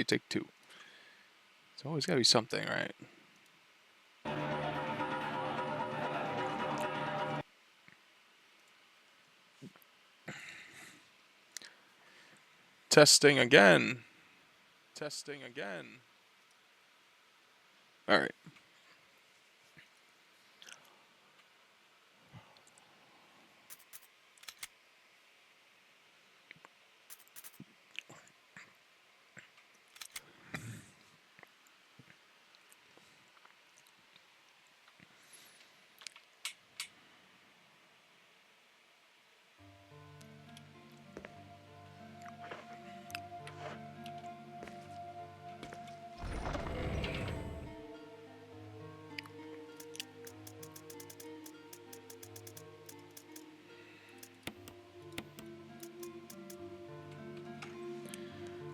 take two. It's always gotta be something, right? Testing again. Testing again. Alright.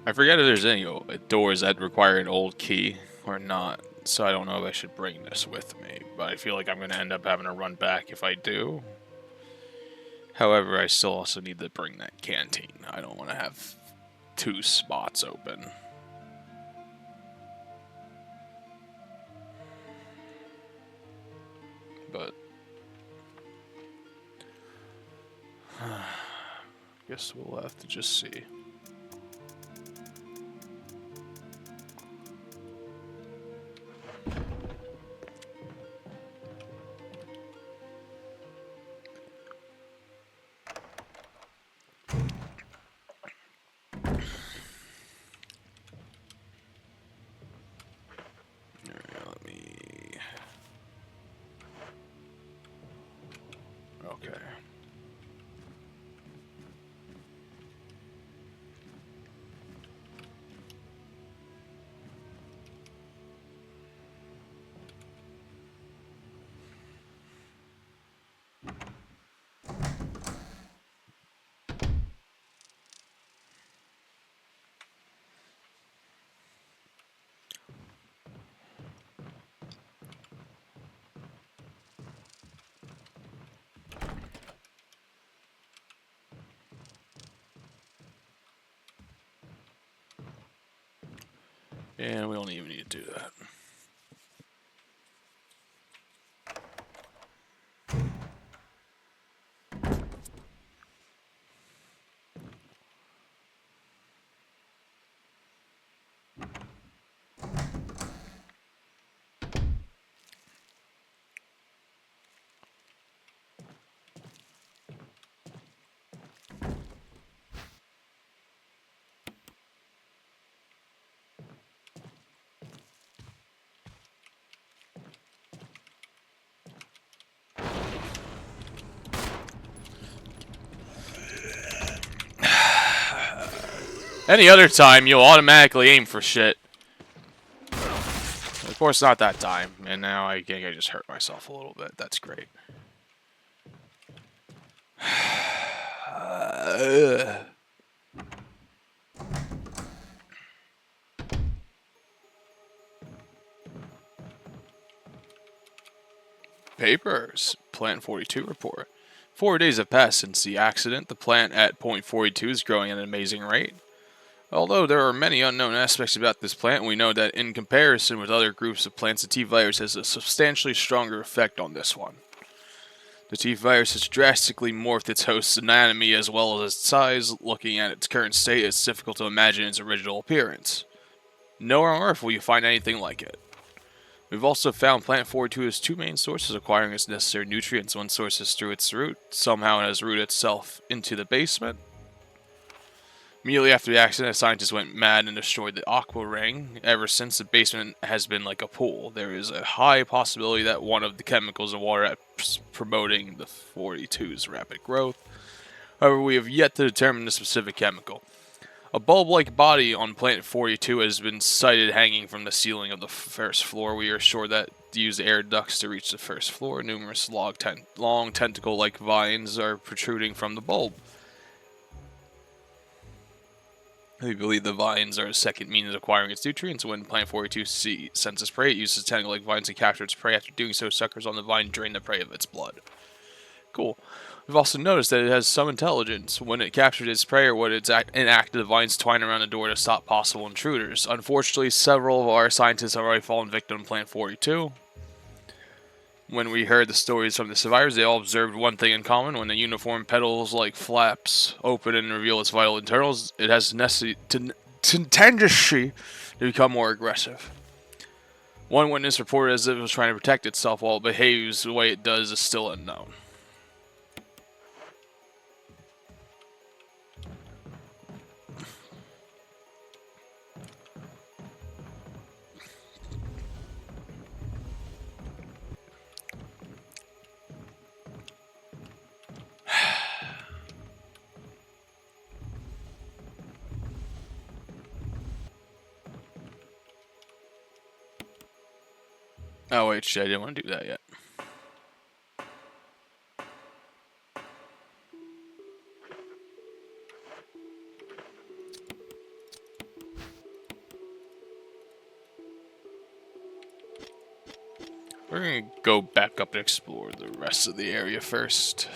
I forget if there's any doors that require an old key or not, so I don't know if I should bring this with me, but I feel like I'm going to end up having to run back if I do. However, I still also need to bring that canteen. I don't want to have two spots open. But guess we'll have to just see. Okay. And we don't even need to do that. Any other time, you'll automatically aim for shit. Of course, not that time. And now I think I just hurt myself a little bit. That's great. Papers. Plant 42 report. 4 days have passed since the accident. The plant at point 42 is growing at an amazing rate. Although there are many unknown aspects about this plant, we know that in comparison with other groups of plants, the T virus has a substantially stronger effect on this one. The T virus has drastically morphed its host's anatomy as well as its size. Looking at its current state, it's difficult to imagine its original appearance. Nowhere on Earth will you find anything like it. We've also found Plant 42 has two main sources acquiring its necessary nutrients. One source is through its root. Somehow it has rooted itself into the basement. Immediately after the accident, scientists went mad and destroyed the aqua ring. Ever since, the basement has been like a pool. There is a high possibility that one of the chemicals in water is promoting the 42's rapid growth. However, we have yet to determine the specific chemical. A bulb-like body on Plant 42 has been sighted hanging from the ceiling of the first floor. We are sure that to use air ducts to reach the first floor. Numerous long tentacle-like vines are protruding from the bulb. We believe the vines are a second means of acquiring its nutrients. When Plant 42 senses prey, it uses tentacle-like vines to capture its prey. After doing so, suckers on the vine drain the prey of its blood. Cool. We've also noticed that it has some intelligence. When it captured its prey or when it's inactive, vines twine around the door to stop possible intruders. Unfortunately, several of our scientists have already fallen victim to Plant 42. When we heard the stories from the survivors, they all observed one thing in common. When the uniform petals like flaps open and reveal its vital internals, it has tendency to become more aggressive. One witness reported as if it was trying to protect itself while it behaves the way it does is still unknown. Oh wait, shit, I didn't want to do that yet. We're gonna go back up and explore the rest of the area first.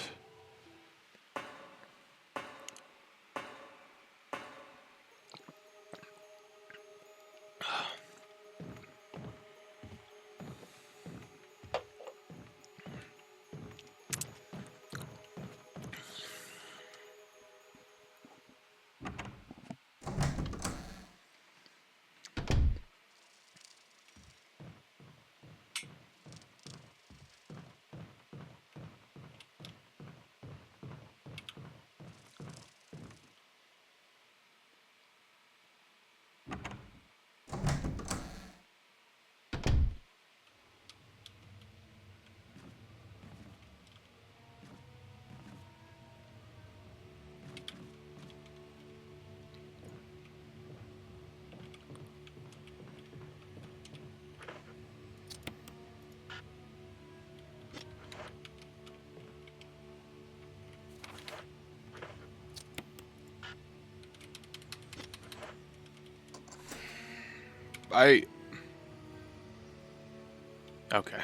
Okay.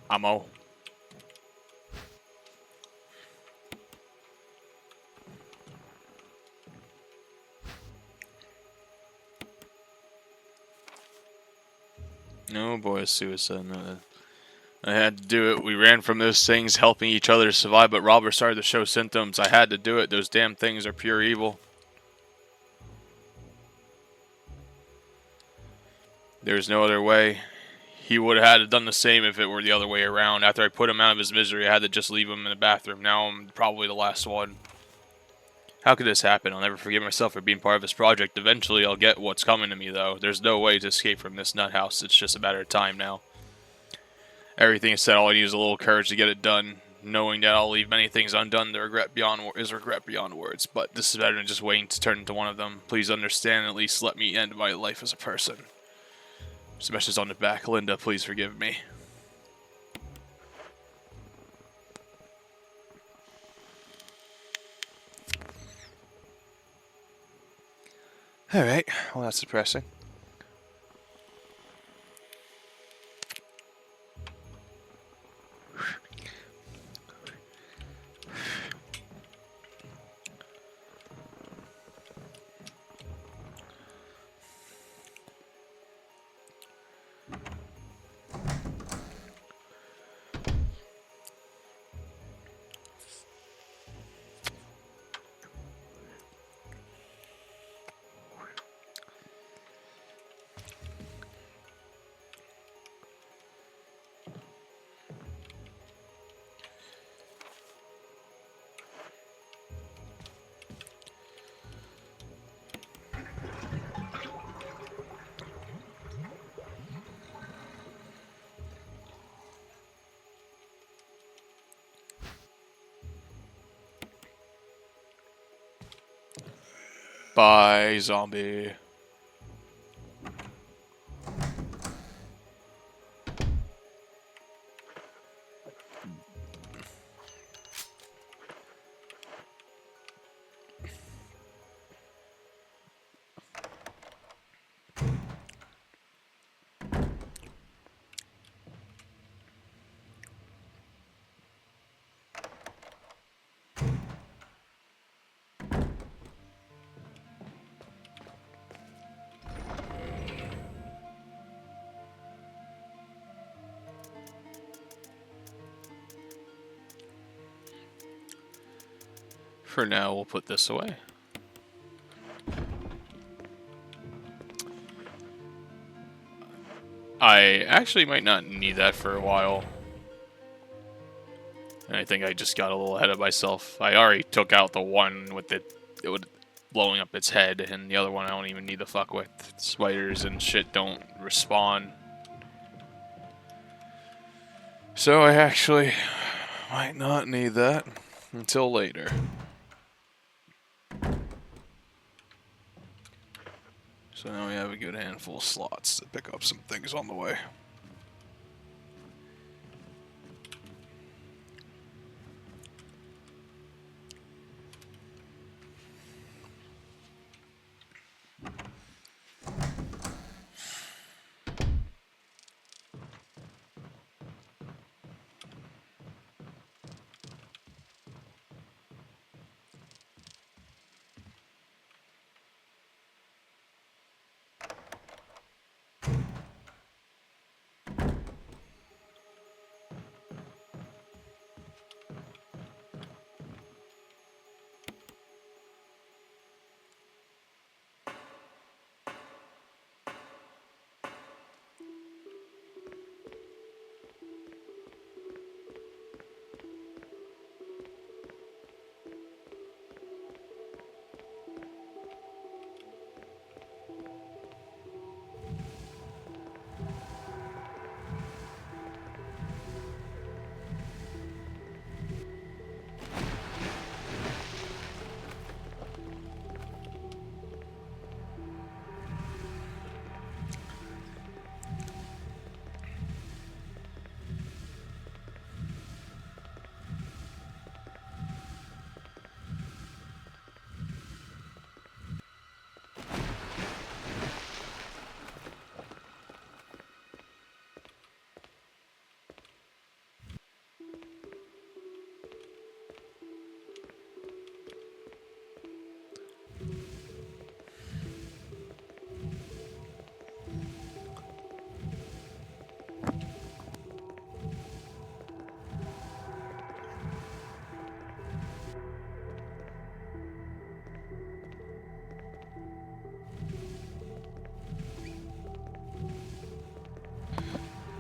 Ammo. No boy, suicide. No. I had to do it. We ran from those things, helping each other survive, but Robert started to show symptoms. I had to do it. Those damn things are pure evil. There's no other way. He would have had to done the same if it were the other way around. After I put him out of his misery, I had to just leave him in the bathroom. Now I'm probably the last one. How could this happen? I'll never forgive myself for being part of this project. Eventually, I'll get what's coming to me, though. There's no way to escape from this nut house. It's just a matter of time now. Everything is said. All I need is a little courage to get it done. Knowing that I'll leave many things undone, regret beyond words. But this is better than just waiting to turn into one of them. Please understand. At least let me end my life as a person. Smashes on the back. Linda, please forgive me. Alright, well that's depressing. Bye, zombie. For now, we'll put this away. I actually might not need that for a while. And I think I just got a little ahead of myself. I already took out the one with it would blowing up its head, and the other one I don't even need to fuck with. Spiders and shit don't respawn. So I actually might not need that until later. So now we have a good handful of slots to pick up some things on the way.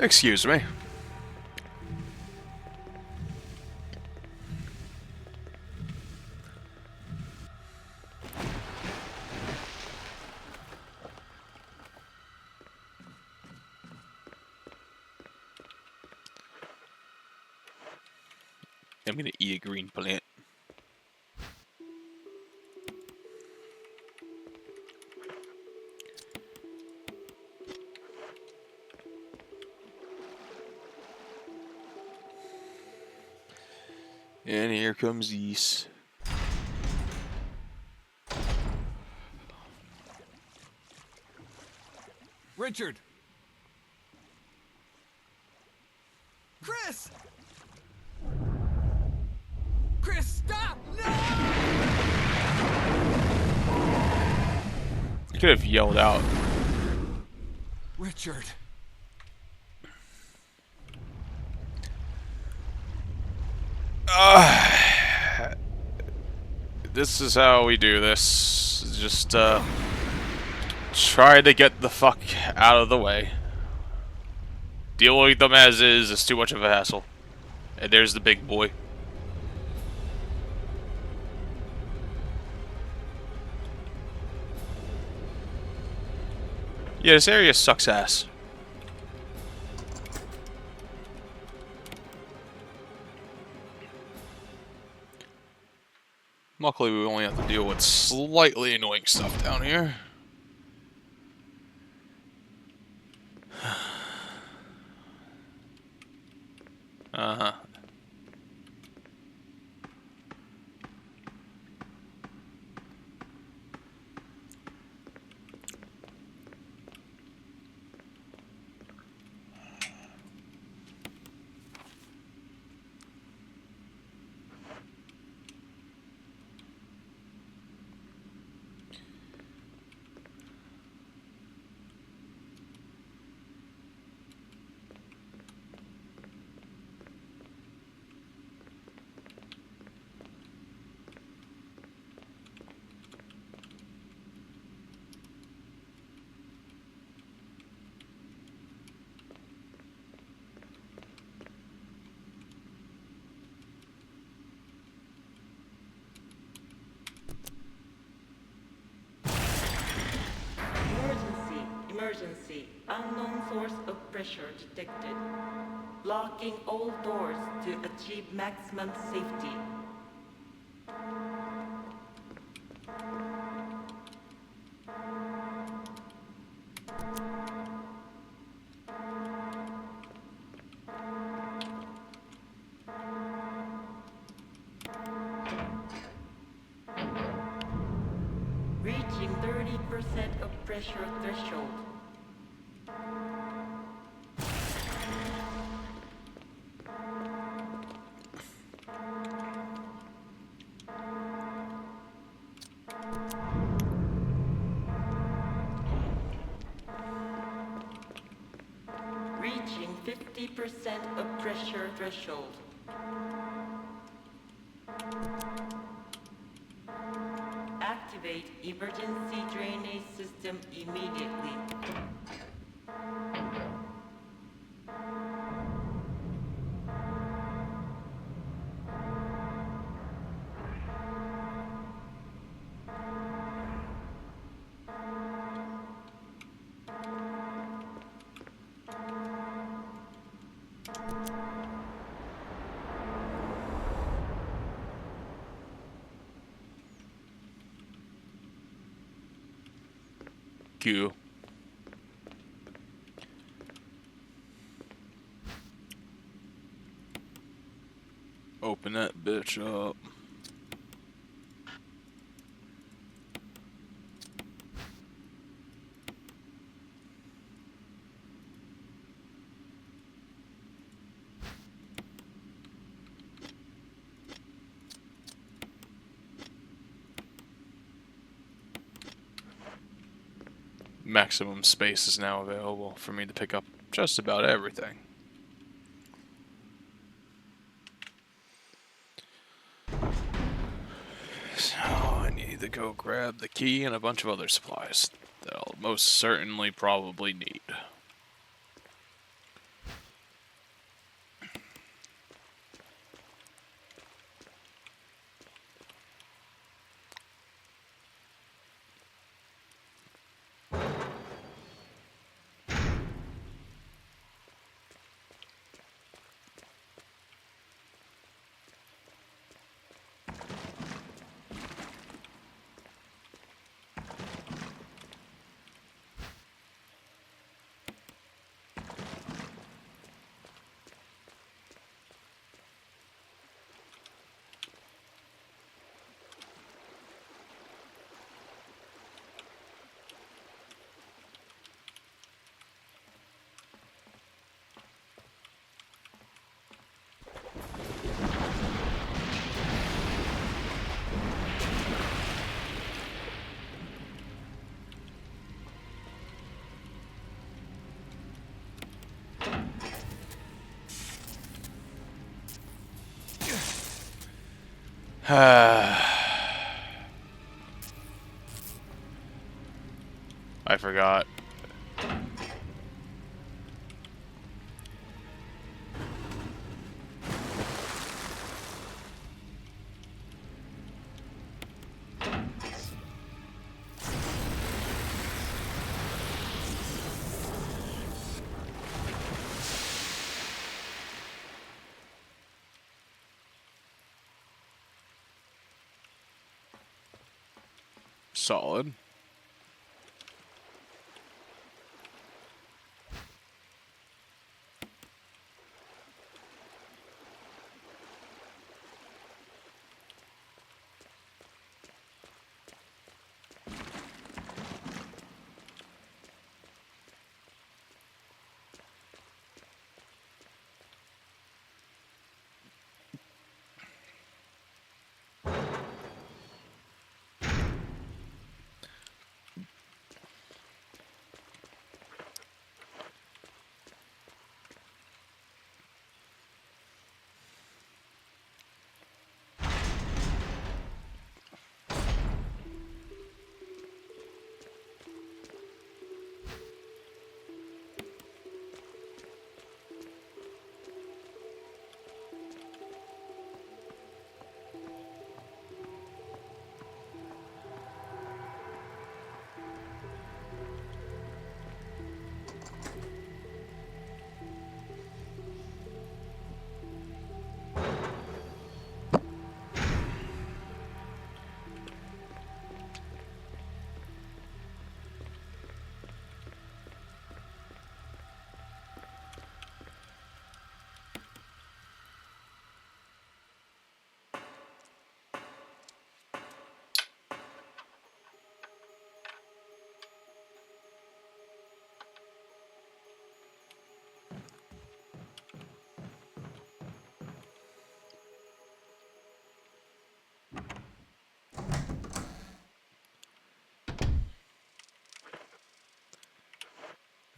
Excuse me. I'm gonna eat a green plant. And here comes East. Richard! Chris! Chris, stop! No! You could have yelled out. Richard. This is how we do this. Just, try to get the fuck out of the way. Dealing with them as is too much of a hassle. And there's the big boy. Yeah, this area sucks ass. Luckily, we only have to deal with slightly annoying stuff down here. Uh-huh. Emergency. Unknown source of pressure detected. Locking all doors to achieve maximum safety. Reaching 30% of pressure threshold. Reaching 50% of pressure threshold. Activate emergency drainage system immediately. Q. Open that bitch up. Maximum space is now available for me to pick up just about everything. So I need to go grab the key and a bunch of other supplies that I'll most certainly probably need. I forgot. Solid.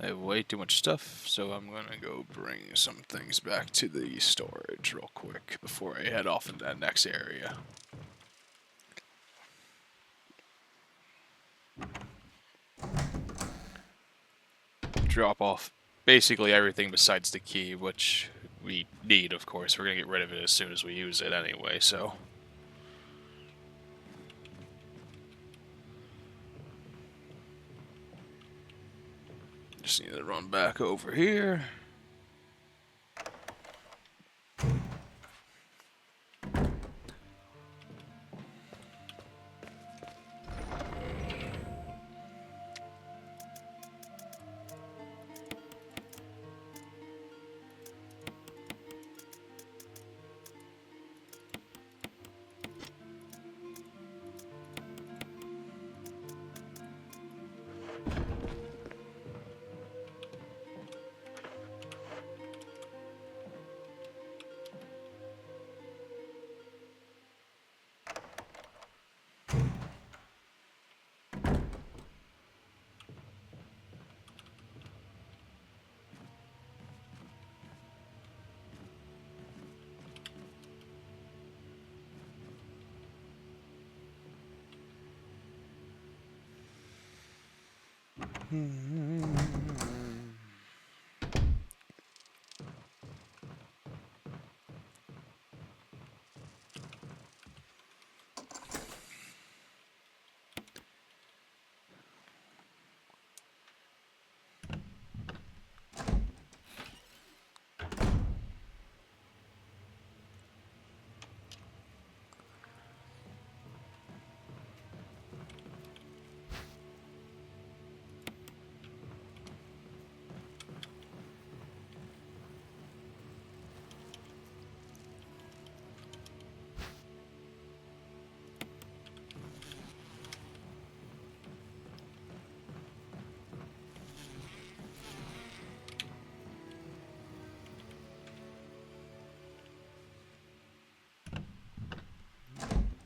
I have way too much stuff, so I'm gonna go bring some things back to the storage real quick before I head off into that next area. Drop off basically everything besides the key, which we need, of course. We're gonna get rid of it as soon as we use it anyway, so. Just need to run back over here.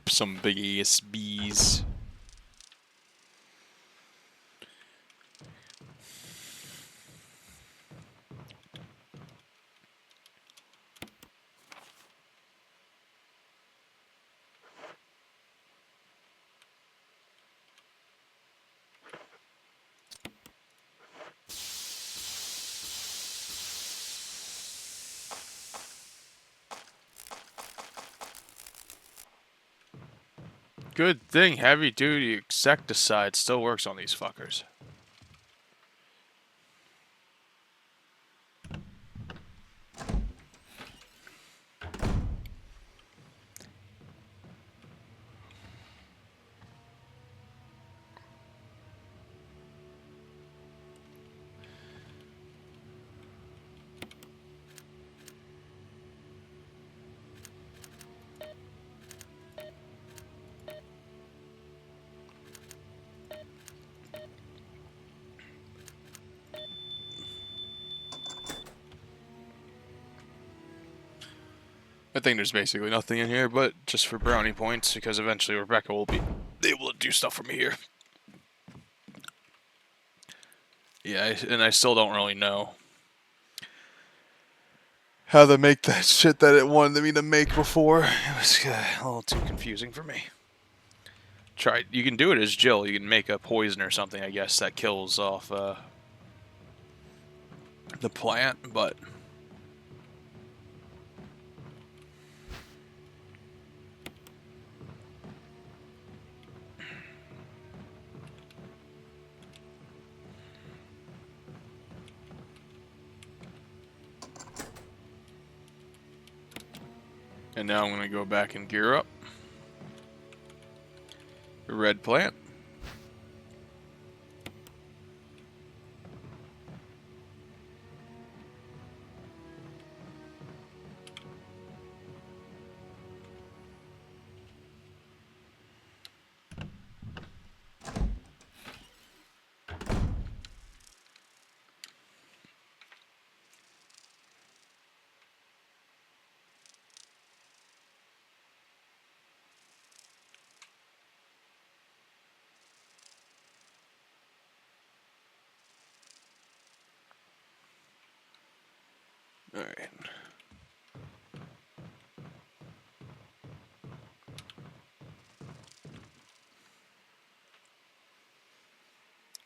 Some big ass bees. Good thing heavy duty insecticide still works on these fuckers. I think there's basically nothing in here, but just for brownie points, because eventually Rebecca will be able to do stuff from here. Yeah, and I still don't really know how to make that shit that it wanted me to make before. It was a little too confusing for me. You can do it as Jill. You can make a poison or something, I guess, that kills off the plant, but and now I'm going to go back and gear up. Red plant.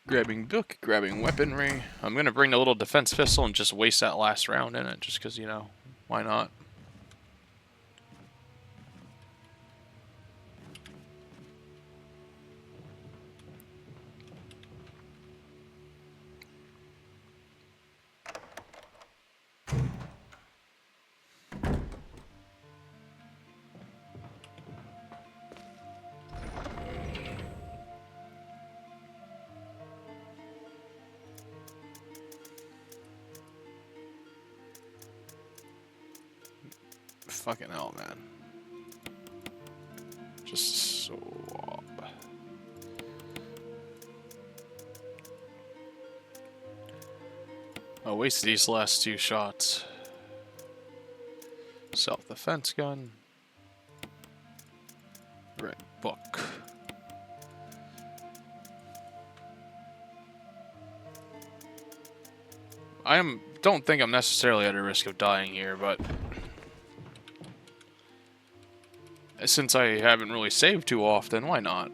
Grabbing book, grabbing weaponry. I'm gonna bring the little defense pistol and just waste that last round in it, just because, you know, why not? Fucking hell, man. Just swap. I'll waste these last 2 shots. Self-defense gun. Red book. Don't think I'm necessarily at a risk of dying here, but since I haven't really saved too often, why not?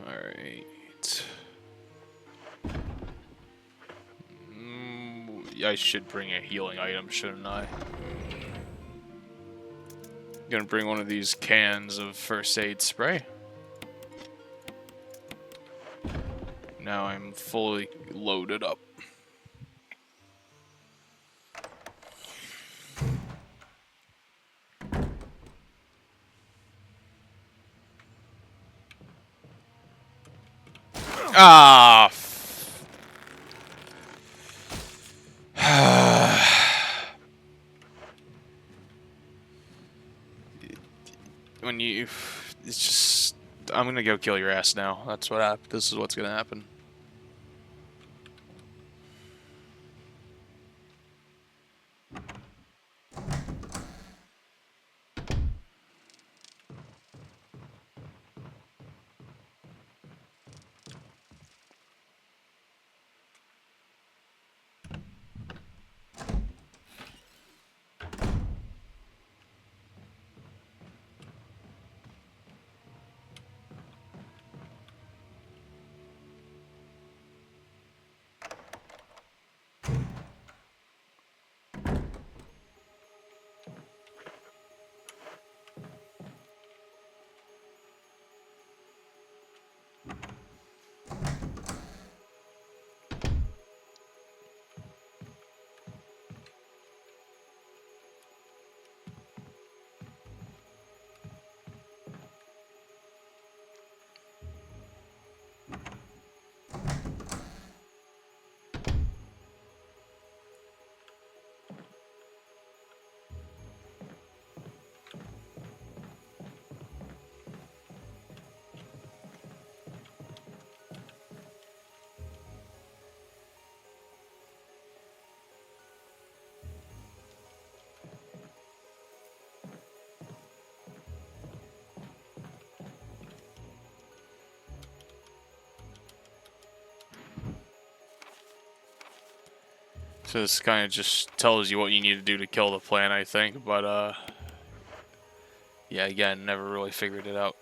Alright. I should bring a healing item, shouldn't I? Gonna bring one of these cans of first aid spray. Now I'm fully loaded up. Ah! When you... It's just... I'm gonna go kill your ass now. That's what happened. This is what's gonna happen. So this kind of just tells you what you need to do to kill the plant, I think, but, yeah, again, never really figured it out.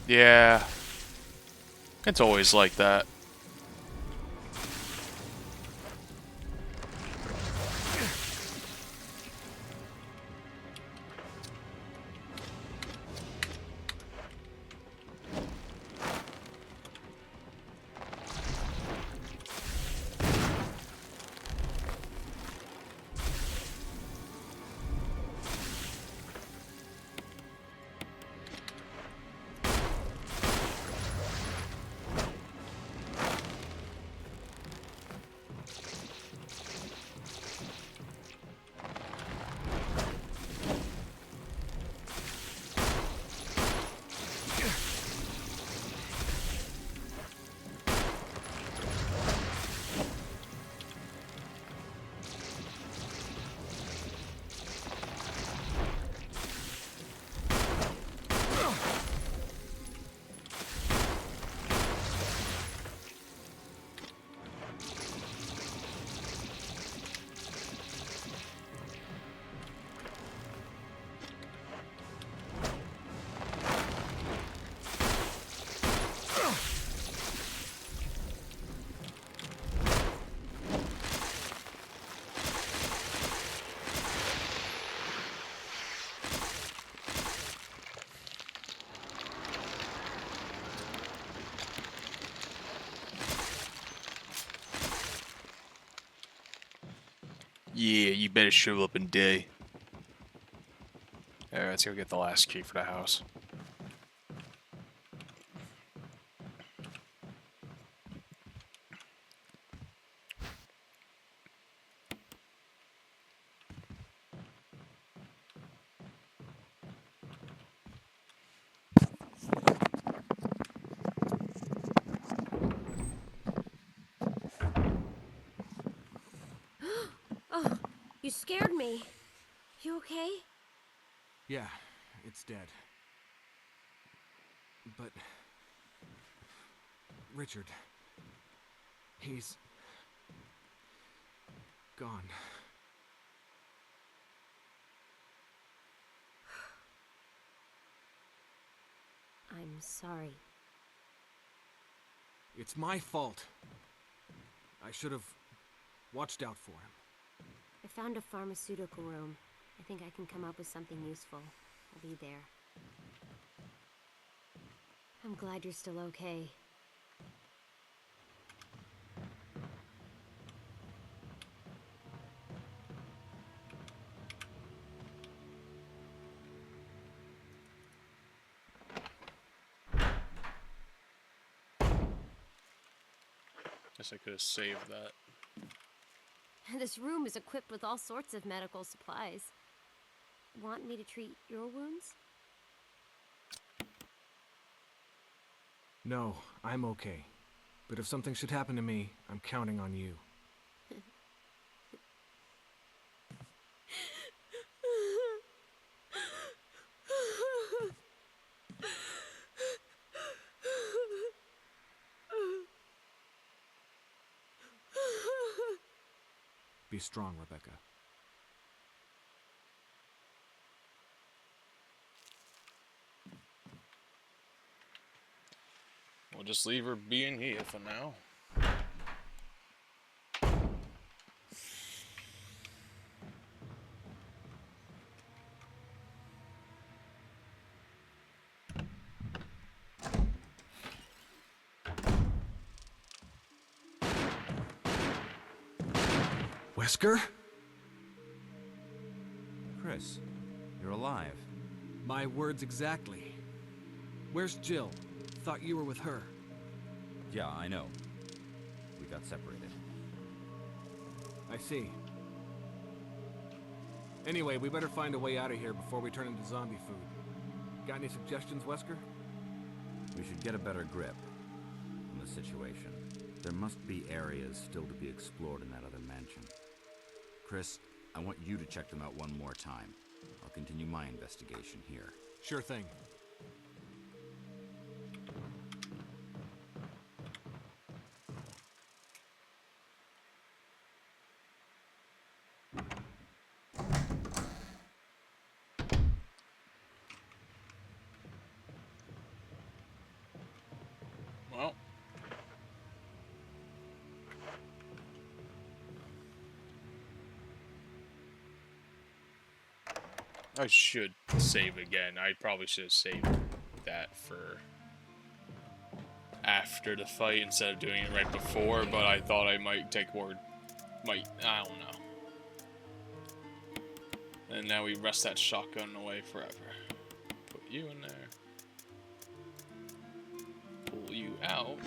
Yeah. It's always like that. Yeah, you better show up and day. Alright, let's go get the last key for the house. Oh, you scared me. You okay? Yeah, it's dead. But... Richard... He's... gone. I'm sorry. It's my fault. I should have watched out for him. I found a pharmaceutical room. I think I can come up with something useful. I'll be there. I'm glad you're still okay. Guess I could have saved that. This room is equipped with all sorts of medical supplies. Want me to treat your wounds? No, I'm okay. But if something should happen to me, I'm counting on you. Be strong, Rebecca. We'll just leave her being here for now. Wesker? Chris, you're alive. My words exactly. Where's Jill? Thought you were with her. Yeah, I know. We got separated. I see. Anyway, we better find a way out of here before we turn into zombie food. Got any suggestions, Wesker? We should get a better grip on the situation. There must be areas still to be explored in that other mansion. Chris, I want you to check them out one more time. I'll continue my investigation here. Sure thing. I should save again. I probably should have saved that for after the fight instead of doing it right before, but I thought I might take more... I don't know. And now we rest that shotgun away forever. Put you in there. Pull you out.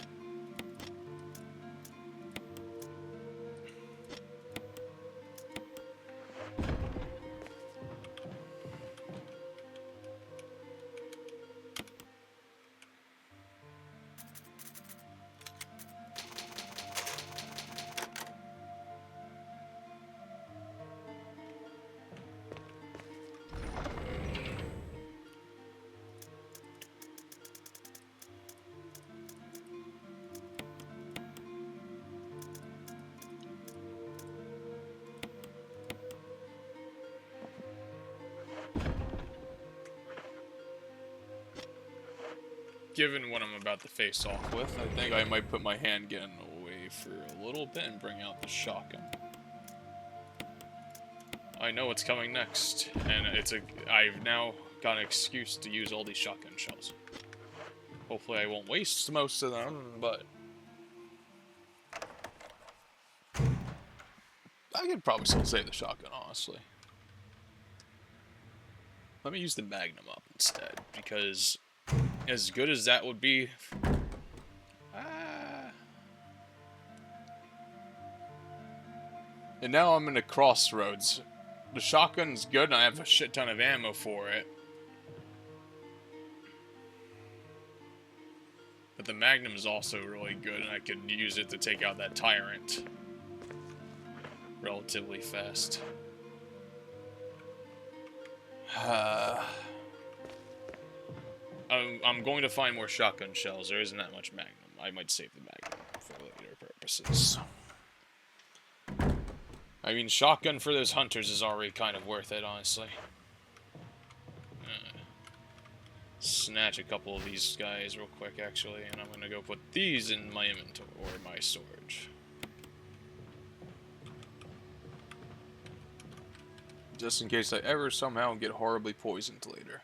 Given what I'm about to face off with, I think I might put my handgun away for a little bit and bring out the shotgun. I know what's coming next, and I've now got an excuse to use all these shotgun shells. Hopefully I won't waste most of them, but I could probably still save the shotgun, honestly. Let me use the Magnum up instead, because as good as that would be, and now I'm in a crossroads. The shotgun's good, and I have a shit ton of ammo for it. But the Magnum is also really good, and I could use it to take out that tyrant relatively fast. I'm going to find more shotgun shells. There isn't that much Magnum. I might save the Magnum for later purposes. I mean, shotgun for those hunters is already kind of worth it, honestly. Snatch a couple of these guys real quick, actually, and I'm gonna go put these in my inventory, or my storage. Just in case I ever somehow get horribly poisoned later.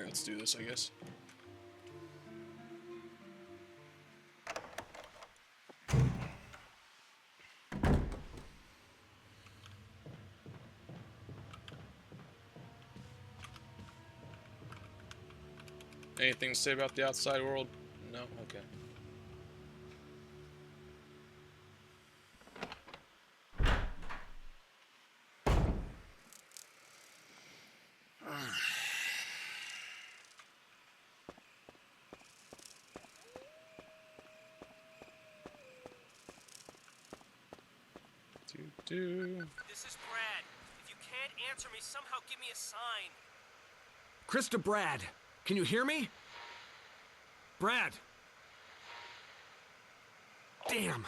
Let's do this, I guess. Anything to say about the outside world? No? Okay. This is Brad. If you can't answer me, somehow give me a sign. Krista, Brad, can you hear me? Brad! Damn!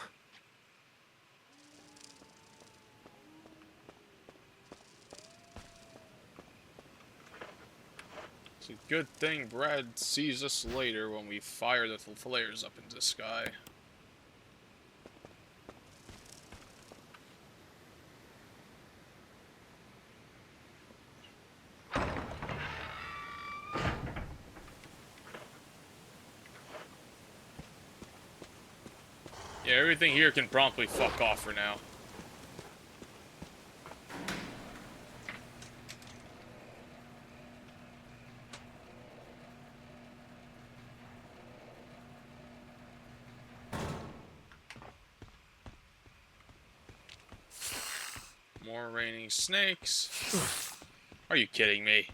It's a good thing Brad sees us later when we fire the flares up into the sky. Yeah, everything here can promptly fuck off for now. More raining snakes. Are you kidding me?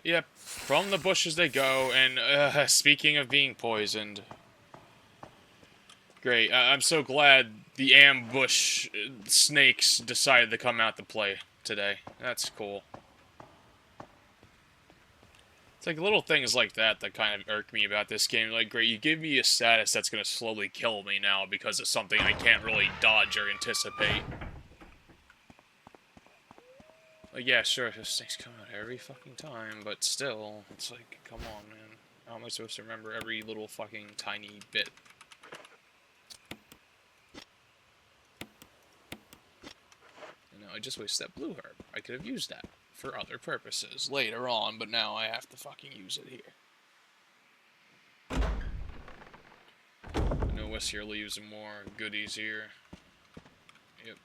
Yep, from the bushes they go, and speaking of being poisoned... Great. I'm so glad the ambush snakes decided to come out to play today. That's cool. It's like little things like that that kind of irk me about this game. Like, great, you give me a status that's going to slowly kill me now because of something I can't really dodge or anticipate. Like, yeah, sure, this thing's coming out every fucking time, but still, it's like, come on, man. How am I supposed to remember every little fucking tiny bit? You know, I just wasted that blue herb. I could have used that for other purposes later on, but now I have to fucking use it here. I know Wesker leaves some more goodies here. Yep.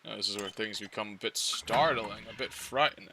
Now, this is where things become a bit startling, a bit frightening.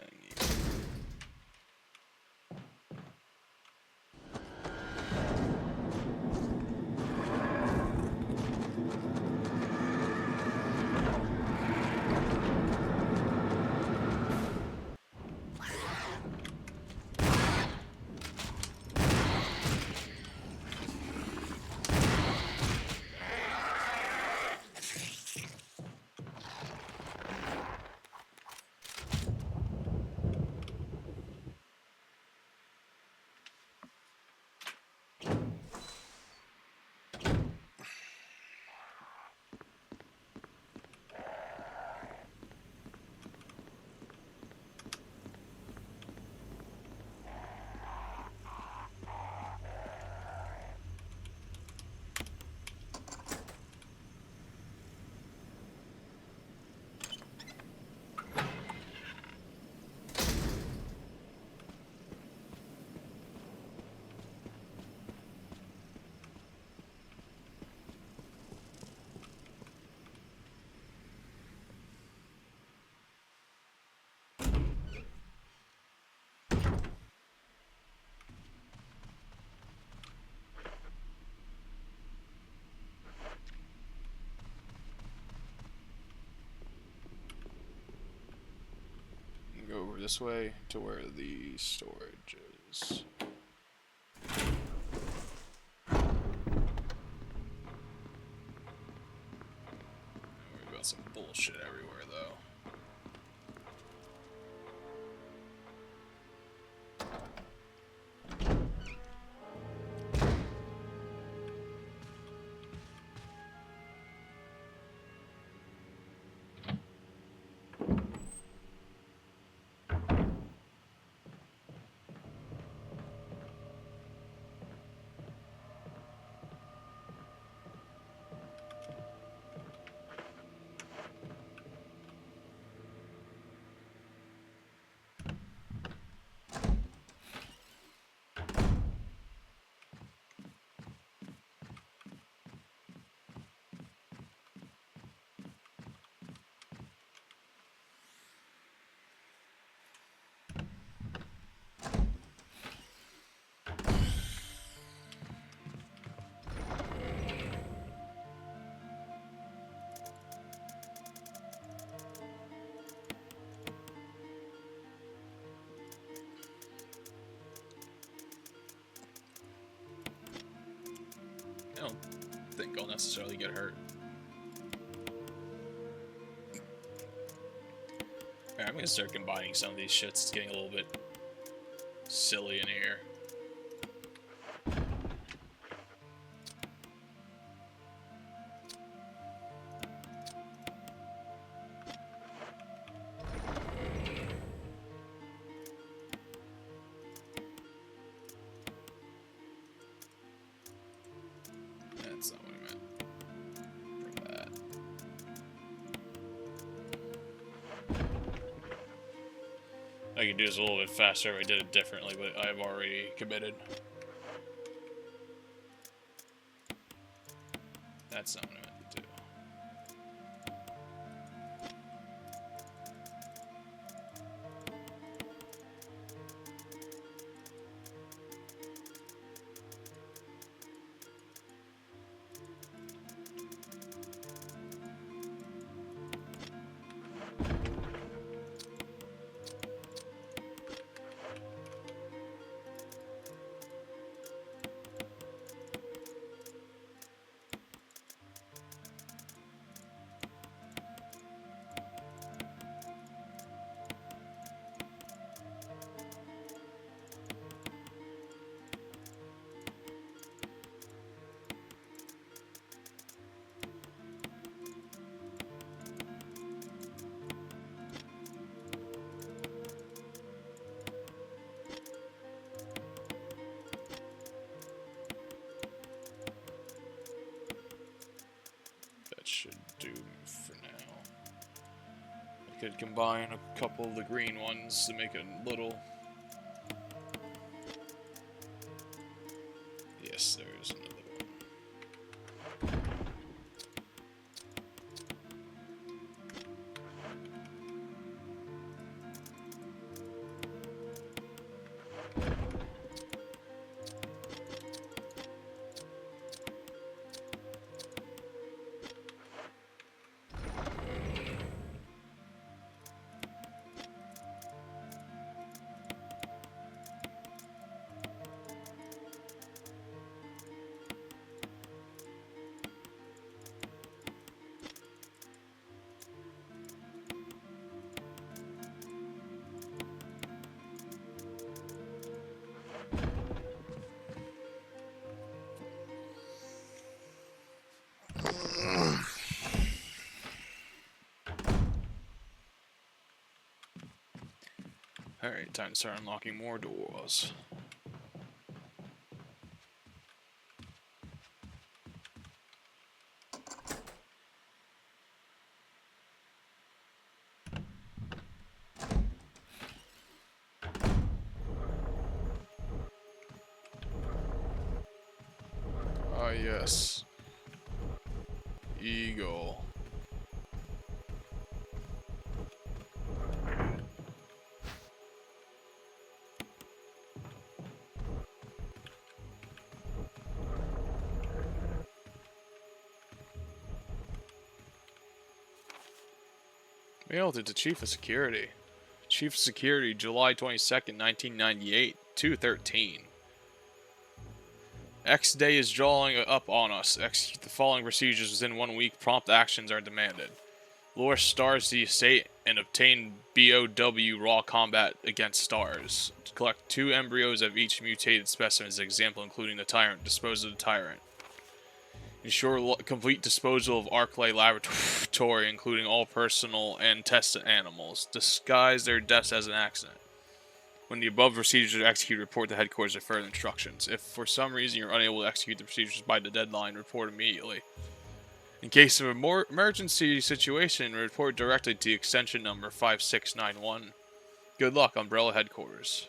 Go over this way to where the storage is. Don't worry about some bullshit everywhere, though. I don't think I'll necessarily get hurt. Alright, I'm gonna start combining some of these shits. It's getting a little bit silly in here. That's not what I meant. For that. I could do this a little bit faster if I did it differently, but I've already committed. That's not what I meant to do. Could combine a couple of the green ones to make a little. Yes, there's another one. Alright, time to start unlocking more doors. Ah, yes. Eagle. Mailed it to Chief of Security. Chief of Security, July 22nd, 1998, 2:13. X Day is drawing up on us. Execute the following procedures within 1 week. Prompt actions are demanded. Lure stars to the estate and obtain BOW raw combat against stars. Collect 2 embryos of each mutated specimen as an example, including the tyrant. Dispose of the tyrant. Ensure complete disposal of Arclay Laboratory, including all personal and tested animals. Disguise their deaths as an accident. When the above procedures are executed, report to headquarters for further instructions. If for some reason you're unable to execute the procedures by the deadline, report immediately. In case of an emergency situation, report directly to extension number 5691. Good luck, Umbrella Headquarters.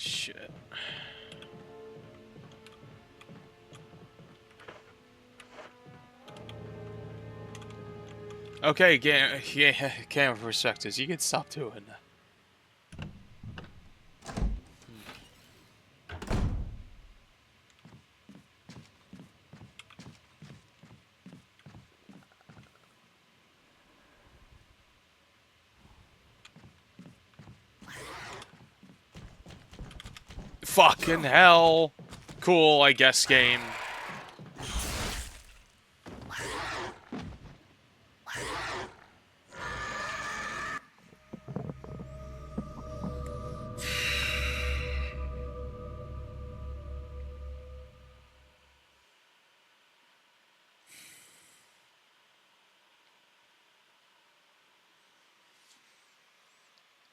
Shit. Okay, camera perspectives. You can stop doing that. Fucking hell. Cool, I guess, game.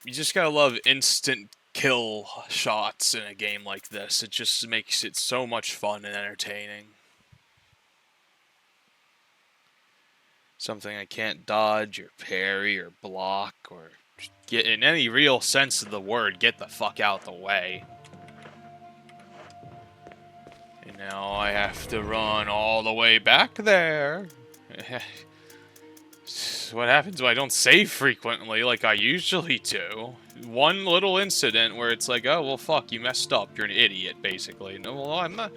You just gotta love instant kill shots in a game like this. It just makes it so much fun and entertaining. Something I can't dodge or parry or block or get, in any real sense of the word, get the fuck out the way. And now I have to run all the way back there. What happens when I don't save frequently like I usually do? One little incident where it's like, oh, well, fuck, you messed up. You're an idiot, basically. No, well, I'm not...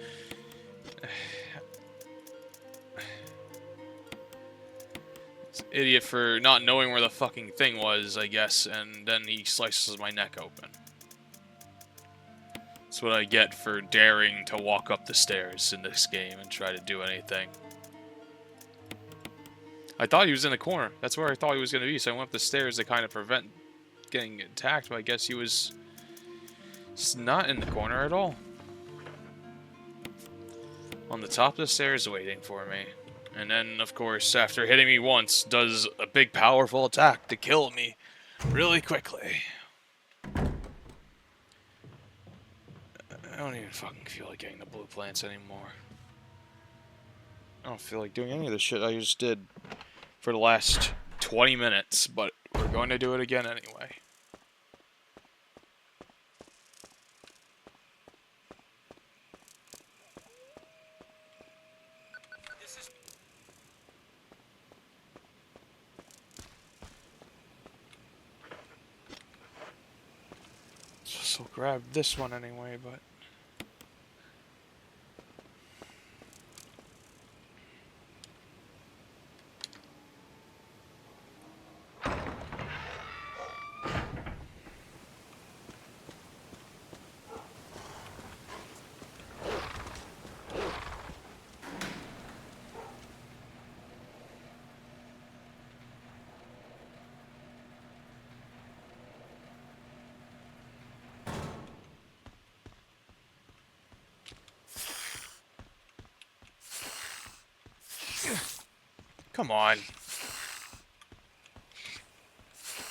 Idiot for not knowing where the fucking thing was, I guess, and then he slices my neck open. That's what I get for daring to walk up the stairs in this game and try to do anything. I thought he was in the corner. That's where I thought he was going to be, so I went up the stairs to kind of prevent getting attacked, but I guess he was not in the corner at all. On the top of the stairs waiting for me. And then, of course, after hitting me once, does a big powerful attack to kill me really quickly. I don't even fucking feel like getting the blue plants anymore. I don't feel like doing any of the shit I just did for the last 20 minutes, but we're going to do it again anyway. So grab this one anyway, but... Come on.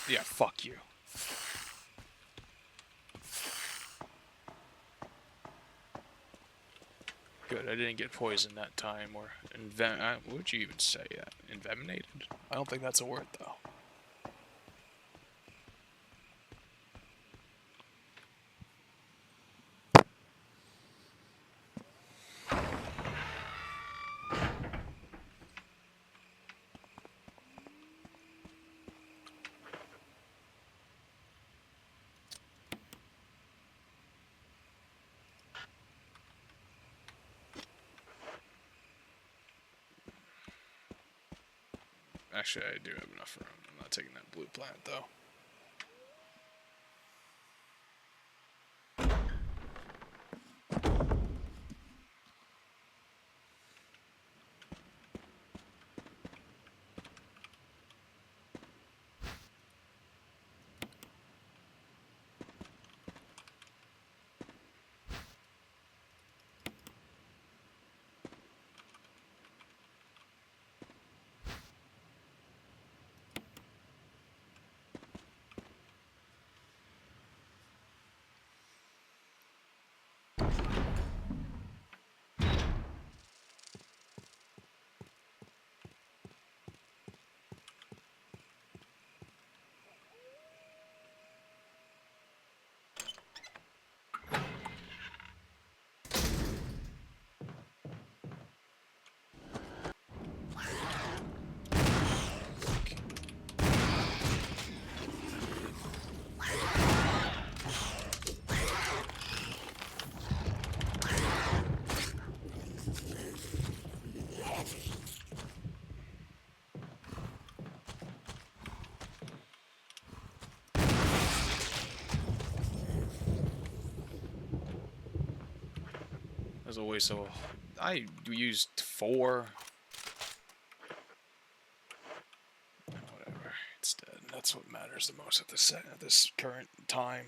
Yeah, fuck you. Good, I didn't get poisoned that time, or what would you even say that? Envenomated? I don't think that's a word, though. Actually, I do have enough room. I'm not taking that blue plant, though. As always, so I used 4. Whatever. It's dead. That's what matters the most at this current time.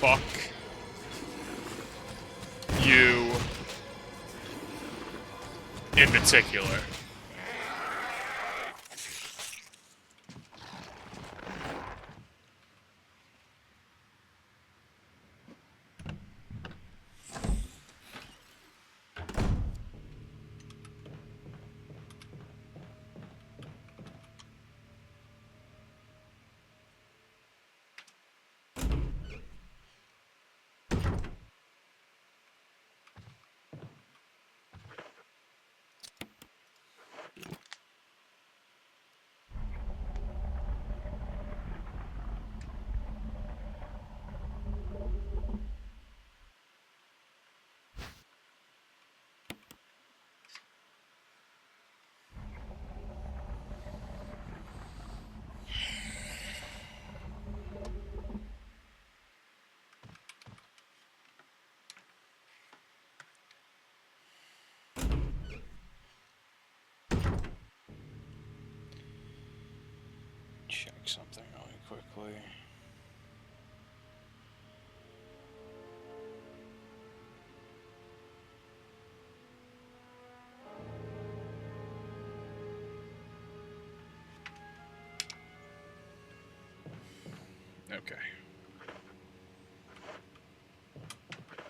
Fuck you in particular. something really quickly. Okay.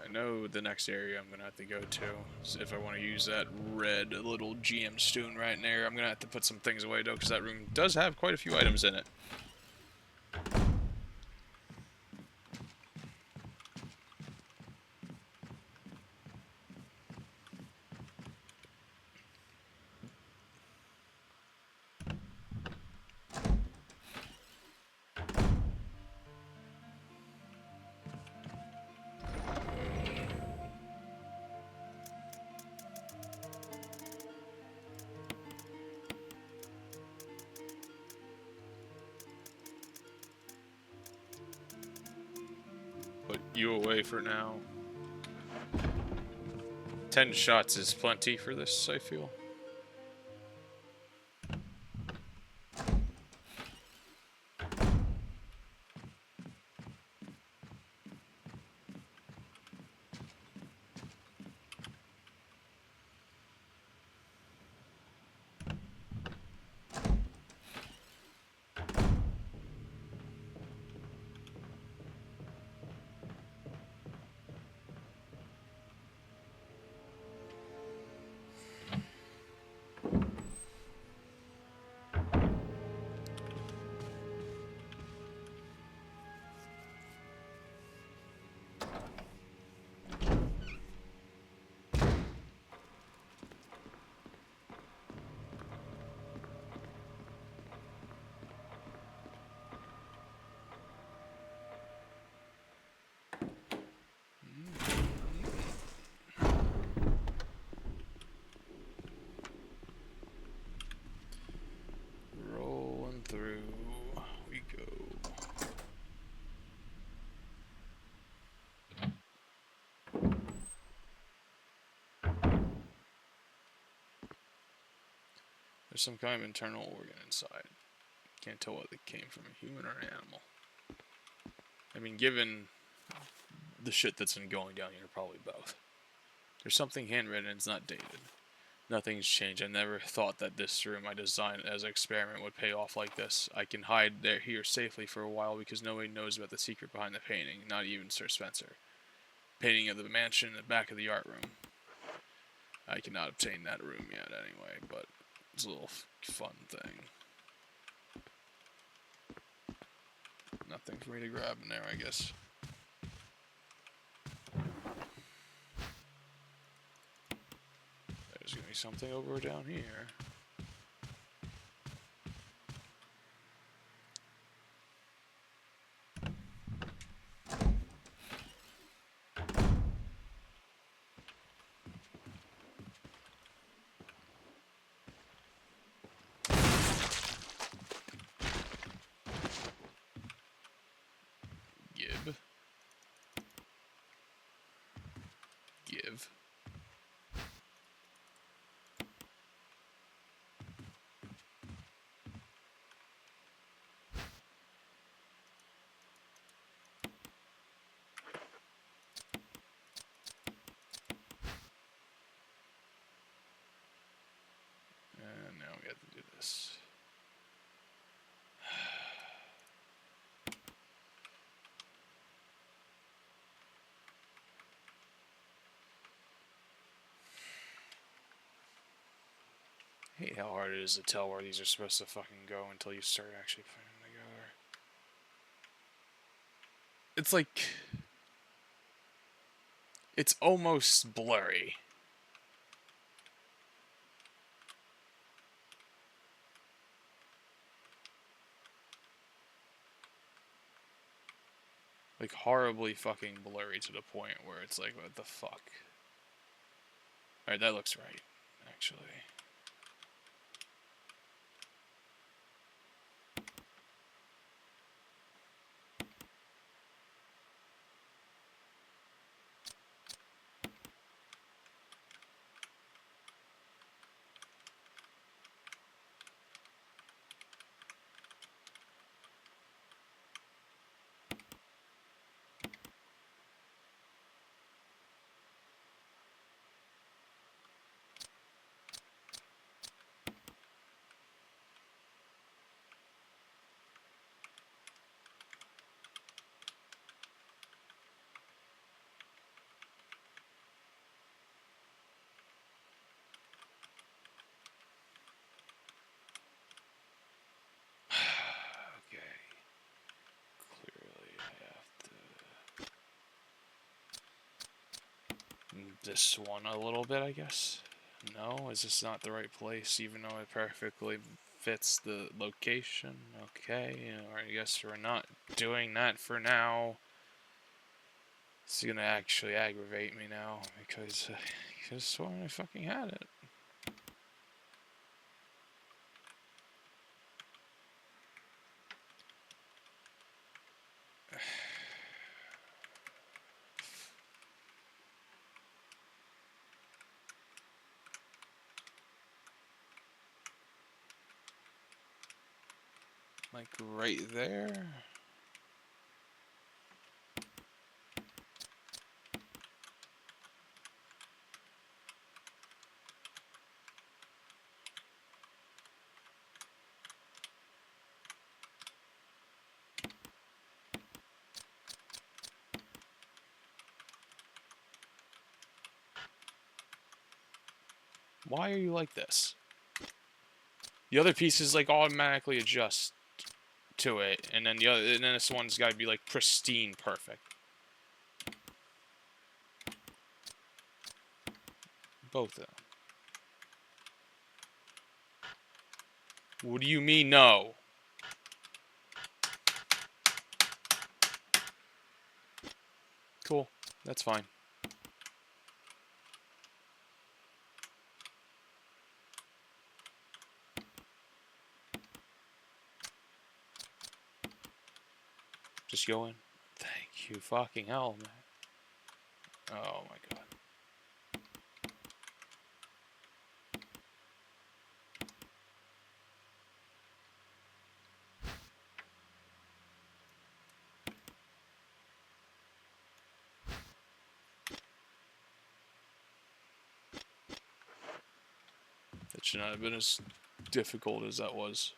I know the next area I'm gonna have to go to. So if I want to use that red little GM stone right in there, I'm gonna have to put some things away though, because that room does have quite a few items in it. Put you away for now. 10 shots is plenty for this, I feel. Rolling through we go. There's some kind of internal organ inside. Can't tell whether it came from a human or an animal. I mean, given the shit that's been going down here, probably both. There's something handwritten and it's not dated. Nothing's changed. I never thought that this room I designed as an experiment would pay off like this. I can hide there here safely for a while because nobody knows about the secret behind the painting, not even Sir Spencer. Painting of the mansion in the back of the art room. I cannot obtain that room yet anyway, but it's a little fun thing. Nothing for me to grab in there, I guess. There's gonna be something over down here. Give. And now we have to do this. I hate how hard it is to tell where these are supposed to fucking go until you start actually putting them together. It's like... it's almost blurry. Like, horribly fucking blurry to the point where it's like, what the fuck? Alright, that looks right, actually. this one a little bit, I guess. No, is this not the right place, even though it perfectly fits the location? Okay, alright, I guess we're not doing that for now. It's gonna actually aggravate me now, because I could have sworn I fucking had it. Like right there. Why are you like this? The other pieces like automatically adjust to it, and then this one's got to be like pristine perfect. Both of them. What do you mean no? Cool. That's fine. Just go in. Thank you fucking hell, man. Oh my god. That should not have been as difficult as that was.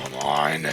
Come on.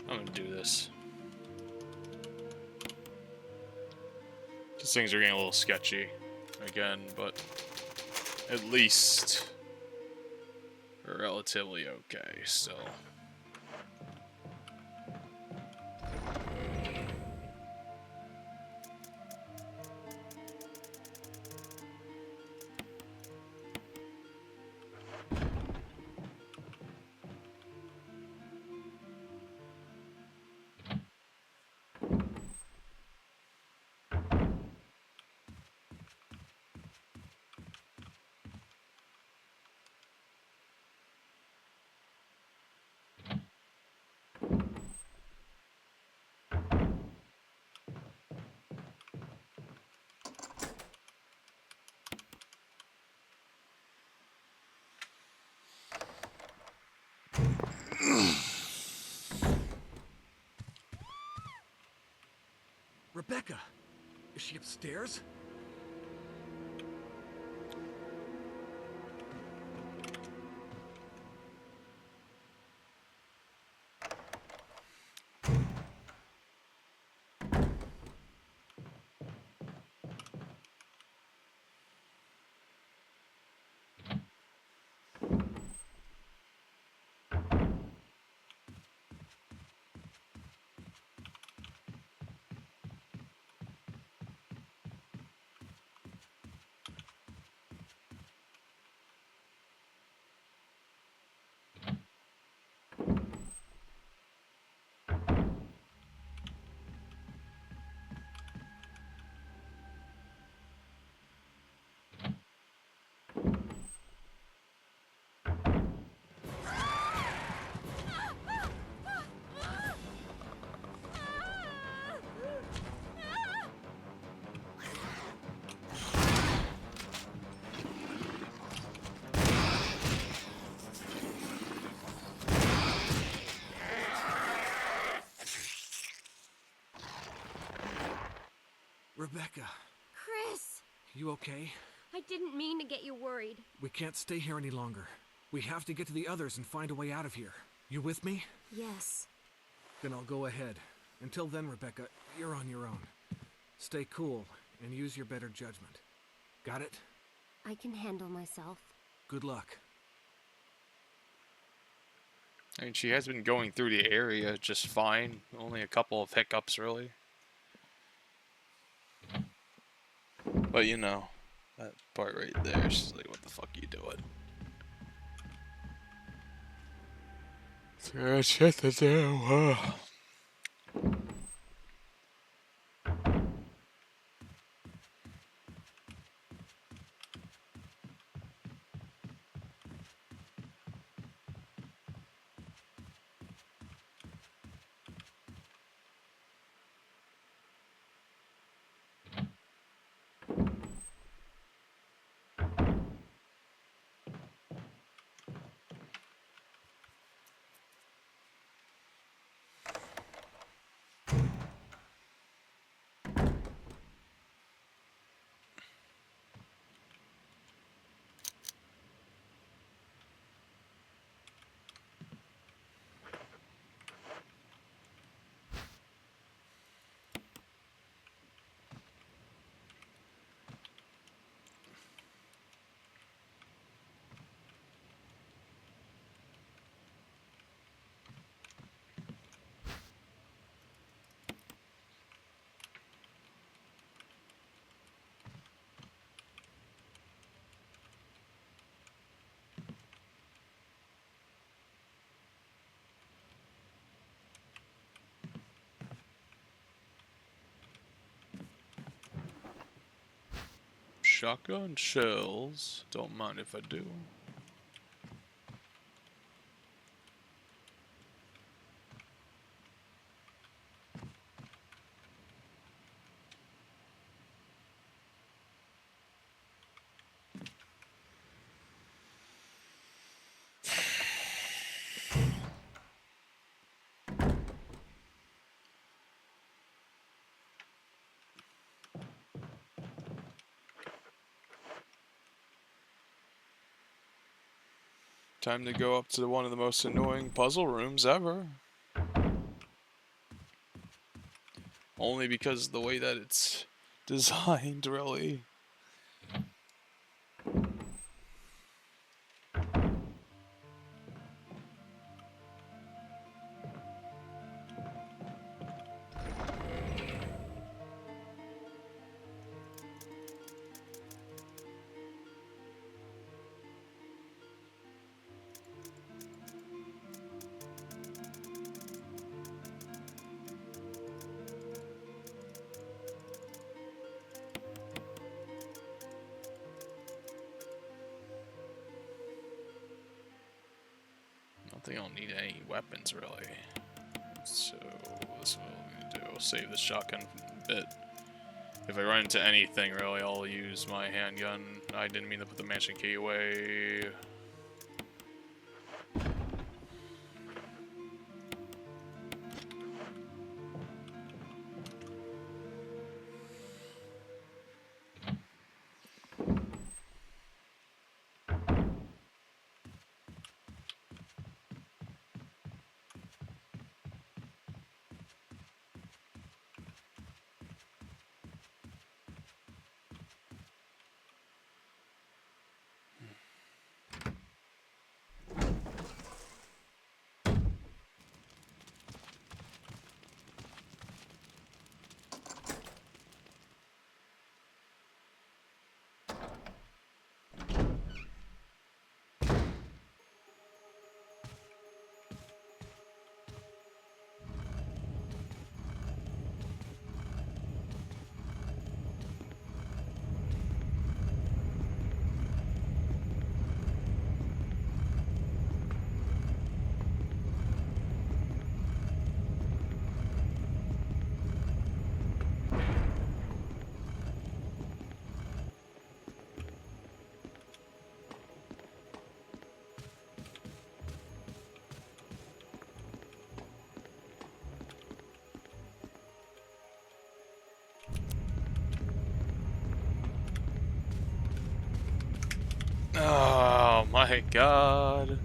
I'm gonna do this. These things are getting a little sketchy again, but at least we're relatively okay still. Rebecca! Is she upstairs? Rebecca, Chris! you okay? I didn't mean to get you worried. We can't stay here any longer. We have to get to the others and find a way out of here. You with me? Yes. Then I'll go ahead. Until then, Rebecca, you're on your own. Stay cool and use your better judgment. Got it? I can handle myself. Good luck. I mean, she has been going through the area just fine. Only a couple of hiccups, really. But you know, that part right there, she's like, what the fuck are you doing? Shit to do. Shotgun shells. Don't mind if I do. Time to go up to one of the most annoying puzzle rooms ever. Only because of the way that it's designed, really. I don't think I'll need any weapons, really. So, this is what I'm gonna do. I'll save the shotgun a bit. If I run into anything, really, I'll use my handgun. I didn't mean to put the mansion key away. Oh my god.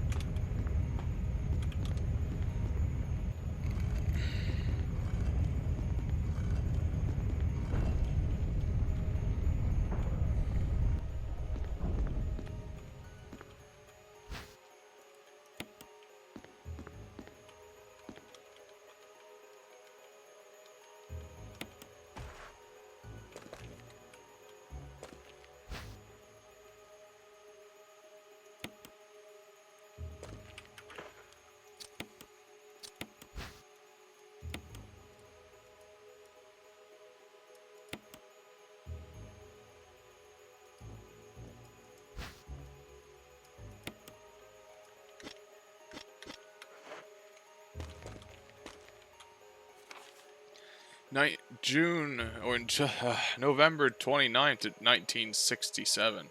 November 29th, 1967.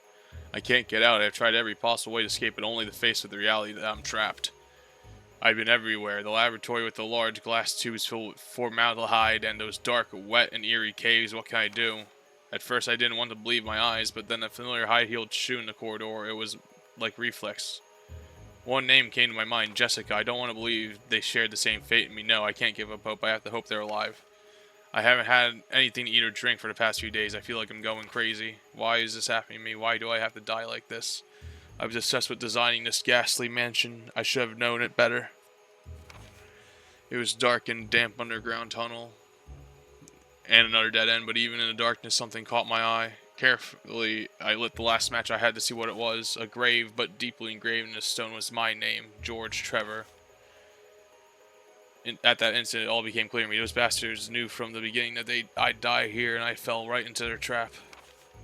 I can't get out. I've tried every possible way to escape, but only to face with the reality that I'm trapped. I've been everywhere. The laboratory with the large glass tubes filled with formaldehyde and those dark, wet, and eerie caves. What can I do? At first I didn't want to believe my eyes, but then a familiar high-heeled shoe in the corridor, it was like reflex. One name came to my mind, Jessica. I don't want to believe they shared the same fate as me. No, I can't give up hope. I have to hope they're alive. I haven't had anything to eat or drink for the past few days. I feel like I'm going crazy. Why is this happening to me? Why do I have to die like this? I was obsessed with designing this ghastly mansion. I should have known it better. It was dark and damp underground tunnel. And another dead end, but even in the darkness something caught my eye. Carefully, I lit the last match I had to see what it was. A grave, but deeply engraved in the stone was my name, George Trevor. At that instant, it all became clear to me. Those bastards knew from the beginning that I'd die here, and I fell right into their trap.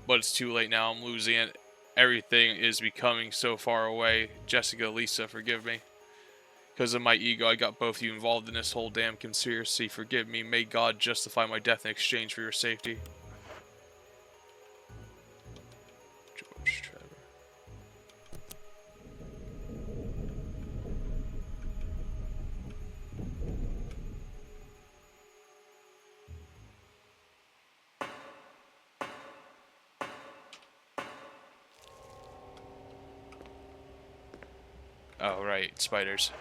But it's too late now. I'm losing it. Everything is becoming so far away. Jessica, Lisa, forgive me. Because of my ego, I got both of you involved in this whole damn conspiracy. Forgive me. May God justify my death in exchange for your safety. George Trevor. Oh, right. Spiders.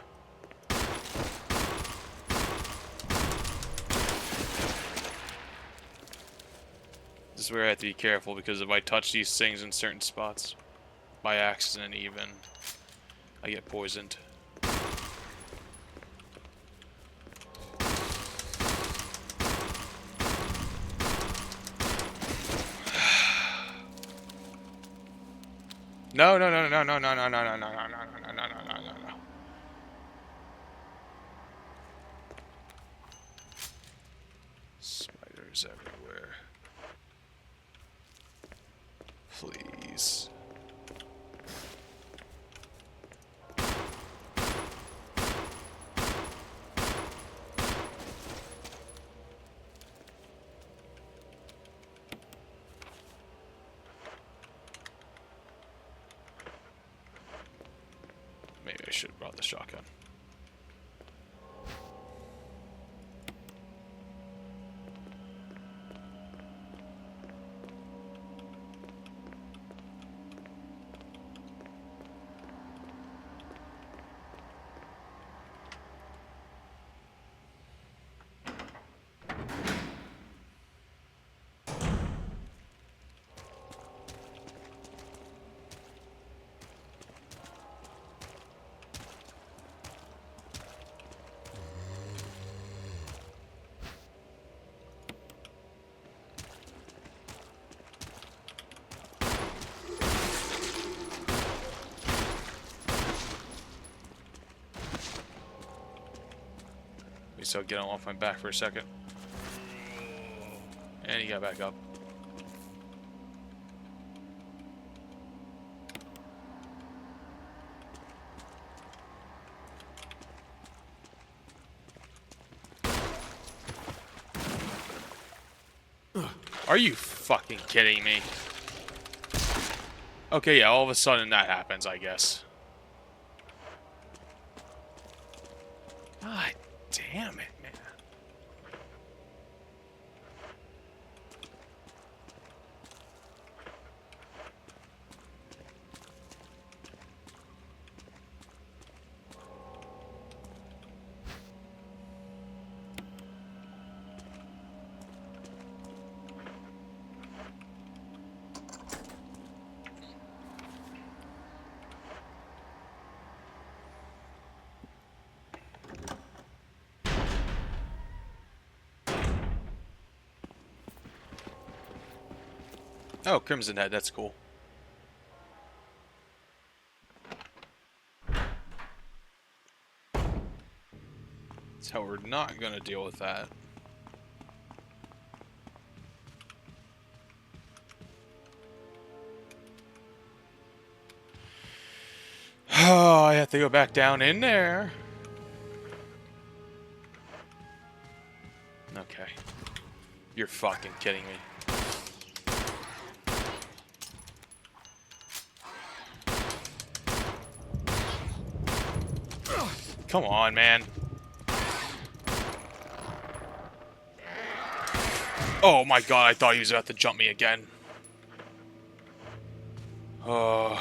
This is where I have to be careful, because if I touch these things in certain spots, by accident even, I get poisoned. No, no, no, no, no, no, no, no, no, no, no, no, no, no, no, no, no, no. Spiders everywhere. Please. Maybe I should have brought the shotgun. At least I'll get him off my back for a second. And he got back up. Are you fucking kidding me? Okay, yeah, all of a sudden that happens, I guess. God damn it, man. Oh, Crimson Head, that's cool. So we're not gonna deal with that. Oh, I have to go back down in there. Okay. You're fucking kidding me. Come on, man. Oh my god, I thought he was about to jump me again. Oh.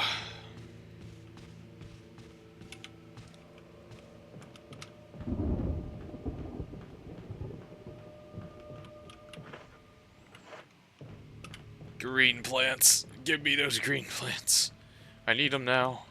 Green plants. Give me those green plants. I need them now.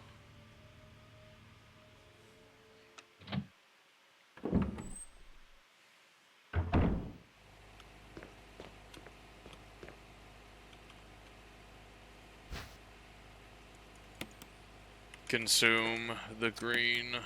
Consume the green.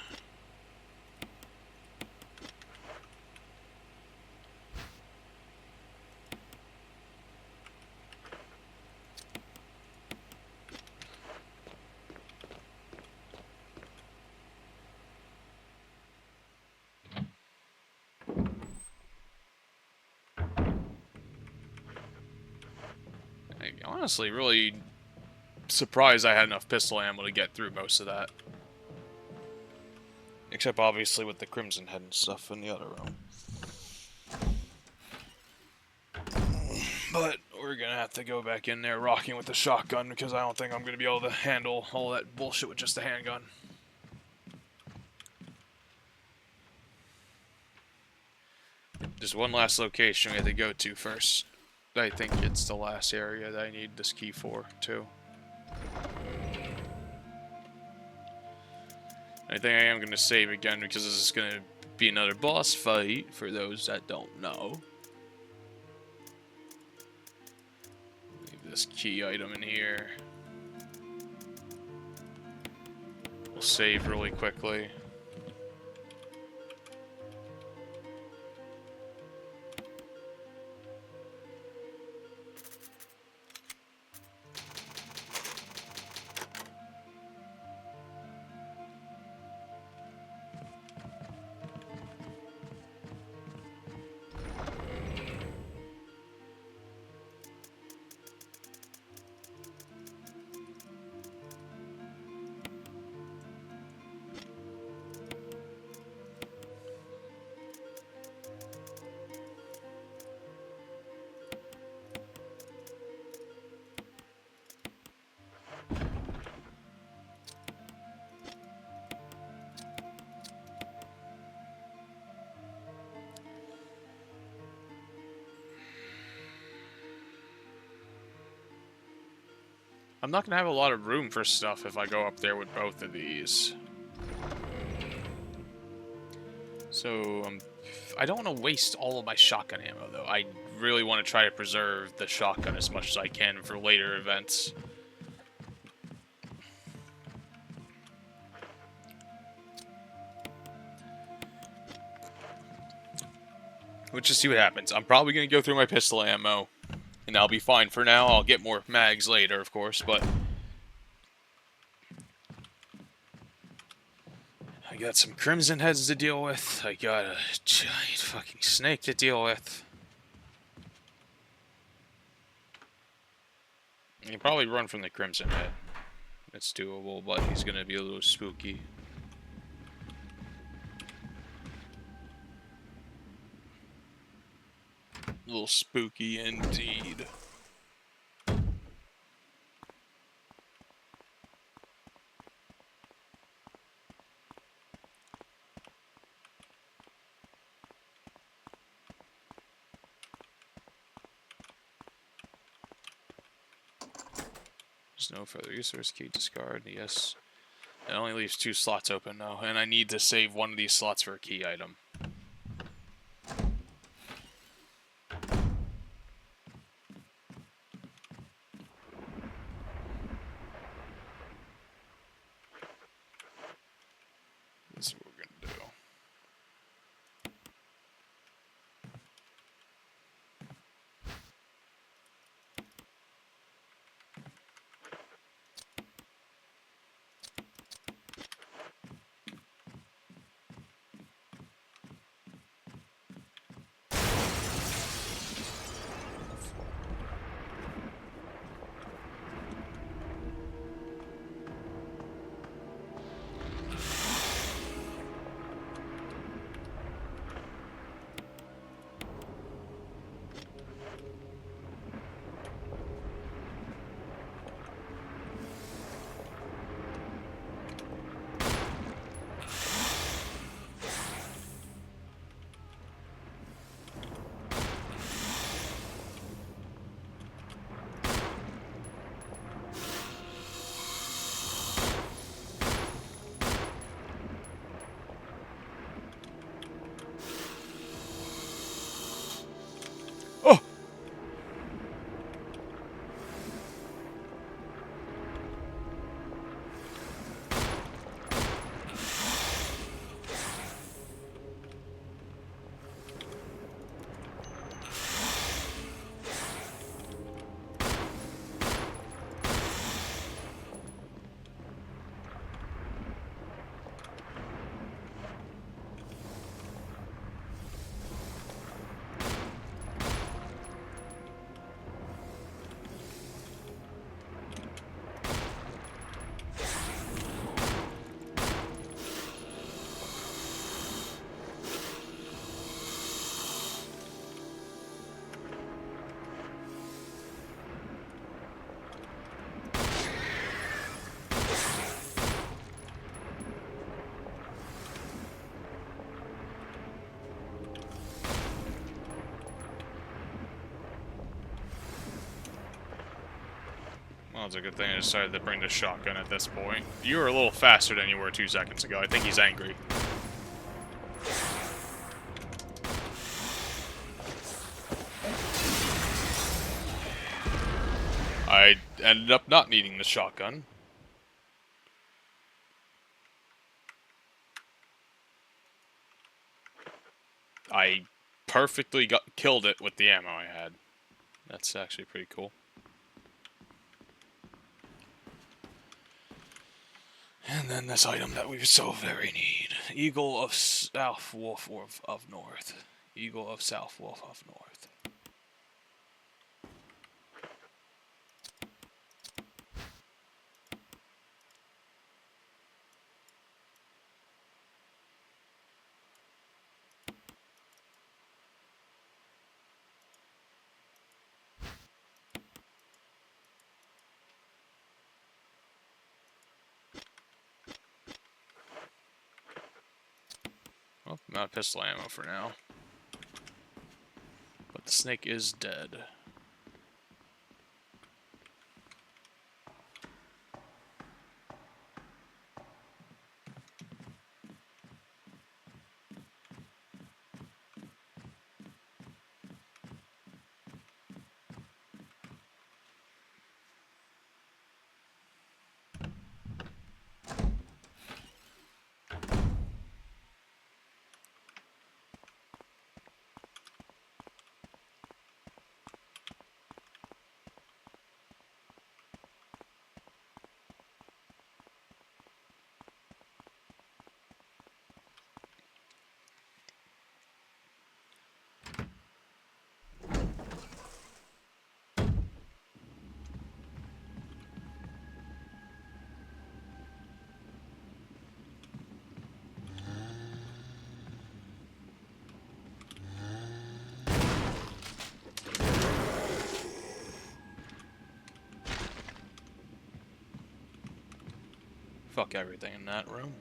I'm honestly really surprised I had enough pistol ammo to get through most of that. Except obviously with the Crimson Head and stuff in the other room. But we're gonna have to go back in there rocking with the shotgun because I don't think I'm gonna be able to handle all that bullshit with just a handgun. There's one last location we have to go to first. I think it's the last area that I need this key for, too. I think I am going to save again because this is going to be another boss fight, for those that don't know. Leave this key item in here. We'll save really quickly. I'm not going to have a lot of room for stuff if I go up there with both of these. So, I don't want to waste all of my shotgun ammo, though. I really want to try to preserve the shotgun as much as I can for later events. Let's just see what happens. I'm probably going to go through my pistol ammo. And I'll be fine for now. I'll get more mags later, of course, but I got some Crimson Heads to deal with. I got a giant fucking snake to deal with. I can probably run from the Crimson Head. It's doable, but he's gonna be a little spooky. A little spooky indeed. There's no further resource key discard. Yes. It only leaves 2 slots open now, and I need to save one of these slots for a key item. Well, it's a good thing I decided to bring the shotgun at this point. You were a little faster than you were 2 seconds ago. I think he's angry. I ended up not needing the shotgun. I perfectly killed it with the ammo I had. That's actually pretty cool. And then this item that we so very need. Eagle of South, Wolf of North. Eagle of South, Wolf of North. Well, I'm out of pistol ammo for now. But the snake is dead. Fuck everything in that room.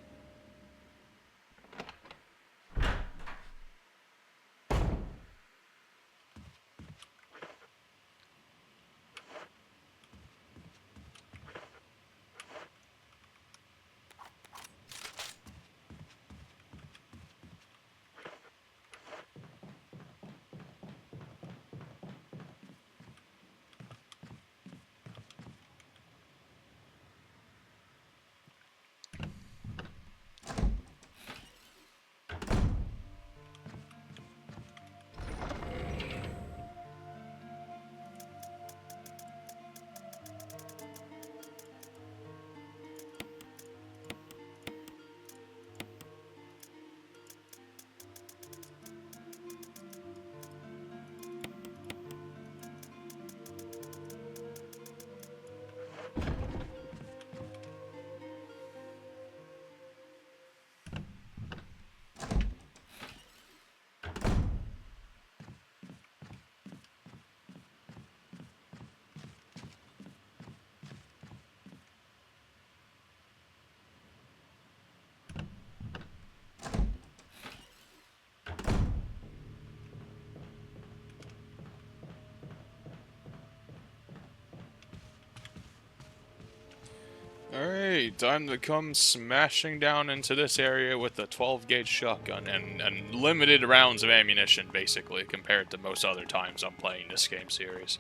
Alright, time to come smashing down into this area with a 12-gauge shotgun and limited rounds of ammunition, basically, compared to most other times I'm playing this game series.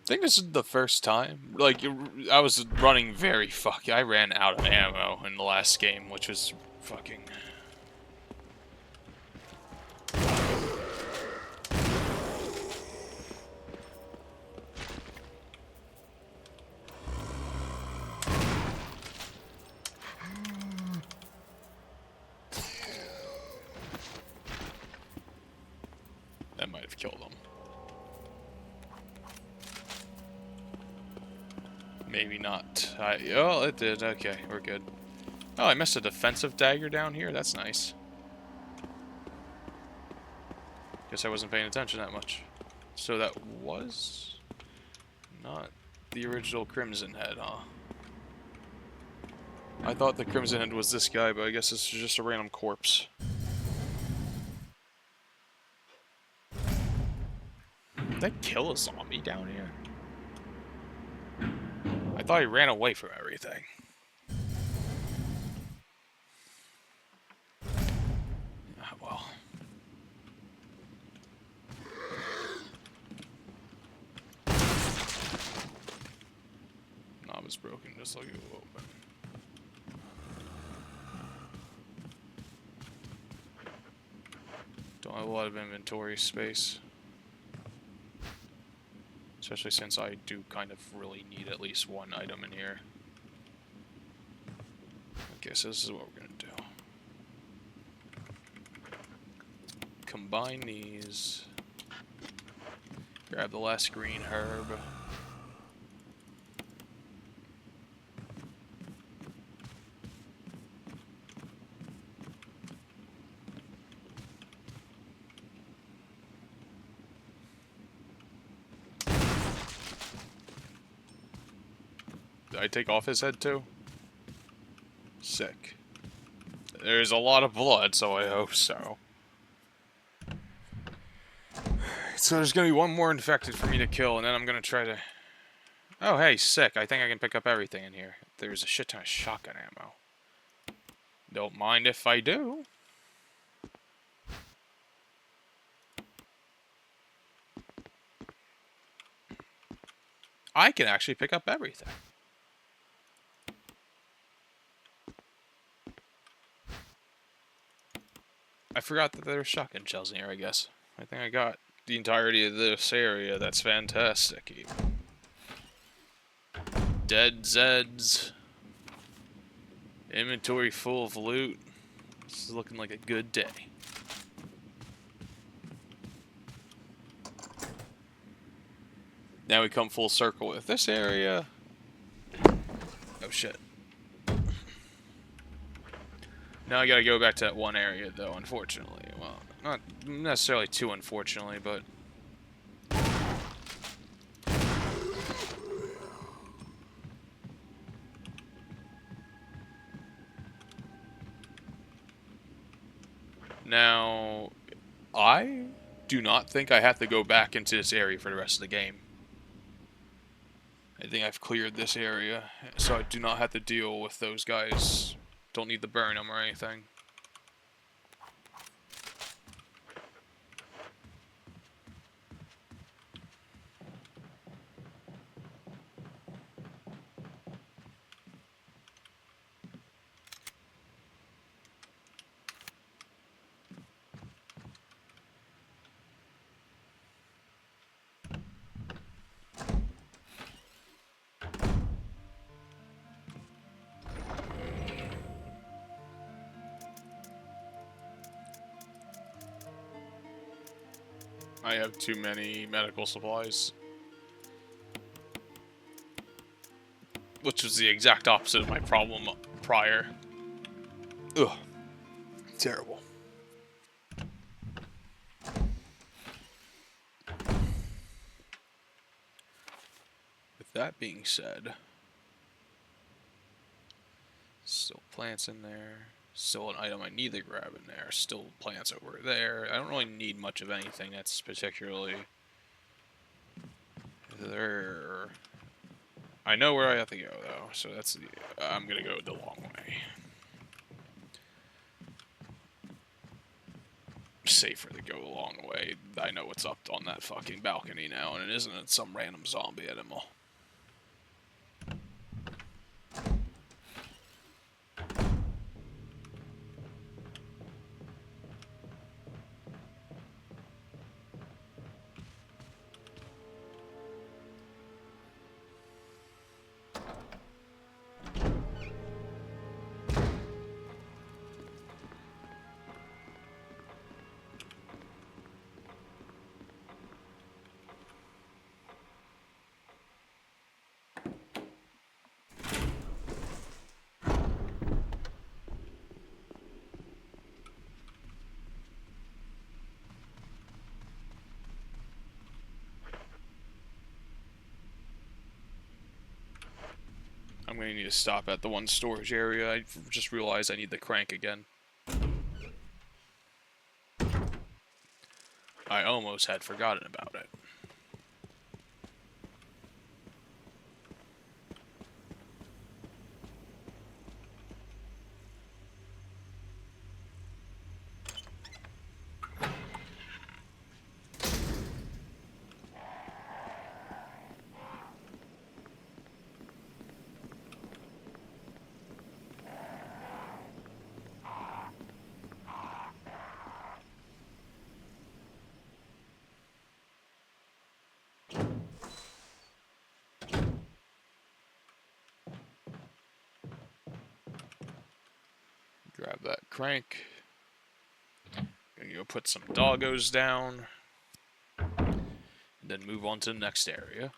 I think this is the first time. Like, I was running very I ran out of ammo in the last game, which was fucking... That might have killed him. Maybe not. Oh, it did. Okay, we're good. Oh, I missed a defensive dagger down here. That's nice. Guess I wasn't paying attention that much. So that was not the original Crimson Head, huh? I thought the Crimson Head was this guy, but I guess this is just a random corpse. Did I kill a zombie down here? thought he ran away from everything. Ah, well. Knob is broken, just like it will open. Don't have a lot of inventory space. Especially since I do kind of really need at least one item in here. Okay, so this is what we're gonna do. Combine these. Grab the last green herb. Did I take off his head too? Sick. There's a lot of blood, so I hope so. So there's gonna be one more infected for me to kill, and then I'm gonna try to... Oh, hey, sick. I think I can pick up everything in here. There's a shit ton of shotgun ammo. Don't mind if I do. I can actually pick up everything. I forgot that there were shotgun shells in here, I guess. I think I got the entirety of this area. That's fantastic. Dead Zeds. Inventory full of loot. This is looking like a good day. Now we come full circle with this area. Oh shit. Now I gotta go back to that one area though, unfortunately. Well, not necessarily too unfortunately, but... Now, I do not think I have to go back into this area for the rest of the game. I think I've cleared this area, so I do not have to deal with those guys. Don't need to burn them or anything. I have too many medical supplies. Which was the exact opposite of my problem prior. Ugh. Terrible. With that being said, still plants in there. Still an item I need to grab in there. Still plants over there. I don't really need much of anything that's particularly there. I know where I have to go though, so that's the, I'm gonna go the long way. Safer to go the long way. I know what's up on that fucking balcony now, and it isn't some random zombie animal. I'm going to need to stop at the one storage area. I just realized I need the crank again. I almost had forgotten about it. Grab that crank. Gonna go put some doggos down. And then move on to the next area.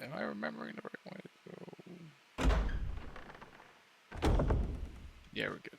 Am I remembering the right way to go? Yeah, we're good.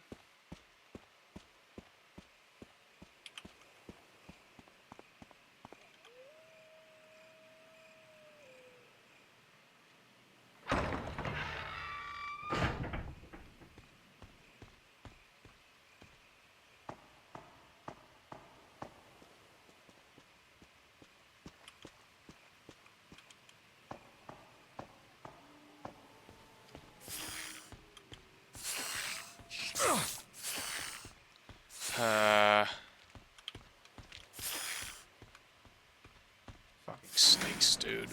Fucking snakes, dude.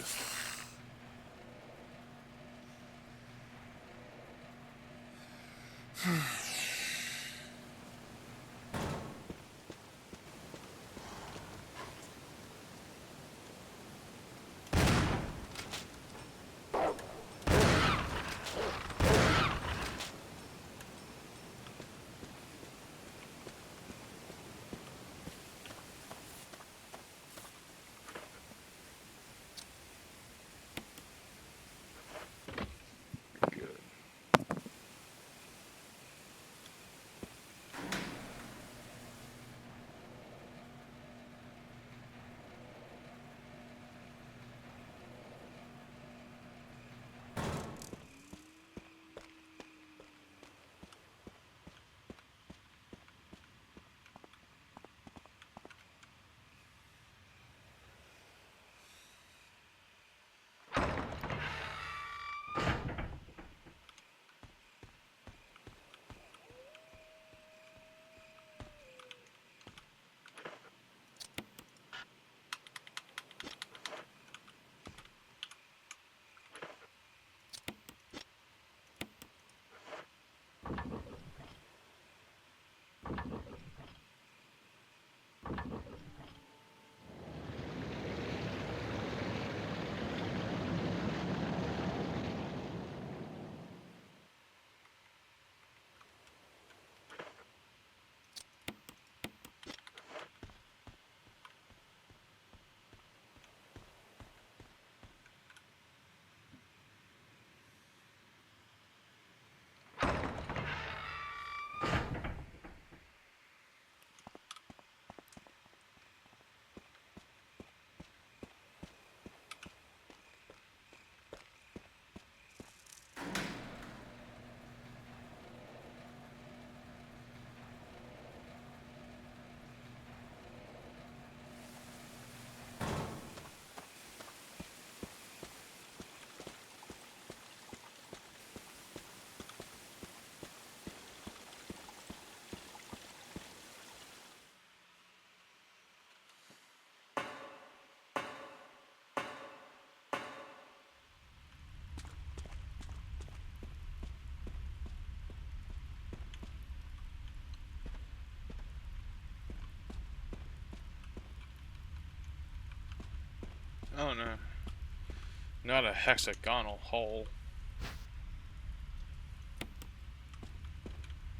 Not a hexagonal hole.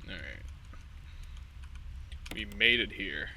Alright. We made it here.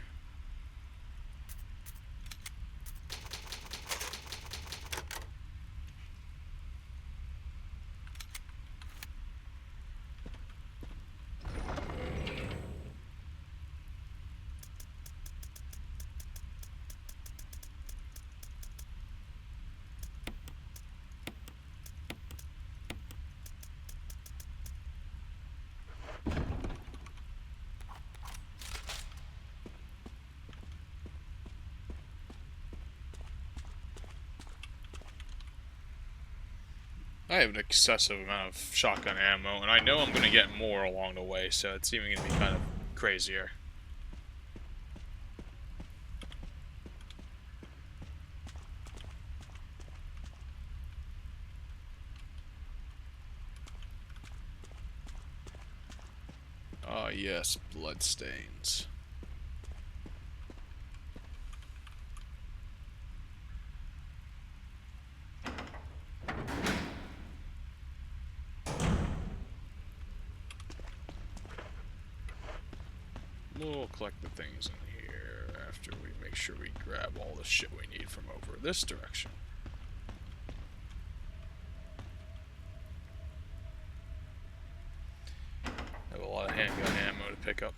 I have an excessive amount of shotgun ammo, and I know I'm going to get more along the way, so it's even going to be kind of crazier. Ah, yes, bloodstains. We'll collect the things in here after we make sure we grab all the shit we need from over this direction. I have a lot of handgun ammo to pick up.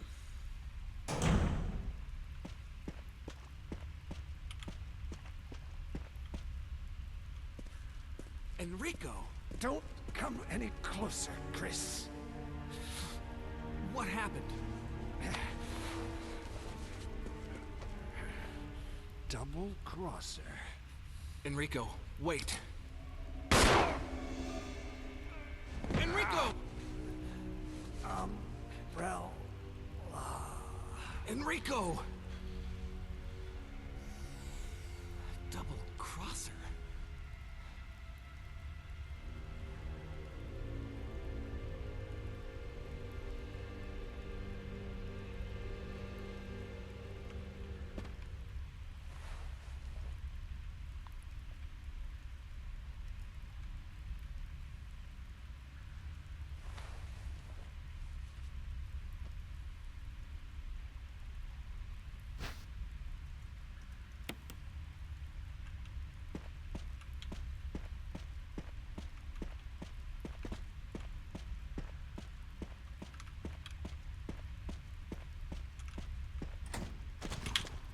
Enrico! Don't come any closer, Chris. What happened? Double crosser. Enrico, wait. Enrico! Umbrella. Enrico! Double crosser.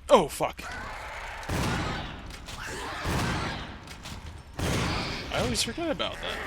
Oh, fuck. I always forget about that.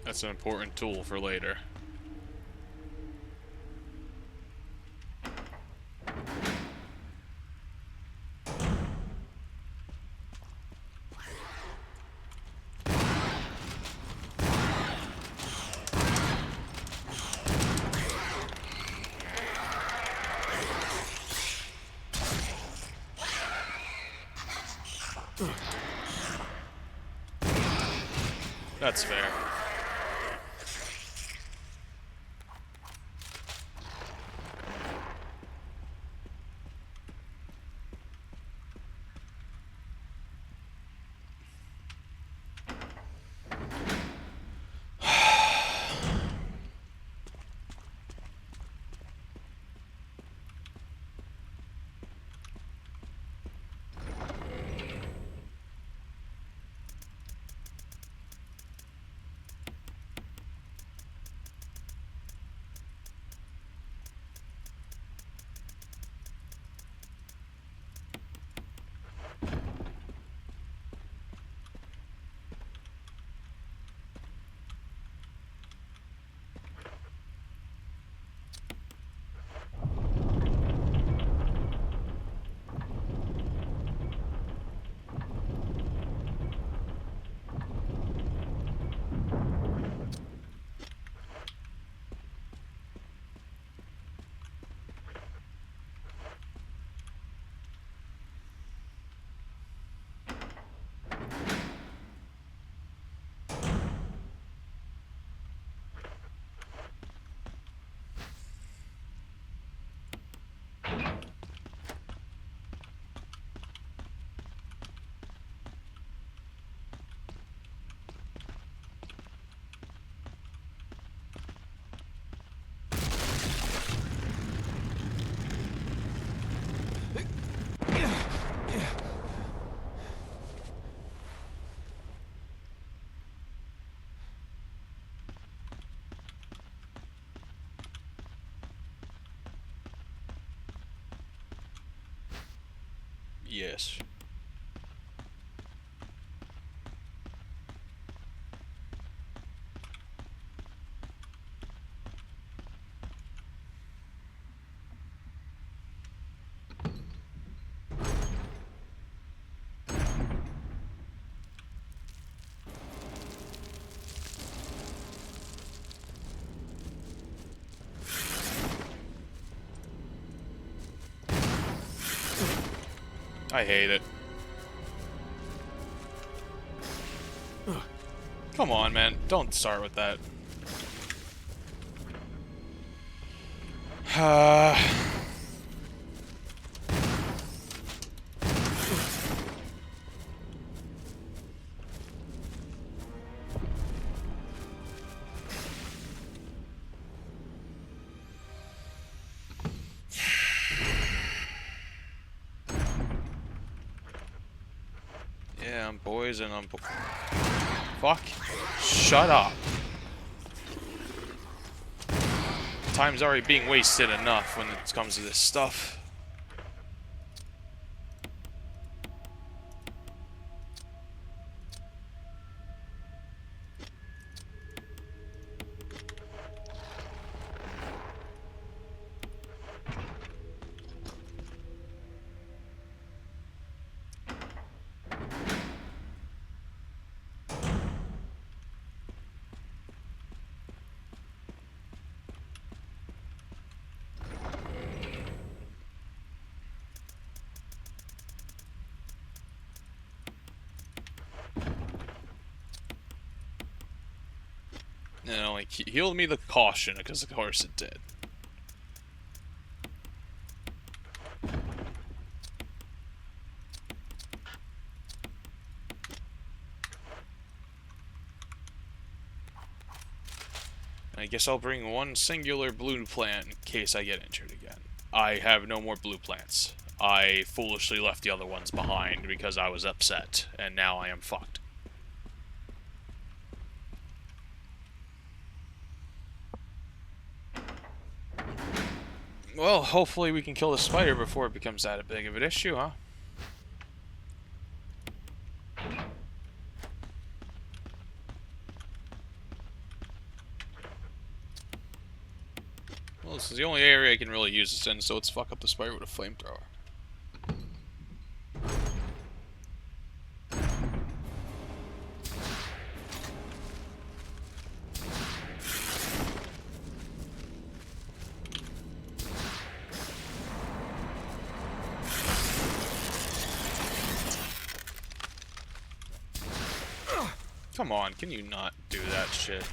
That's an important tool for later. That's fair. Yes. I hate it. Come on, man. Don't start with that. Yeah, I'm boys and I'm... Fuck. Shut up. Time's already being wasted enough when it comes to this stuff. You know, like, he healed me the caution, because of course it did. I guess I'll bring one singular blue plant in case I get injured again. I have no more blue plants. I foolishly left the other ones behind because I was upset, and now I am fucked. Well, hopefully we can kill the spider before it becomes that big of an issue, huh? Well, this is the only area I can really use this in, so let's fuck up the spider with a flamethrower. Come on, can you not do that shit?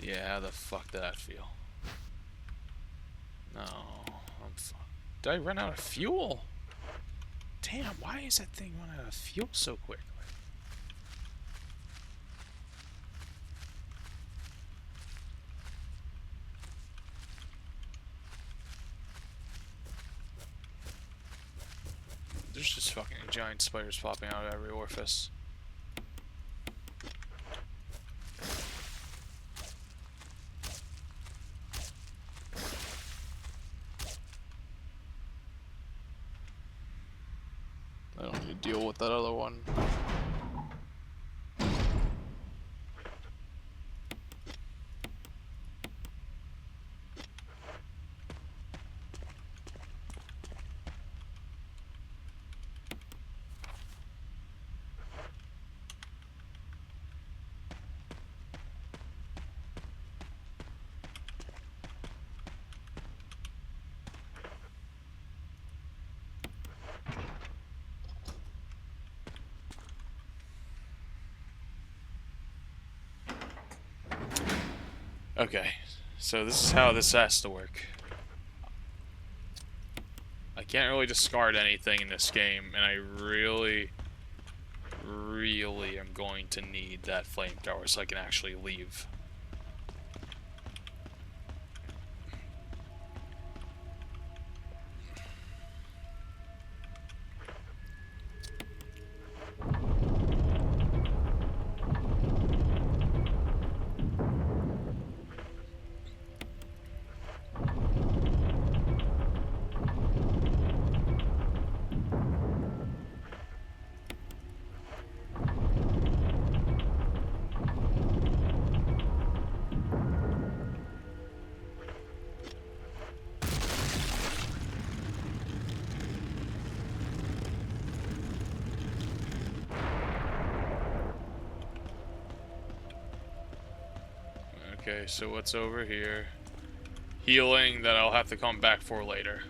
Yeah, how the fuck did that feel? No, I'm fucked. Did I run out of fuel? Damn, why is that thing run out of fuel so quickly? There's just fucking giant spiders popping out of every orifice. I don't need to deal with that other one. Okay, so this is how this has to work. I can't really discard anything in this game, and I really am going to need that flamethrower so I can actually leave. Okay, so what's over here? Healing that I'll have to come back for later.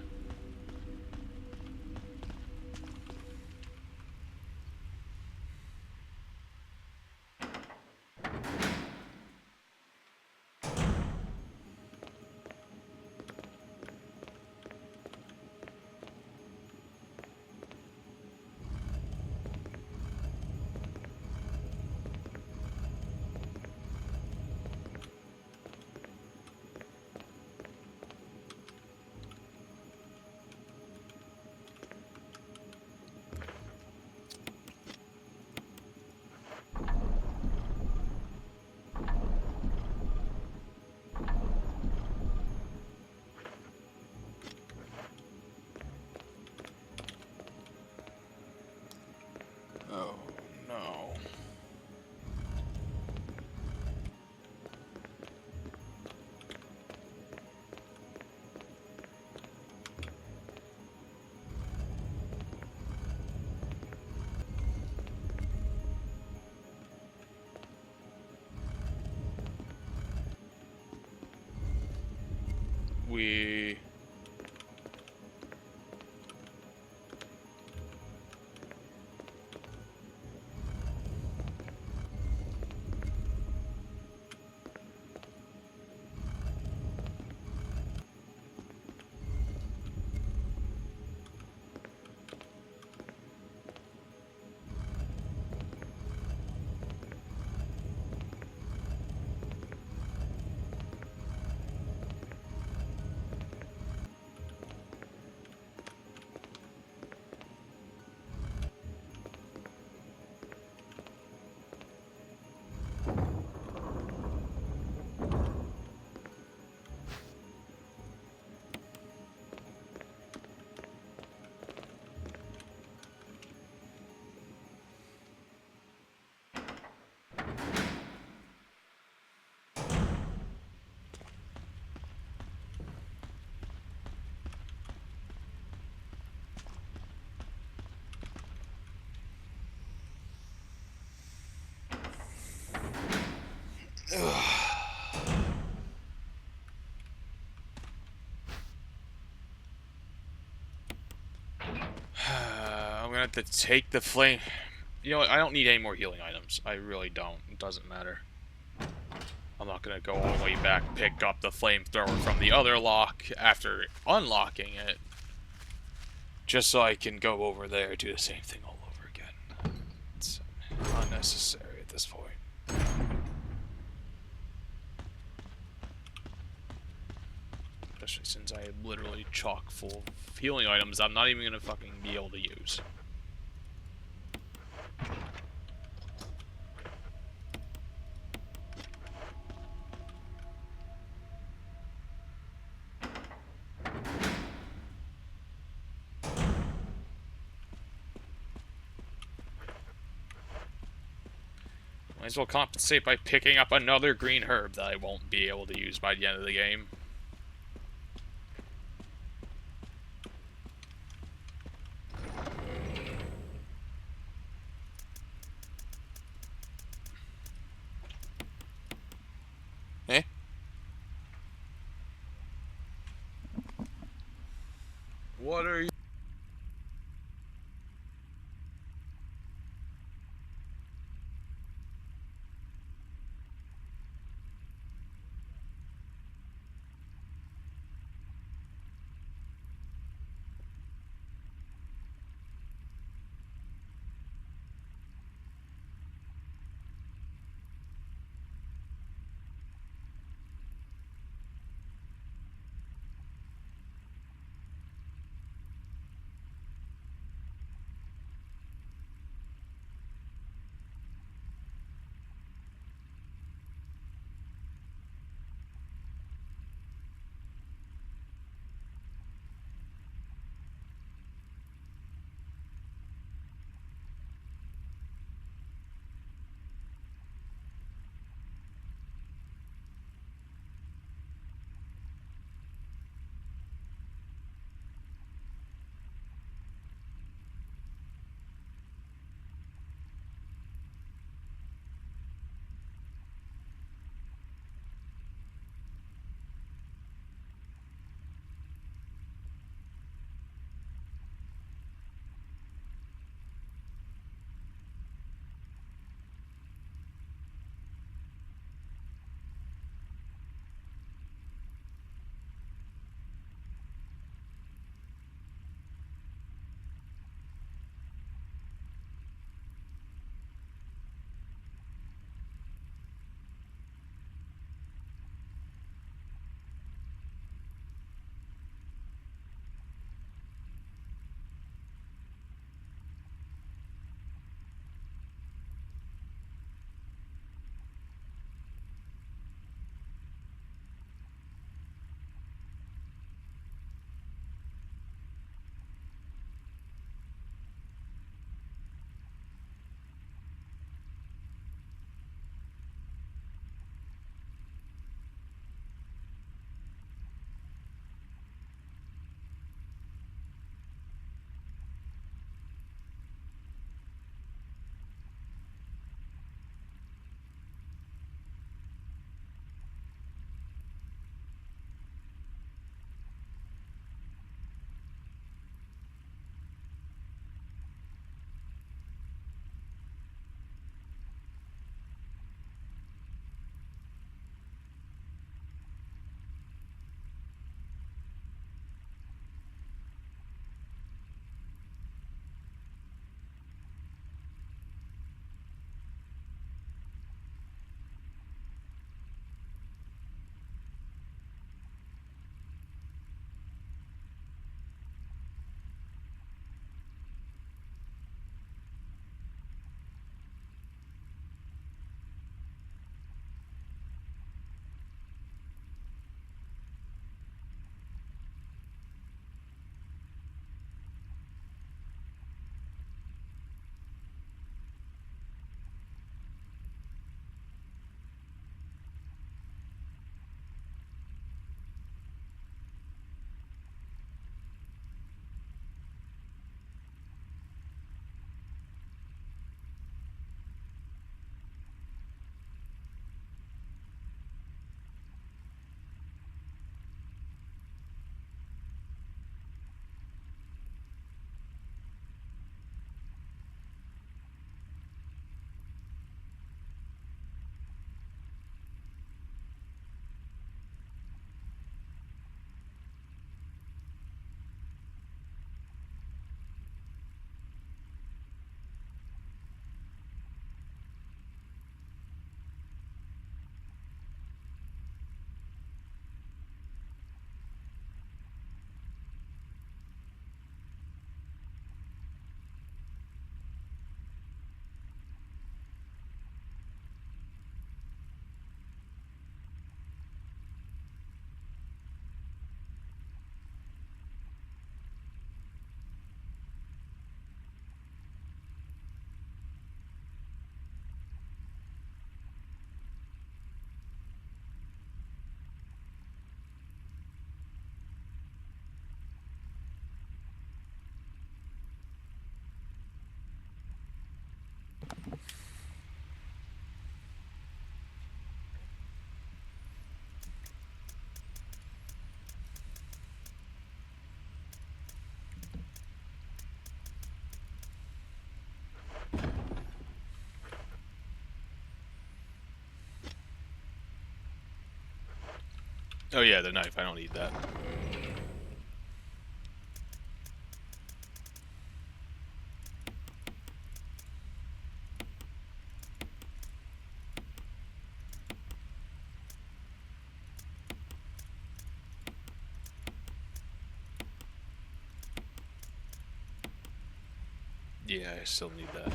Oh, no. We... I'm gonna have to take the flame. You know what? I don't need any more healing items. I really don't. It doesn't matter. I'm not gonna go all the way back, pick up the flamethrower from the other lock after unlocking it, just so I can go over there, do the same thing all over again. It's unnecessary at this point. Especially since I am literally chock full of healing items I'm not even gonna fucking be able to use. Might as well compensate by picking up another green herb that I won't be able to use by the end of the game. Eh? What are you? Oh yeah, the knife. I don't need that. Yeah, I still need that.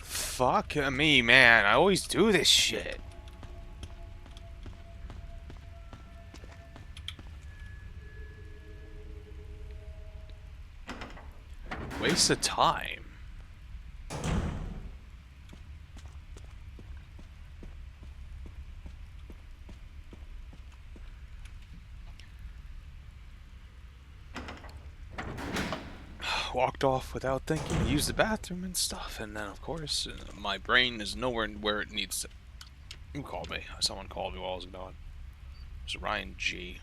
Fuck me, man. I always do this shit. Waste of time. Walked off without thinking to use the bathroom and stuff, and then of course my brain is nowhere where it needs to. Who called me? Someone called me while I was gone. It was Ryan G.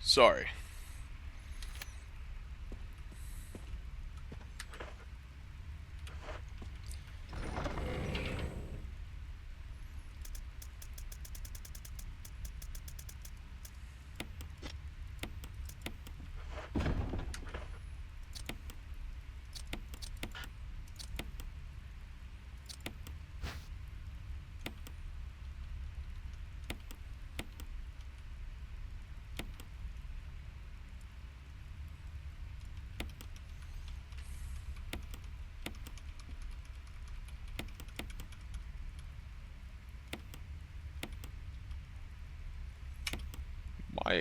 Sorry.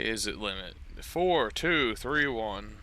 is it limit? 4, 2, 3, 1.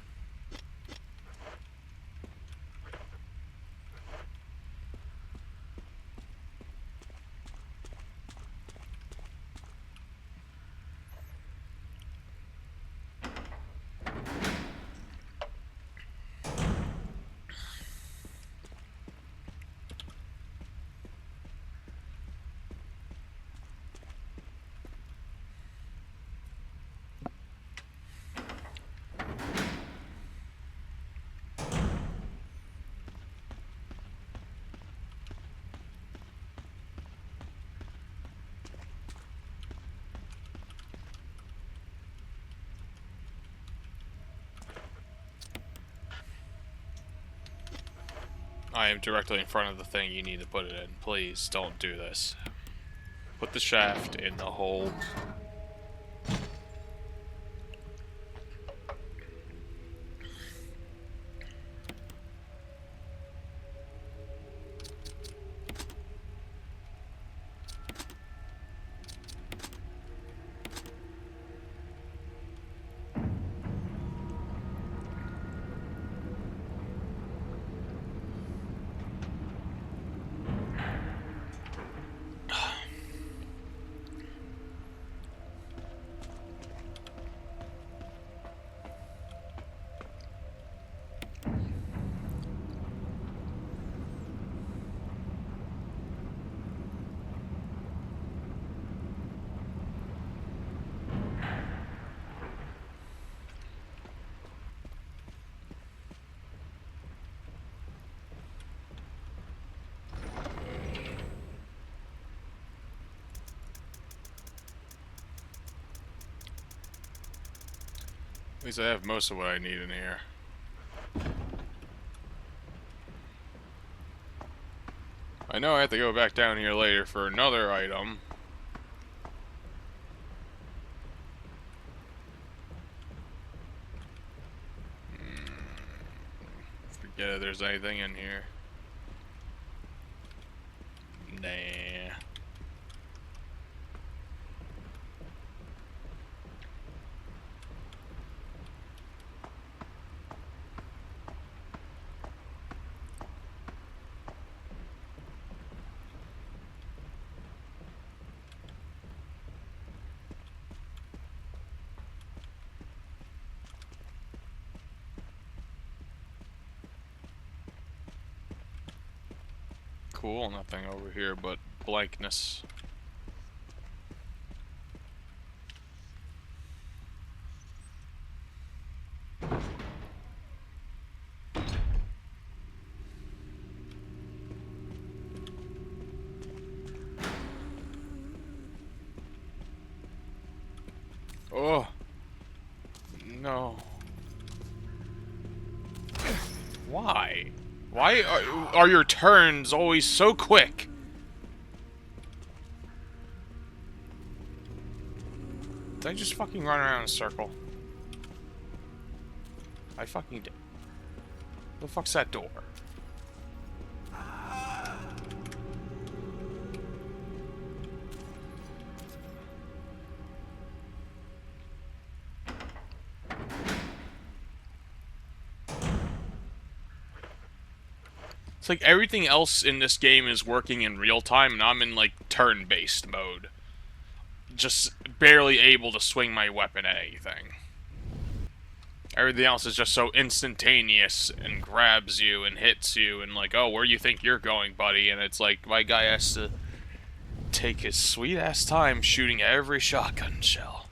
I am directly in front of the thing you need to put it in. Please don't do this. Put the shaft in the hole. At least I have most of what I need in here. I know I have to go back down here later for another item. Forget if there's anything in here. Nah. Cool, nothing over here but blankness. Oh no. Why? Why are your turns always so quick? Did I just fucking run around in a circle? I fucking did. The fuck's that door? It's like everything else in this game is working in real time, and I'm in like turn-based mode. Just barely able to swing my weapon at anything. Everything else is just so instantaneous and grabs you and hits you and like, oh, where you think you're going, buddy? And it's like, my guy has to take his sweet-ass time shooting every shotgun shell.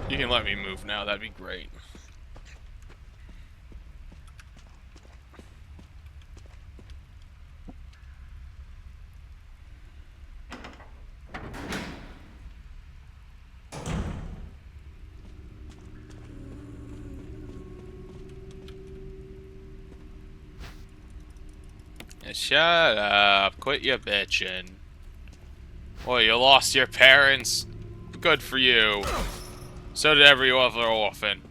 You can let me move now, that'd be great. Shut up. Quit your bitching. Well, you lost your parents. Good for you. So did every other orphan.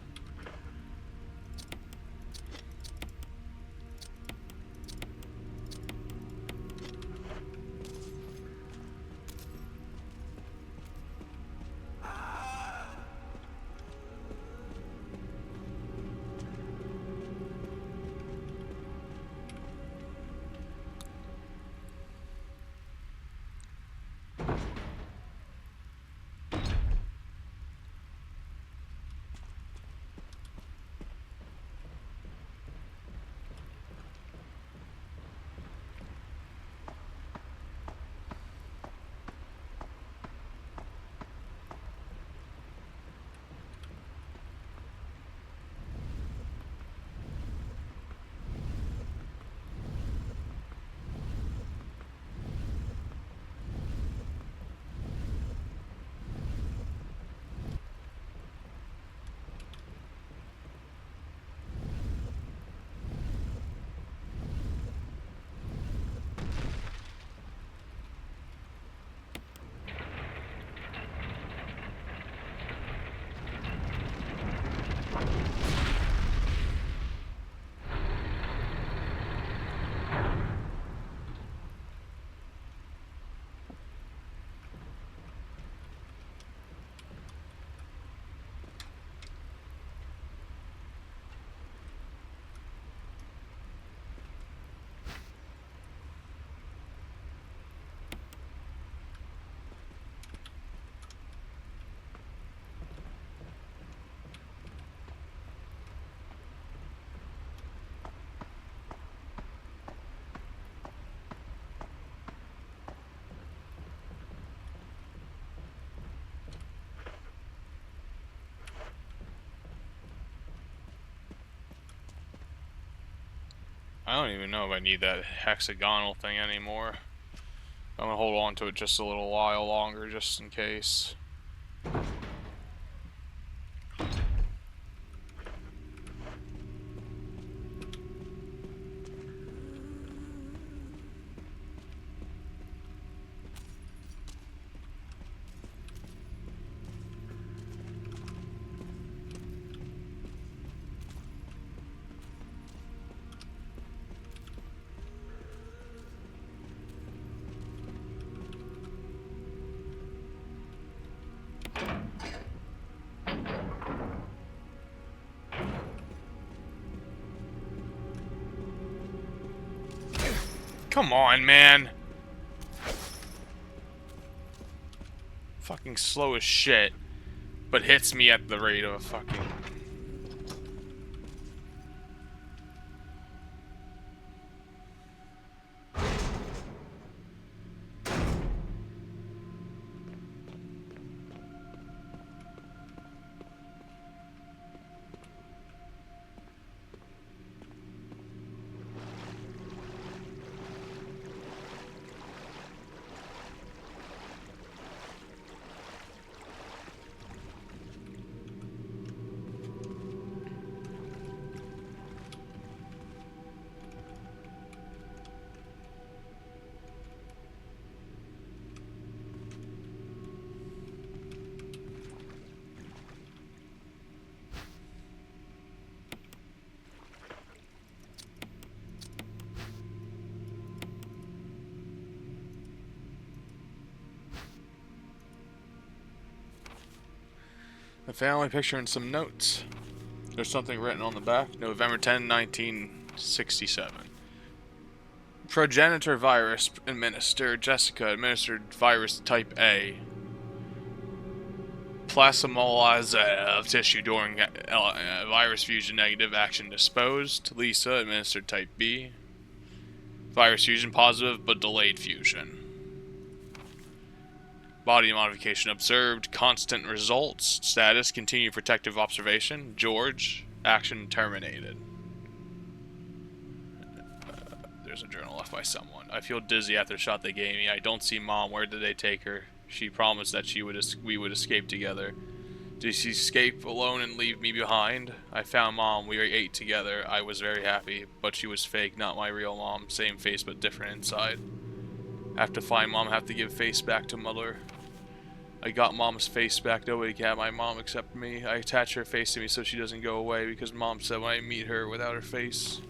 I don't even know if I need that hexagonal thing anymore. I'm gonna hold on to it just a little while longer, just in case. Come on, man. Fucking slow as shit, but hits me at the rate of a fucking... A family picture and some notes. There's something written on the back. November 10, 1967. Progenitor virus administered. Jessica administered virus type A. Plasmalolysis of tissue during virus fusion negative. Action disposed. Lisa administered type B. Virus fusion positive but delayed fusion. Body modification observed. Constant results. Status. Continue protective observation. George. Action terminated. There's a journal left by someone. I feel dizzy after the shot they gave me. I don't see Mom. Where did they take her? She promised that we would escape together. Did she escape alone and leave me behind? I found Mom. We ate together. I was very happy, but she was fake, not my real mom. Same face, but different inside. Have to find Mom. Have to give face back to Mother. I got Mom's face back. Nobody can have my mom except me. I attach her face to me so she doesn't go away because Mom said when I meet her without her face.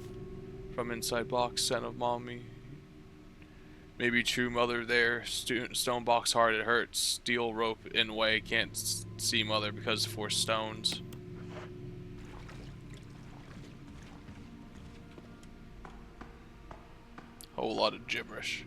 From inside box, sent of Mommy. Maybe true Mother there. Stone box hard, it hurts. Steel rope in way. Can't see Mother because 4 stones. Whole lot of gibberish.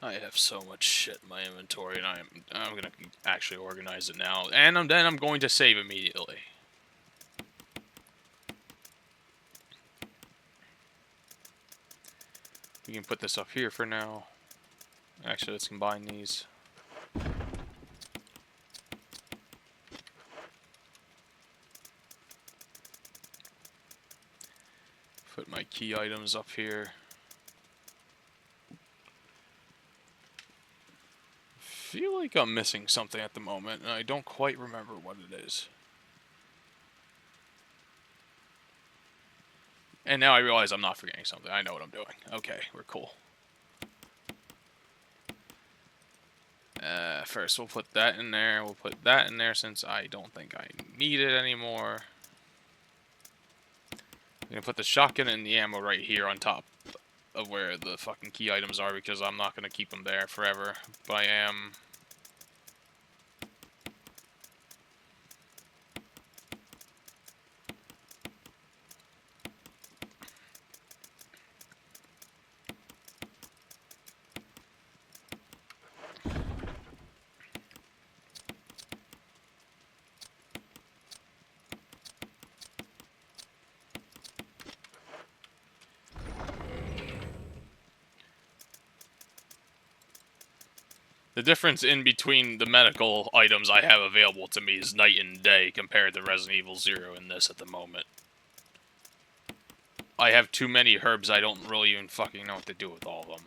I have so much shit in my inventory, and I'm gonna actually organize it now, and then I'm going to save immediately. We can put this up here for now. Actually, let's combine these. Put my key items up here. Feel like I'm missing something at the moment, and I don't quite remember what it is. And now I realize I'm not forgetting something. I know what I'm doing. Okay, we're cool. First, we'll put that in there. We'll put that in there since I don't think I need it anymore. I'm gonna put the shotgun and the ammo right here on top of where the fucking key items are because I'm not gonna keep them there forever. But I am. The difference in between the medical items I have available to me is night and day compared to Resident Evil 0 in this at the moment. I have too many herbs, I don't really even fucking know what to do with all of them.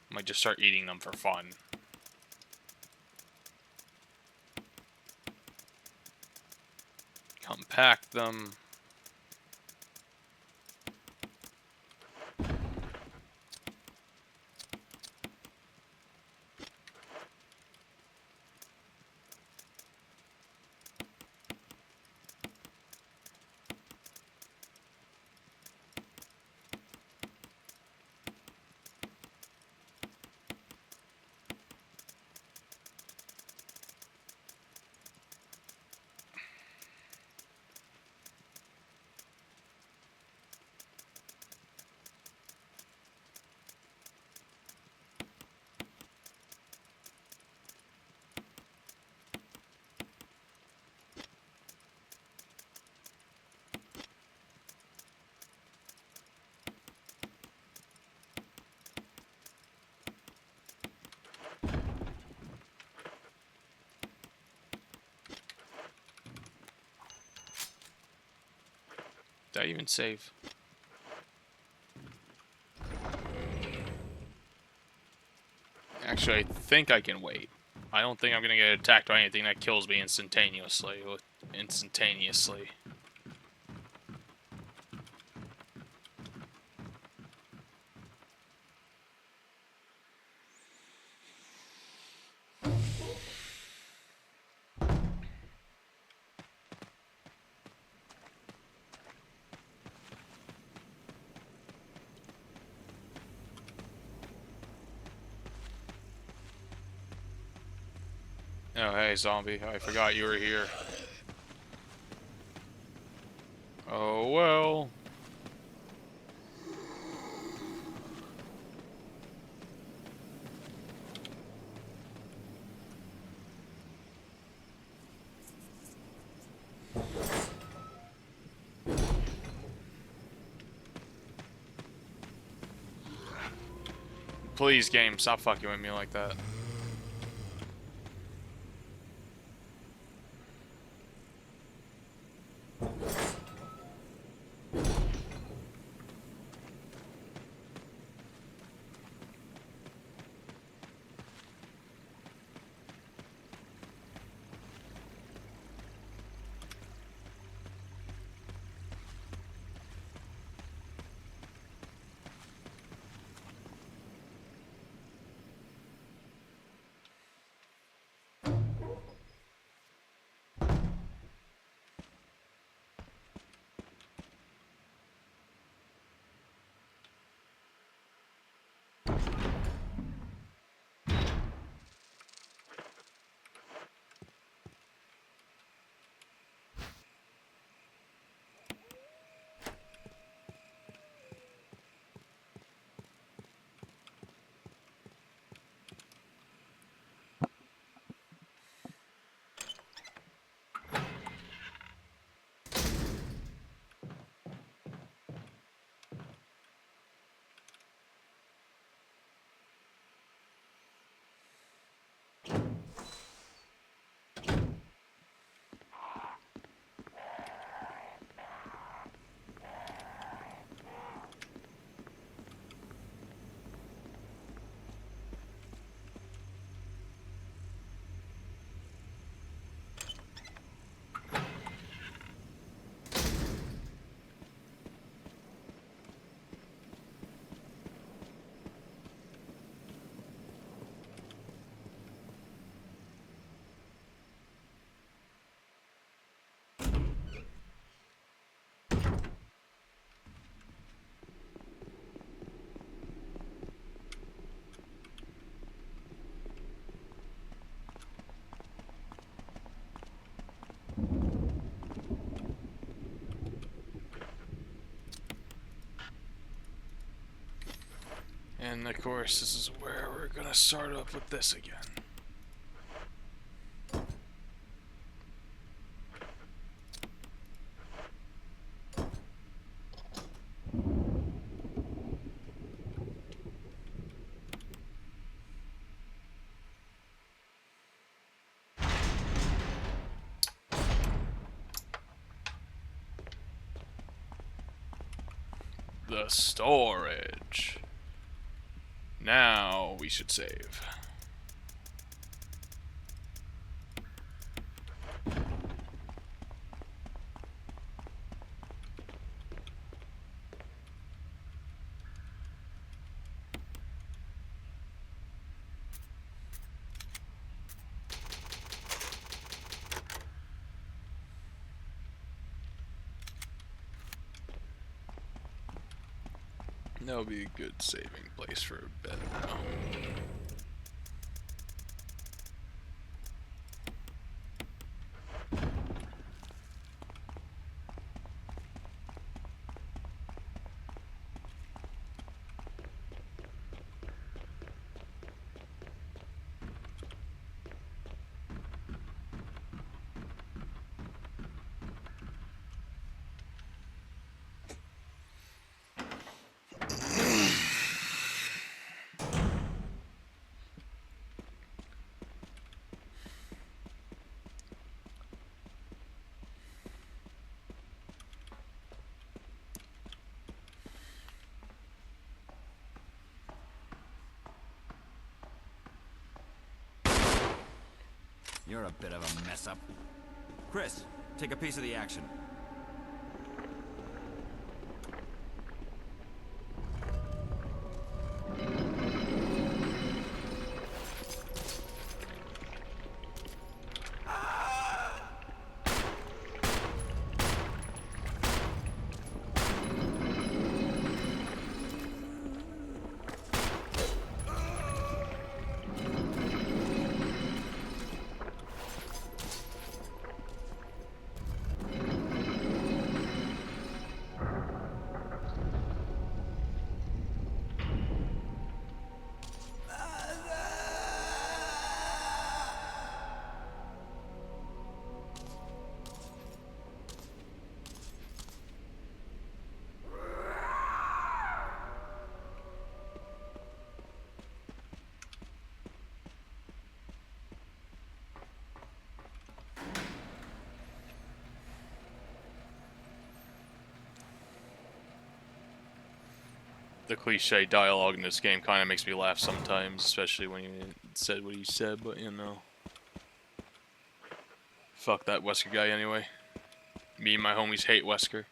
I might just start eating them for fun. Compact them. Did I even save? Actually, I think I can wait. I don't think I'm gonna get attacked by anything that kills me instantaneously. Oh, hey, zombie. I forgot you were here. Oh, well. Please, game, stop fucking with me like that. And of course, this is where we're gonna start up with this again. The storage. Now we should save. That would be a good saving place for a bed now. You're a bit of a mess up. Chris, take a piece of the action. the cliche dialogue in this game kind of makes me laugh sometimes, especially when he said what he said, but you know. Fuck that Wesker guy anyway. Me and my homies hate Wesker.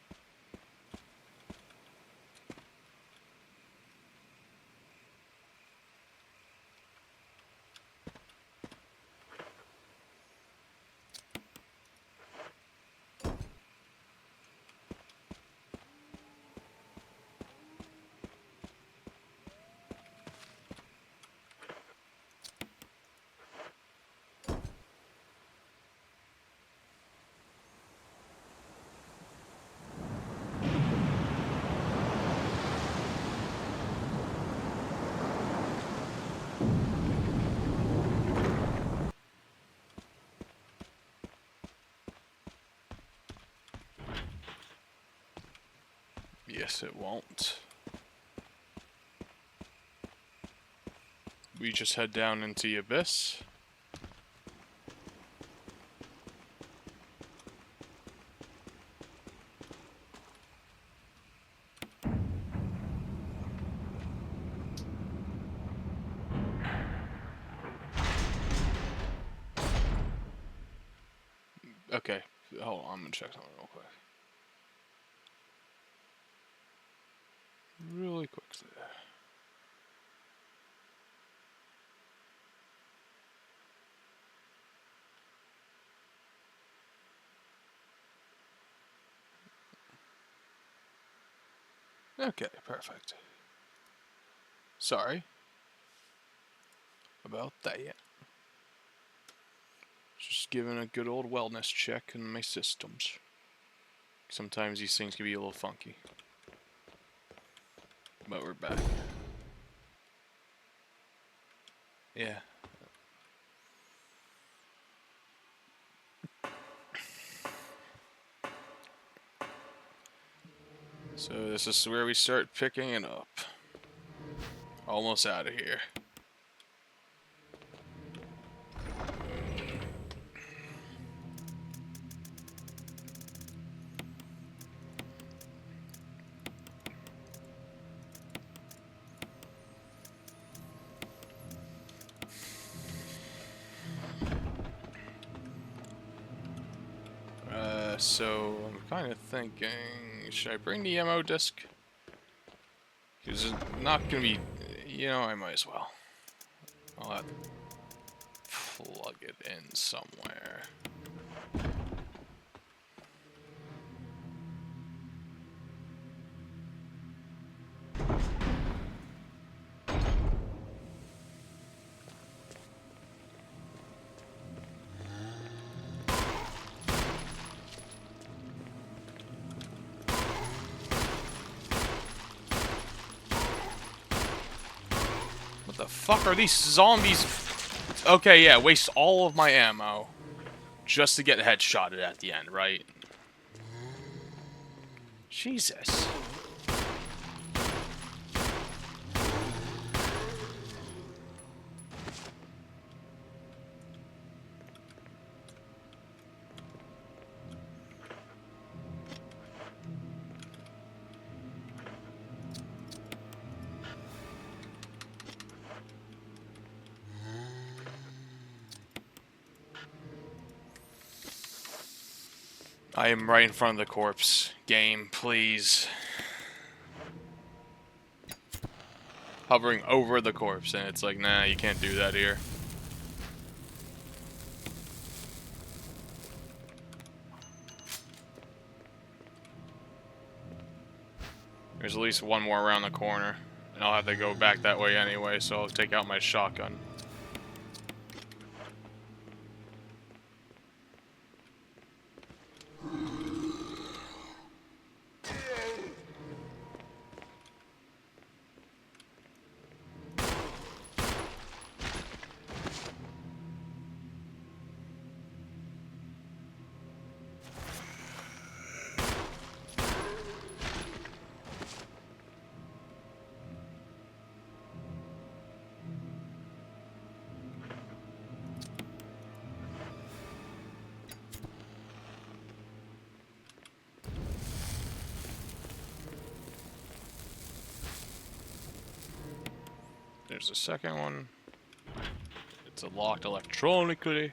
Yes, it won't. We just head down into the abyss. Okay, hold on, I'm gonna check something real quick. Really quickly. Okay, perfect. Sorry about that. Just giving a good old wellness check in my systems. Sometimes these things can be a little funky. But we're back. Yeah. So this is where we start picking it up. Almost out of here. So I'm kind of thinking, should I bring the ammo disc? Because it's not gonna be, you know, I might as well. I'll have to plug it in somewhere. What the fuck are these zombies? Okay, yeah, waste all of my ammo just to get headshotted at the end, right? Jesus. I am right in front of the corpse. Game, please. Hovering over the corpse, and it's like, nah, you can't do that here. There's at least one more around the corner. And I'll have to go back that way anyway, so I'll take out my shotgun. there's the second one. It's locked electronically.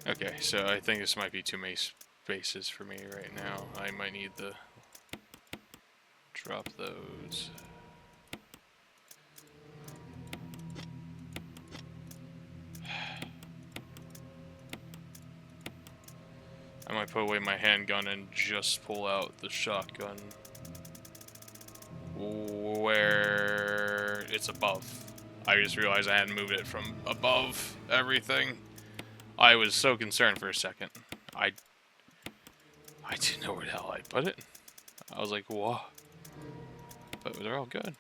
Okay, so I think this might be too many spaces for me right now. I might need to drop those. I might put away my handgun and just pull out the shotgun where it's above. I just realized I hadn't moved it from above everything. I was so concerned for a second. I didn't know where the hell I put it. I was like, whoa. But they're all good.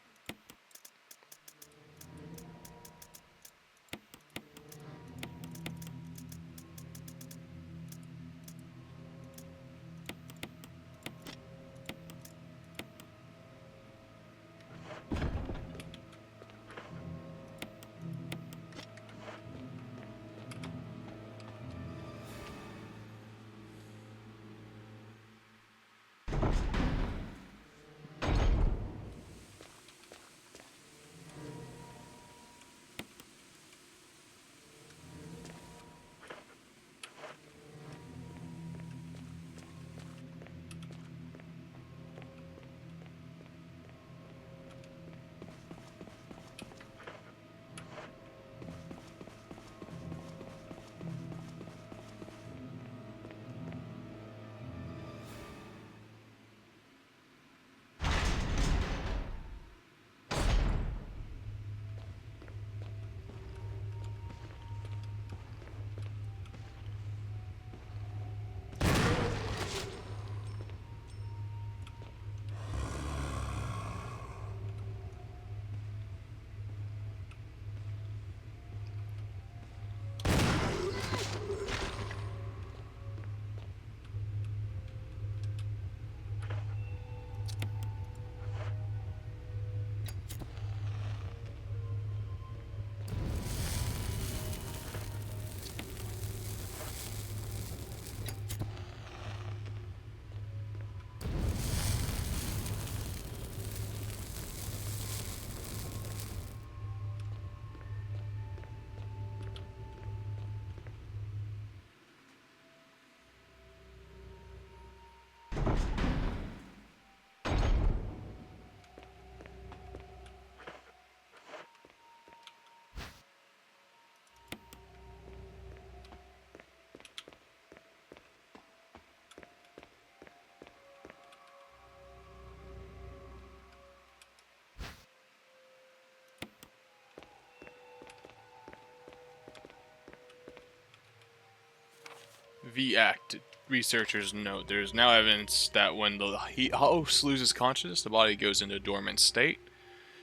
V-Act. Researchers note there is now evidence that when the host loses consciousness, the body goes into a dormant state.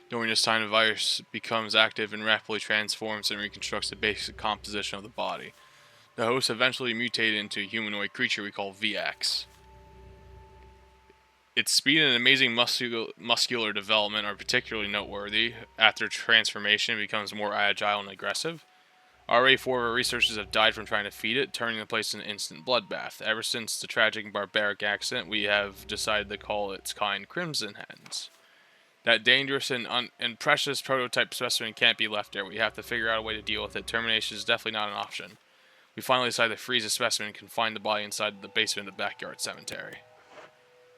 During this time, the virus becomes active and rapidly transforms and reconstructs the basic composition of the body. The host eventually mutated into a humanoid creature we call VX. Its speed and amazing muscular development are particularly noteworthy. After transformation, it becomes more agile and aggressive. Already 4 of our researchers have died from trying to feed it, turning the place into an instant bloodbath. Ever since the tragic and barbaric accident, we have decided to call its kind Crimson Hens. That dangerous and precious prototype specimen can't be left there. We have to figure out a way to deal with it. Termination is definitely not an option. We finally decided to freeze the specimen and confine the body inside the basement of the backyard cemetery.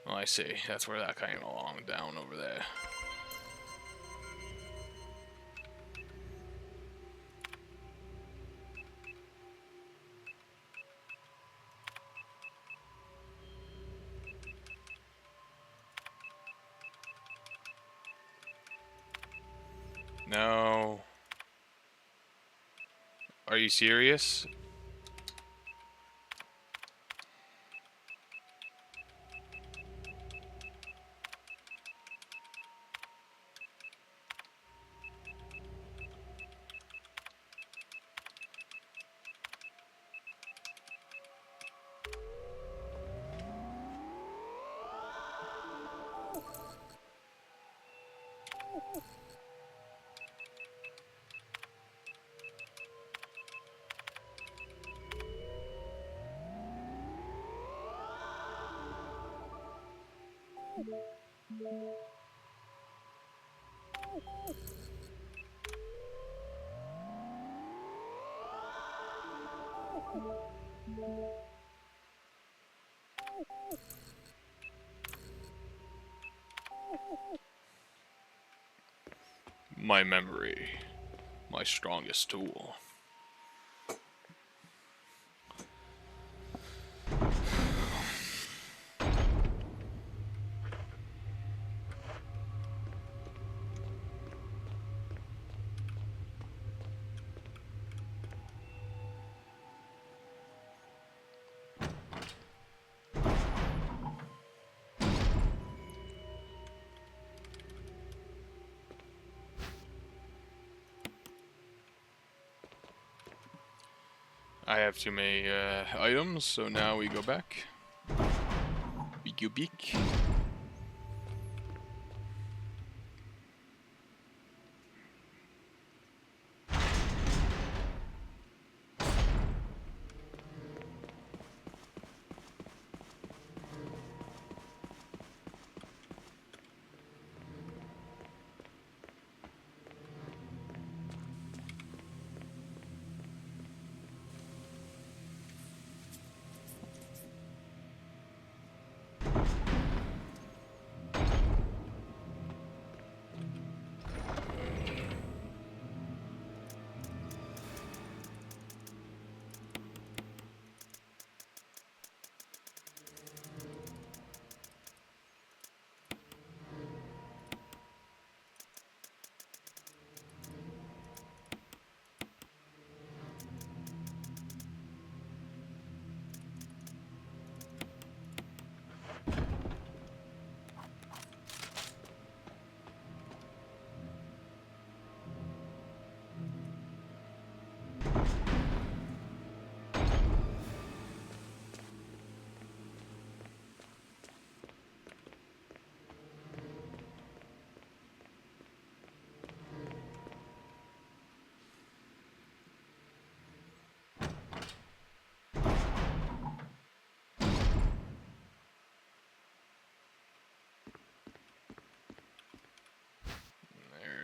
Well, I see. That's where that came along, down over there. No. Are you serious? My memory, my strongest tool. I have too many items, so now we go back. Beak. Beak.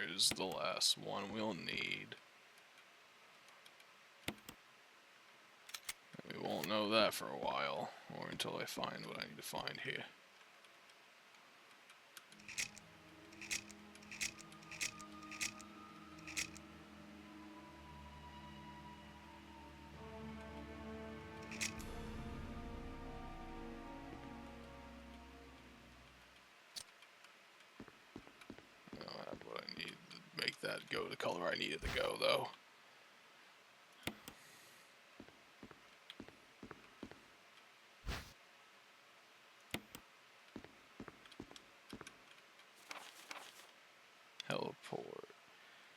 There's the last one we'll need. We won't know that for a while, or until I find what I need to find here. I don't have what I need to make that go the color I need it to go, though. Heliport.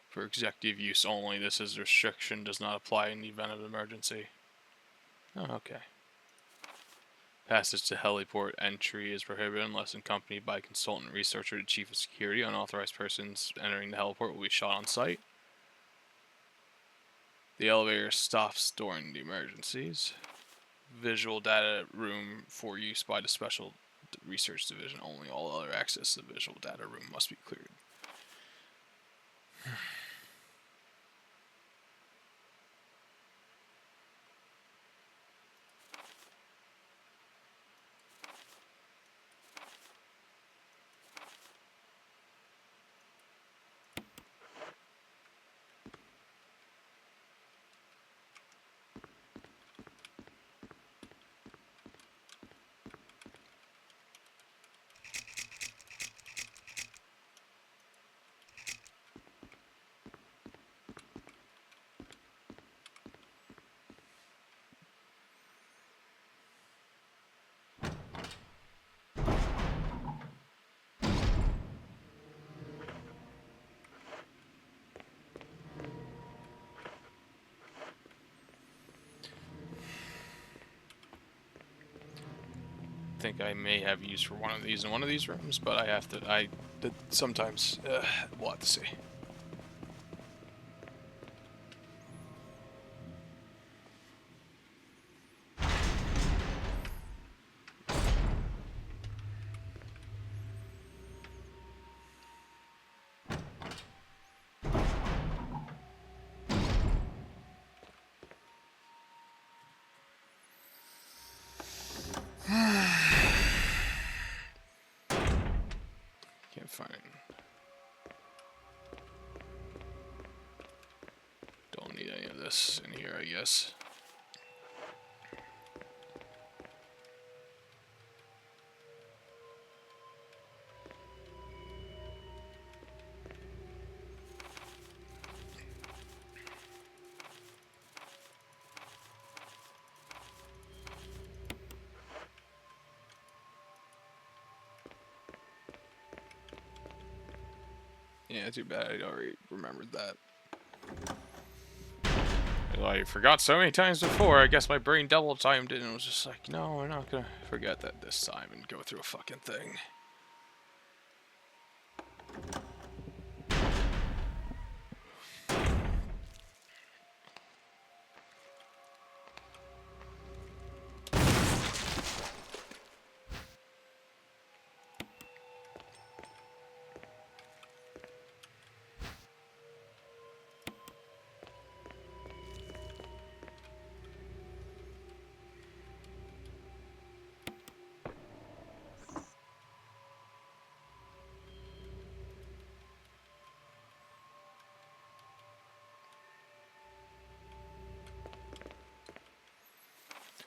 For executive use only, this is restriction does not apply in the event of emergency. Oh, okay. Passage to heliport entry is prohibited unless accompanied by consultant researcher to chief of security. Unauthorized persons entering the heliport will be shot on sight. The elevator stops during the emergencies. Visual data room for use by the special research division only. All other access to the visual data room must be cleared. I think I may have use for one of these in one of these rooms, but I have to, sometimes, we'll have to see. this in here, I guess. Yeah, too bad I already remembered that. I forgot so many times before, I guess my brain double timed it and was just like, no, we're not gonna forget that this time and go through a fucking thing.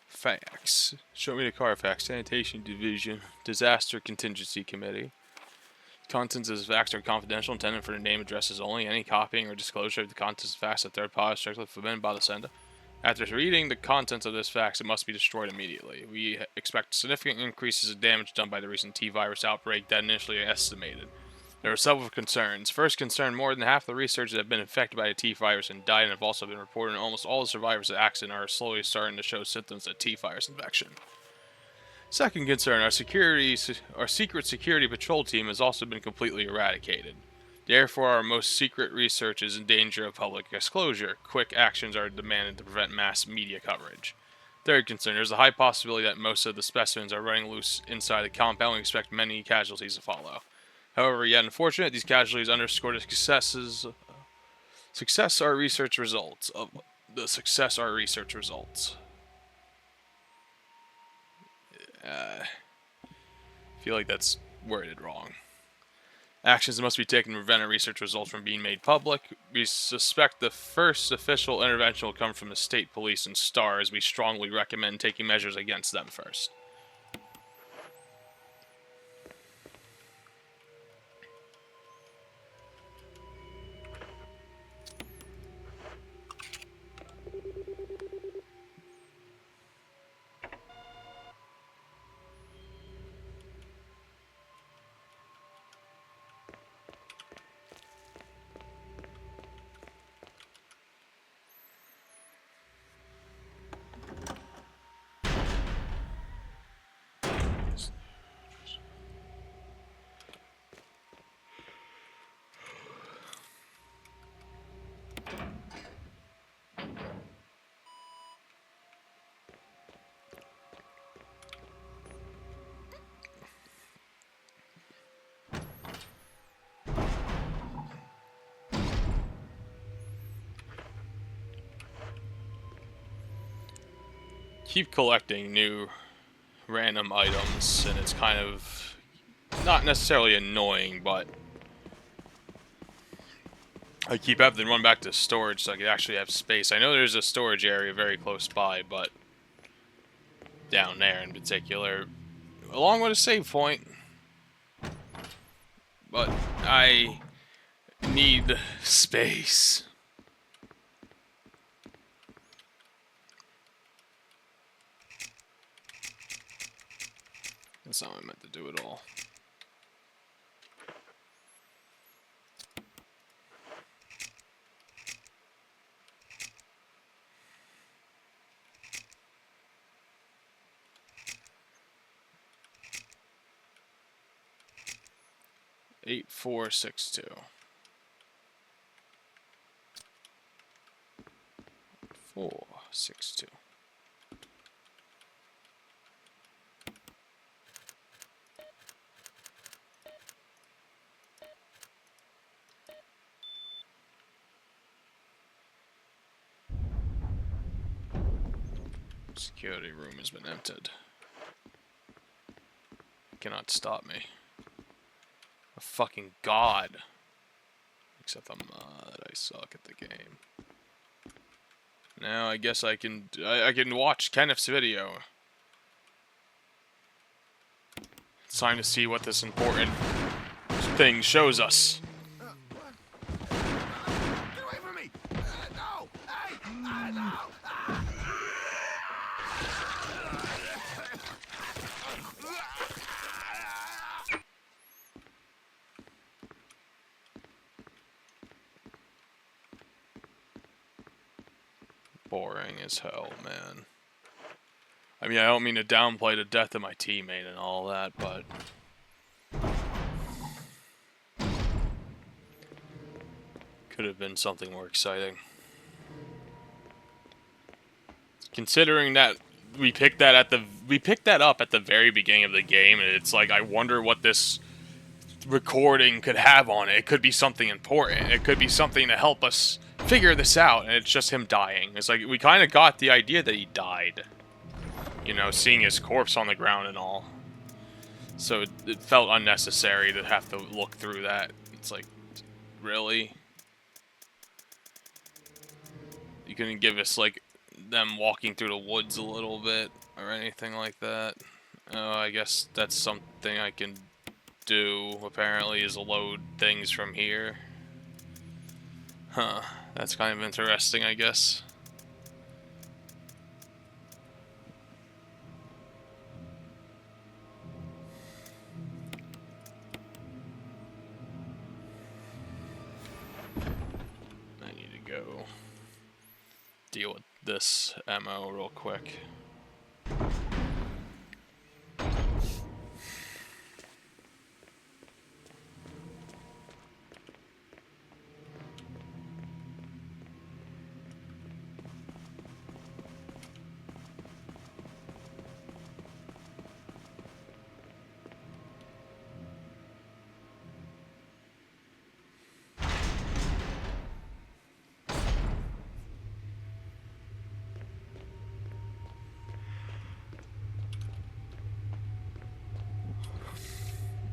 Facts. Show me the Carfax Sanitation Division Disaster Contingency Committee. Contents of this fax are confidential, intended for the name addresses only. Any copying or disclosure of the contents of the fax to third party is strictly forbidden by the sender. After reading the contents of this fax, it must be destroyed immediately. We expect significant increases of damage done by the recent T-virus outbreak than initially estimated. There are several concerns. First concern, more than half the researchers have been infected by the T-virus and died and have also been reported, and almost all the survivors of the accident are slowly starting to show symptoms of T-virus infection. Second concern, our secret security patrol team has also been completely eradicated. Therefore, our most secret research is in danger of public disclosure. Quick actions are demanded to prevent mass media coverage. Third concern, there's a high possibility that most of the specimens are running loose inside the compound. We expect many casualties to follow. However, yet unfortunate, these casualties underscore the success our research results. I feel like that's worded wrong. Actions must be taken to prevent our research results from being made public. We suspect the first official intervention will come from the state police and STARS. We strongly recommend taking measures against them first. Keep collecting new random items, and it's kind of not necessarily annoying, but I keep having to run back to storage so I can actually have space. I know there's a storage area very close by, but down there in particular, along with a save point. But I need space. That's not what I meant to do at all. Eight, 4, 6, 2. 4, 6, 2. Security room has been entered. Cannot stop me. A fucking god. Except I'm I suck at the game. Now I guess I can watch Kenneth's video. It's time to see what this important thing shows us. Get away from me! No! Hey! No! Boring as hell, man. I mean, I don't mean to downplay the death of my teammate and all that, but could have been something more exciting. Considering that we picked that up at the very beginning of the game, and it's like, I wonder what this recording could have on it. It could be something important. It could be something to help us figure this out, and it's just him dying. It's like, we kind of got the idea that he died. You know, seeing his corpse on the ground and all. So it felt unnecessary to have to look through that. It's like, really? You couldn't give us, like, them walking through the woods a little bit or anything like that. Oh, I guess that's something I can do, apparently, is load things from here. Huh. That's kind of interesting, I guess. I need to go deal with this ammo real quick.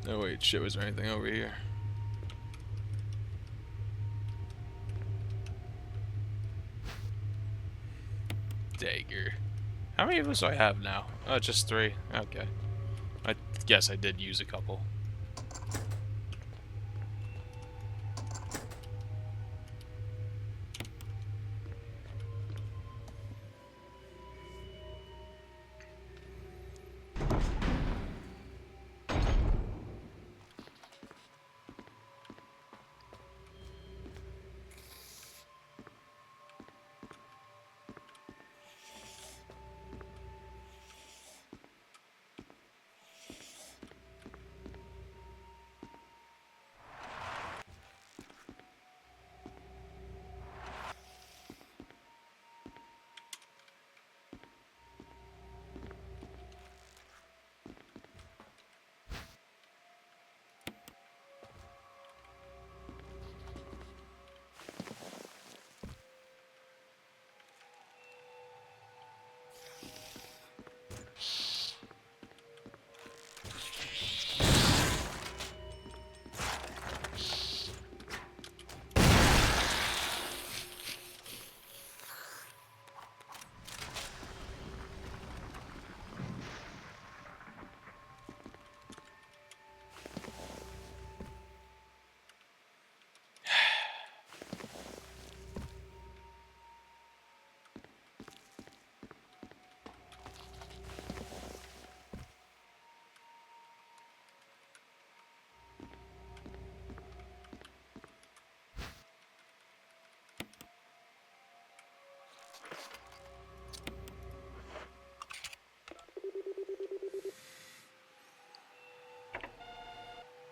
Oh wait, shit, was there anything over here? Dagger. How many of those do I have now? Oh, just 3. Okay. I guess I did use a couple.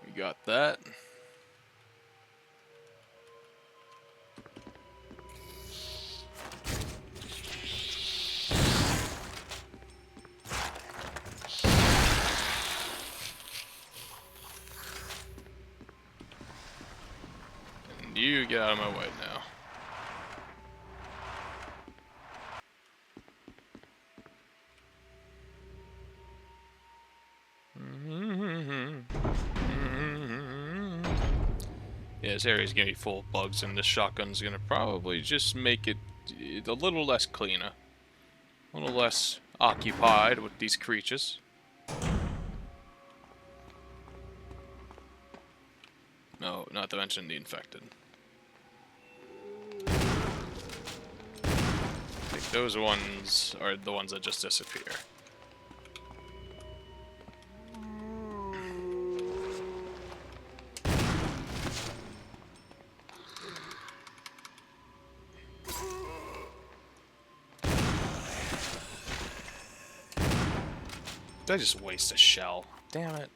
We got that. And you get out of my way now. Yeah, this area's gonna be full of bugs, and this shotgun's gonna probably just make it a little less cleaner. A little less occupied with these creatures. No, not to mention the infected. I think those ones are the ones that just disappear. Did I just waste a shell? Damn it.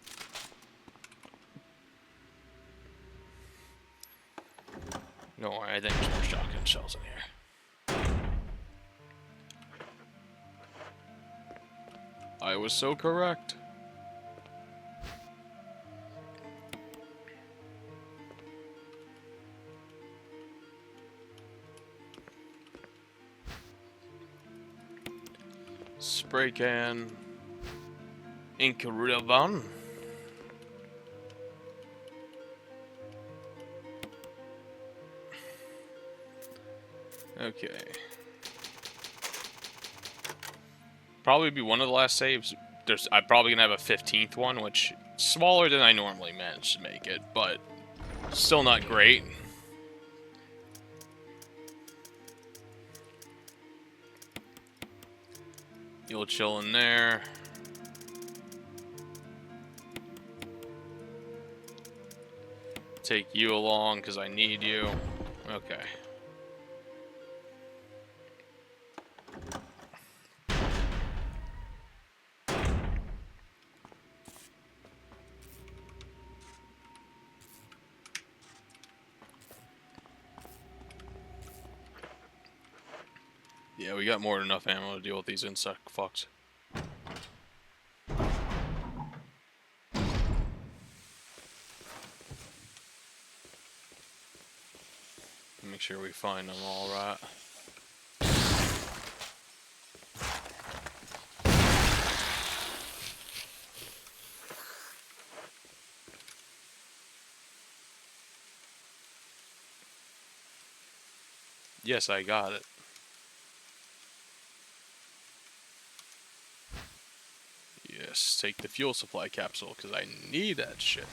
Don't worry, I think there's more shotgun shells in here. I was so correct. Spray can. Inkarudavan. Okay. Probably be one of the last saves. I'm probably gonna have a 15th one, which is smaller than I normally manage to make it, but still not great. You'll chill in there. Take you along because I need you. Okay. Yeah, we got more than enough ammo to deal with these insect fucks. Make sure we find them all right. Yes, I got it. Yes, take the fuel supply capsule, because I need that shit.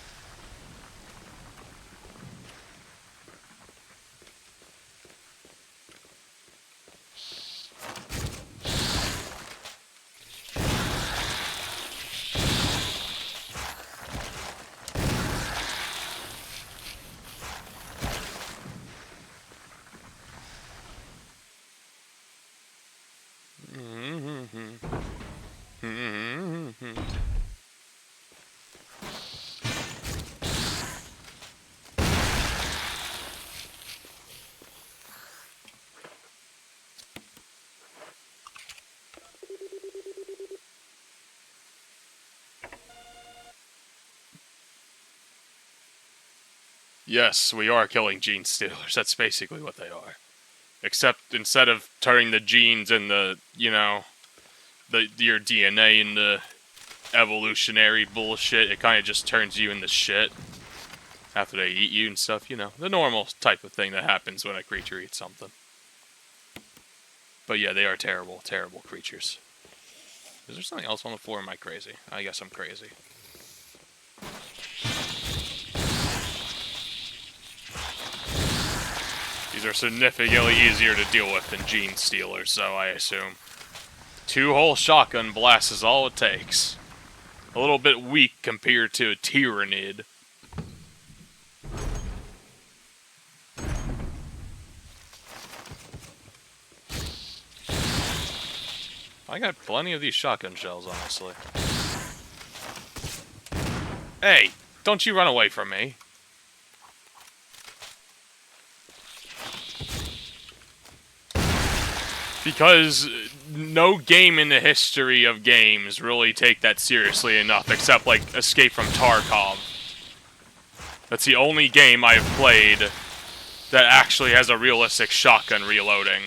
Yes, we are killing gene stealers. That's basically what they are. Except instead of turning the genes and the, you know, your DNA into evolutionary bullshit, it kind of just turns you into shit after they eat you and stuff, you know. The normal type of thing that happens when a creature eats something. But yeah, they are terrible, terrible creatures. Is there something else on the floor? Am I crazy? I guess I'm crazy. These are significantly easier to deal with than gene stealers, so I assume. 2-hole shotgun blast is all it takes. A little bit weak compared to a Tyrannid. I got plenty of these shotgun shells, honestly. Hey, don't you run away from me. Because no game in the history of games really take that seriously enough, except like Escape from Tarkov. That's the only game I've played that actually has a realistic shotgun reloading.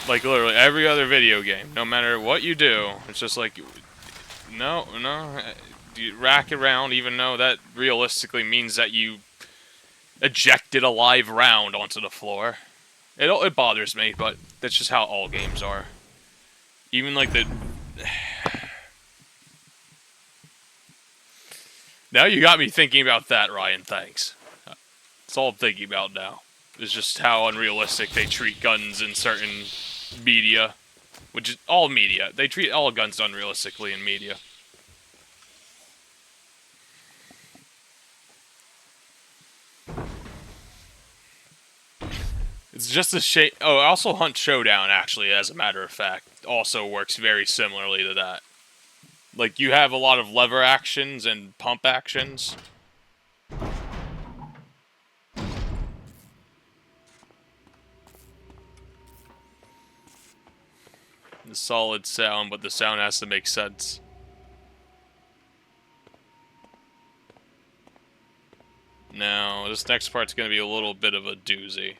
Like literally every other video game, no matter what you do, it's just like, no, you rack around, even though that realistically means that you ejected a live round onto the floor. It bothers me, but that's just how all games are. Even like the... Now you got me thinking about that, Ryan, thanks. That's all I'm thinking about now. Is just how unrealistic they treat guns in certain media. Which is all media. They treat all guns unrealistically in media. It's just a shame. Oh, also Hunt Showdown, actually, as a matter of fact, also works very similarly to that. Like, you have a lot of lever actions and pump actions. The solid sound, but the sound has to make sense. Now, this next part's going to be a little bit of a doozy.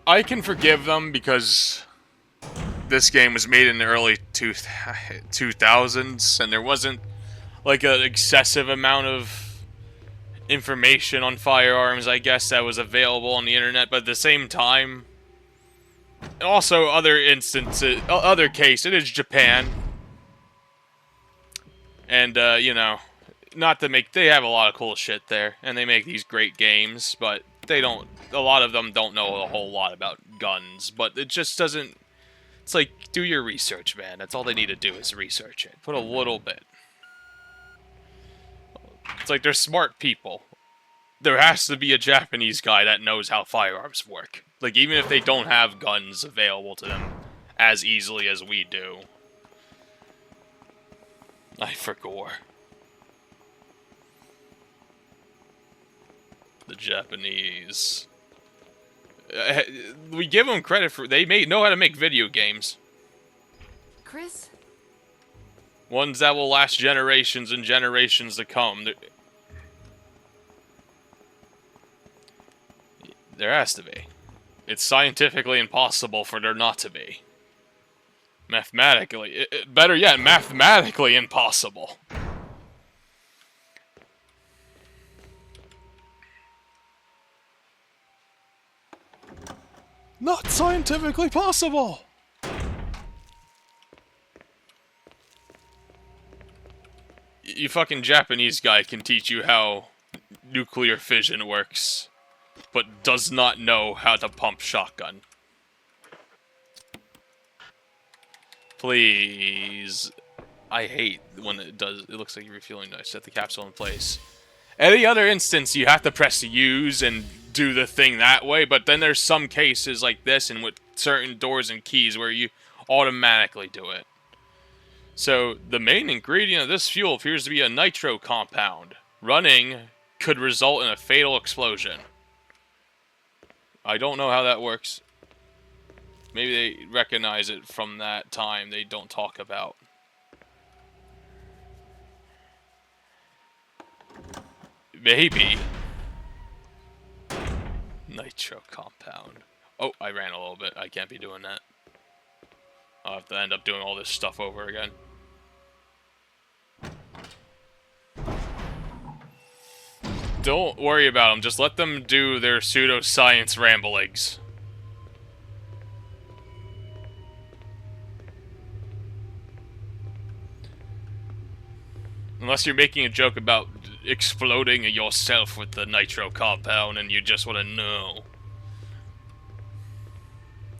I can forgive them because this game was made in the early 2000s, and there wasn't like an excessive amount of information on firearms, I guess, that was available on the internet. But at the same time, also other instances, other case, it is Japan, and you know, not to make, they have a lot of cool shit there, and they make these great games, but they don't. A lot of them don't know a whole lot about guns, but it just doesn't. It's like, do your research, man. That's all they need to do is research it. Put a little bit. It's like they're smart people. There has to be a Japanese guy that knows how firearms work. Like, even if they don't have guns available to them as easily as we do. I forgot. The Japanese. We give them credit for, they know how to make video games. Chris? Ones that will last generations and generations to come. There has to be. It's scientifically impossible for there not to be. Mathematically. Better yet, mathematically impossible. Not scientifically possible! You fucking Japanese guy can teach you how nuclear fission works, but does not know how to pump shotgun. Please. I hate when it does. It looks like you're refueling. I set the capsule in place. Any other instance, you have to press use and do the thing that way, but then there's some cases like this and with certain doors and keys where you automatically do it. So, the main ingredient of this fuel appears to be a nitro compound. Running could result in a fatal explosion. I don't know how that works. Maybe they recognize it from that time they don't talk about. Maybe. Nitro compound. Oh, I ran a little bit. I can't be doing that. I'll have to end up doing all this stuff over again. Don't worry about them. Just let them do their pseudoscience ramblings. Unless you're making a joke about exploding yourself with the nitro compound and you just want to know.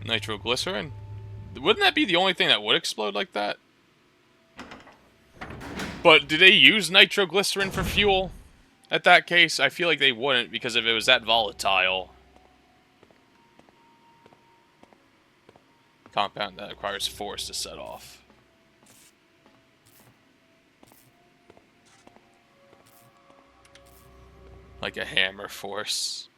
Nitroglycerin? Wouldn't that be the only thing that would explode like that? But do they use nitroglycerin for fuel? At that case, I feel like they wouldn't, because if it was that volatile. Compound that requires force to set off. Like a hammer force.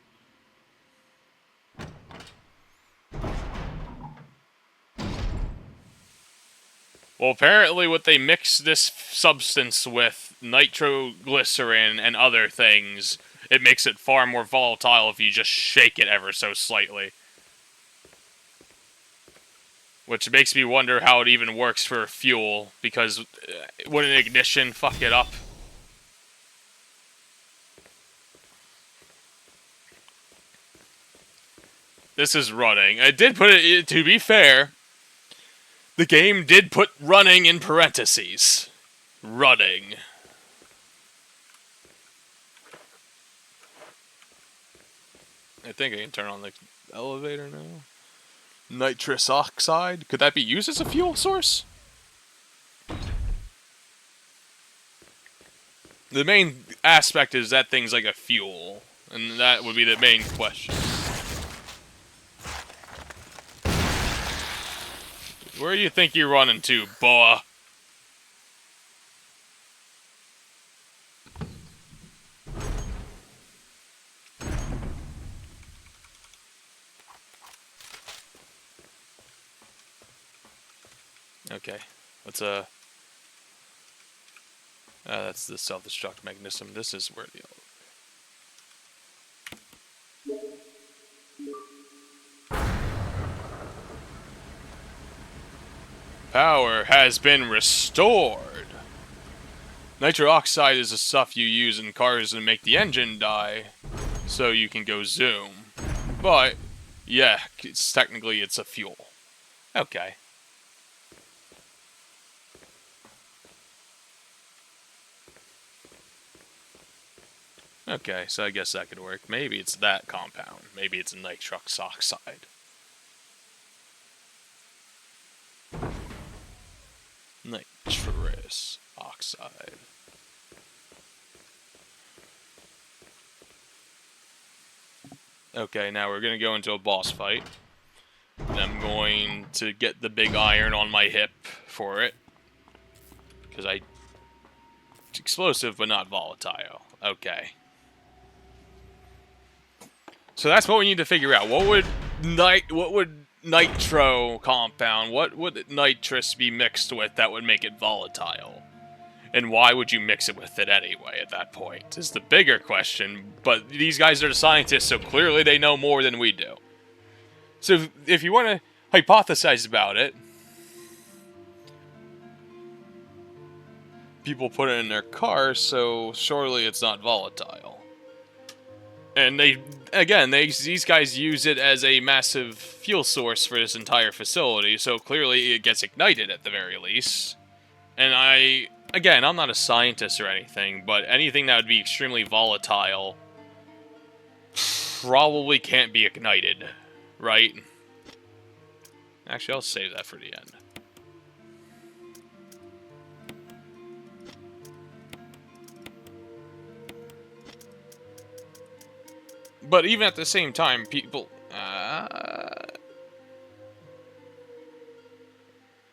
Well, apparently what they mix this substance with, nitroglycerin and other things, it makes it far more volatile if you just shake it ever so slightly. Which makes me wonder how it even works for fuel, because wouldn't ignition fuck it up? This is running. I did put it, to be fair, the game did put running in parentheses. Running. I think I can turn on the elevator now. Nitrous oxide. Could that be used as a fuel source? The main aspect is that thing's like a fuel. And that would be the main question. Where do you think you're running to, boa? Okay, let's that's the self-destruct mechanism. This is where the power has been restored. Nitro oxide is the stuff you use in cars to make the engine die, so you can go zoom. But yeah, technically it's a fuel. Okay. Okay, so I guess that could work. Maybe it's that compound. Maybe it's nitrous oxide. Nitrous oxide. Okay, now we're gonna go into a boss fight. And I'm going to get the big iron on my hip for it. Because it's explosive but not volatile. Okay. So that's what we need to figure out. What would nitro compound, what would nitrous be mixed with that would make it volatile? And why would you mix it with it anyway at that point? Is the bigger question. But these guys are the scientists, so clearly they know more than we do. So if you want to hypothesize about it, people put it in their cars, so surely it's not volatile. And these guys use it as a massive fuel source for this entire facility, so clearly it gets ignited at the very least. And I'm not a scientist or anything, but anything that would be extremely volatile probably can't be ignited, right? Actually, I'll save that for the end. But even at the same time, people...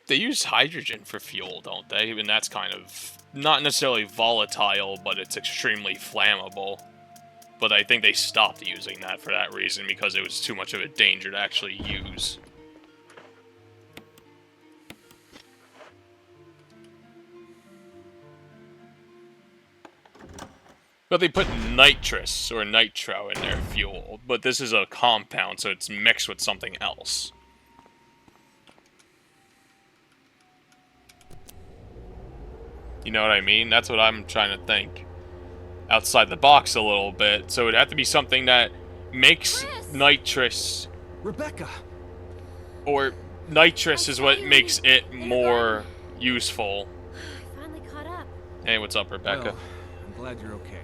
they use hydrogen for fuel, don't they? And that's kind of not necessarily volatile, but it's extremely flammable. But I think they stopped using that for that reason, because it was too much of a danger to actually use. But they put nitrous or nitro in their fuel, but this is a compound, so it's mixed with something else. You know what I mean? That's what I'm trying to think. Outside the box a little bit, so it'd have to be something that makes nitrous... Rebecca! Or nitrous is what makes it more useful. I finally caught up. Hey, what's up, Rebecca? Well, I'm glad you're okay.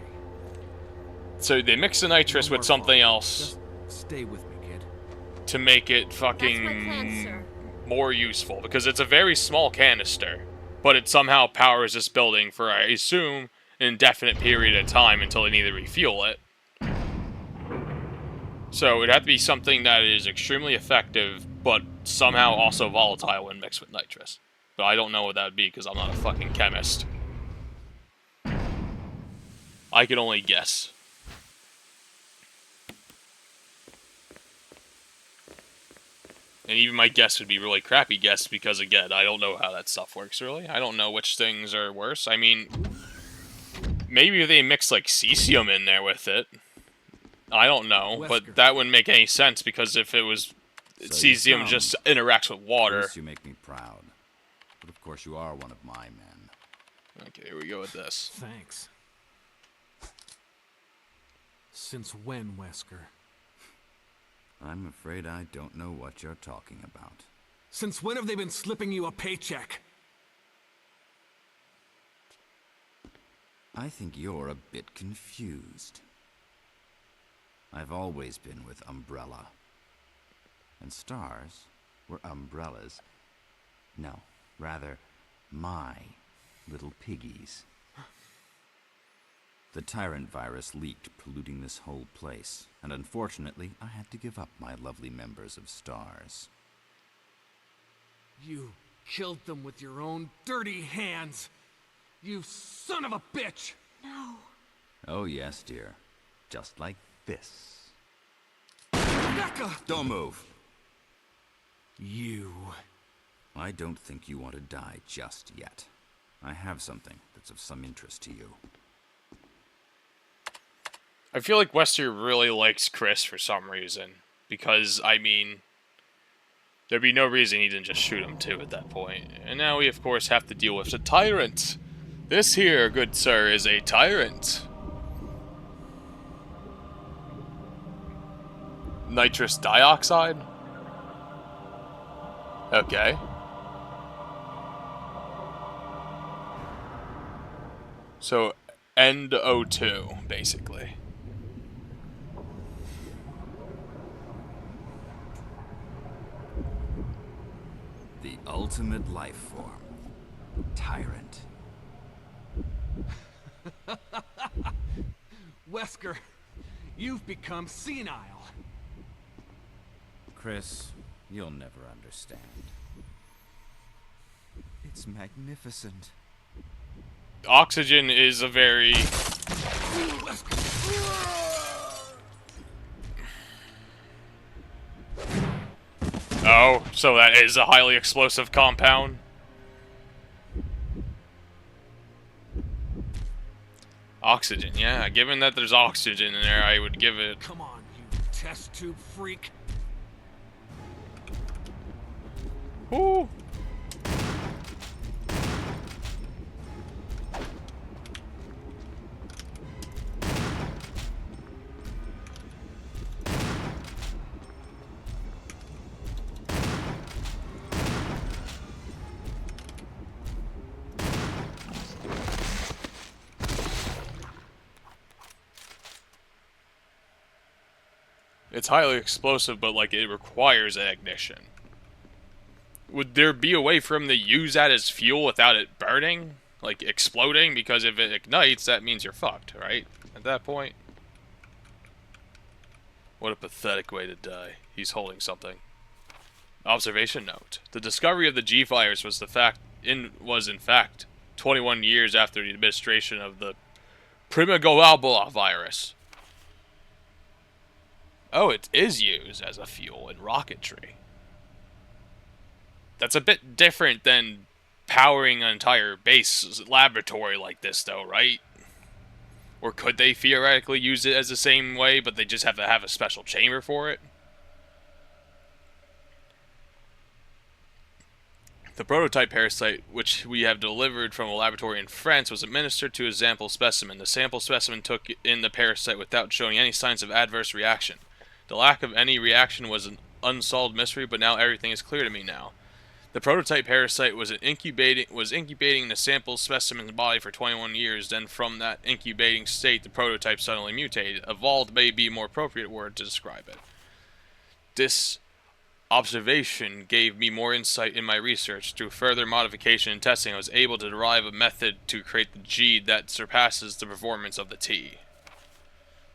So they mix the nitrous with something else. Just stay with me, kid. To make it That's my plan, fucking sir. more useful. Because it's a very small canister. But it somehow powers this building for, I assume, an indefinite period of time until they need to refuel it. So it'd have to be something that is extremely effective, but somehow also volatile when mixed with nitrous. But I don't know what that would be because I'm not a fucking chemist. I can only guess. And even my guess would be really crappy guess because, again, I don't know how that stuff works, really. I don't know which things are worse. I mean, maybe they mix, like, cesium in there with it. I don't know, Wesker. but that wouldn't make any sense because if it was... So cesium just interacts with water. Chris, you make me proud. But of course you are one of my men. Okay, here we go with this. Thanks. Since when, Wesker? I'm afraid I don't know what you're talking about. Since when have they been slipping you a paycheck? I think you're a bit confused. I've always been with Umbrella. And stars were umbrellas. No, rather, my little piggies. The Tyrant virus leaked, polluting this whole place, and unfortunately, I had to give up my lovely members of Stars. You killed them with your own dirty hands! You son of a bitch! No. Oh yes, dear. Just like this. Rebecca! Don't move! You... I don't think you want to die just yet. I have something that's of some interest to you. I feel like Wester really likes Chris for some reason. Because, I mean, there'd be no reason he didn't just shoot him too at that point. And now we, of course, have to deal with the Tyrant. This here, good sir, is a Tyrant. Nitrous dioxide? Okay. So, end O2, basically. The ultimate life form. Tyrant. Wesker, you've become senile. Chris, you'll never understand. It's magnificent. Oxygen is a very... Oh, so that is a highly explosive compound. Oxygen, yeah. Given that there's oxygen in there, I would give it... Come on, you test tube freak. Ooh. It's highly explosive, but, like, it requires an ignition. Would there be a way for him to use that as fuel without it burning? Like, exploding? Because if it ignites, that means you're fucked, right? At that point. What a pathetic way to die. He's holding something. Observation note. The discovery of the G virus was in fact 21 years after the administration of the Primigoalbula virus. Oh, it is used as a fuel in rocketry. That's a bit different than powering an entire base laboratory like this, though, right? Or could they theoretically use it as the same way, but they just have to have a special chamber for it? The prototype parasite, which we have delivered from a laboratory in France, was administered to a sample specimen. The sample specimen took in the parasite without showing any signs of adverse reaction. The lack of any reaction was an unsolved mystery, but now everything is clear to me now. The prototype parasite was incubating in the sample specimen's body for 21 years. Then, from that incubating state, the prototype suddenly mutated. Evolved may be a more appropriate word to describe it. This observation gave me more insight in my research. Through further modification and testing, I was able to derive a method to create the G that surpasses the performance of the T.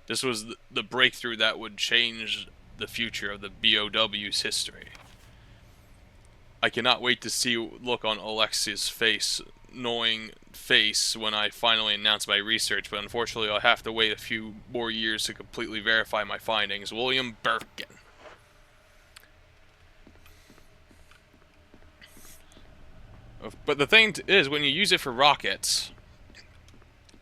This was the breakthrough that would change the future of the BOW's history. I cannot wait to see look on Alexia's knowing face when I finally announce my research, but unfortunately I'll have to wait a few more years to completely verify my findings. William Birkin. But the thing is, when you use it for rockets,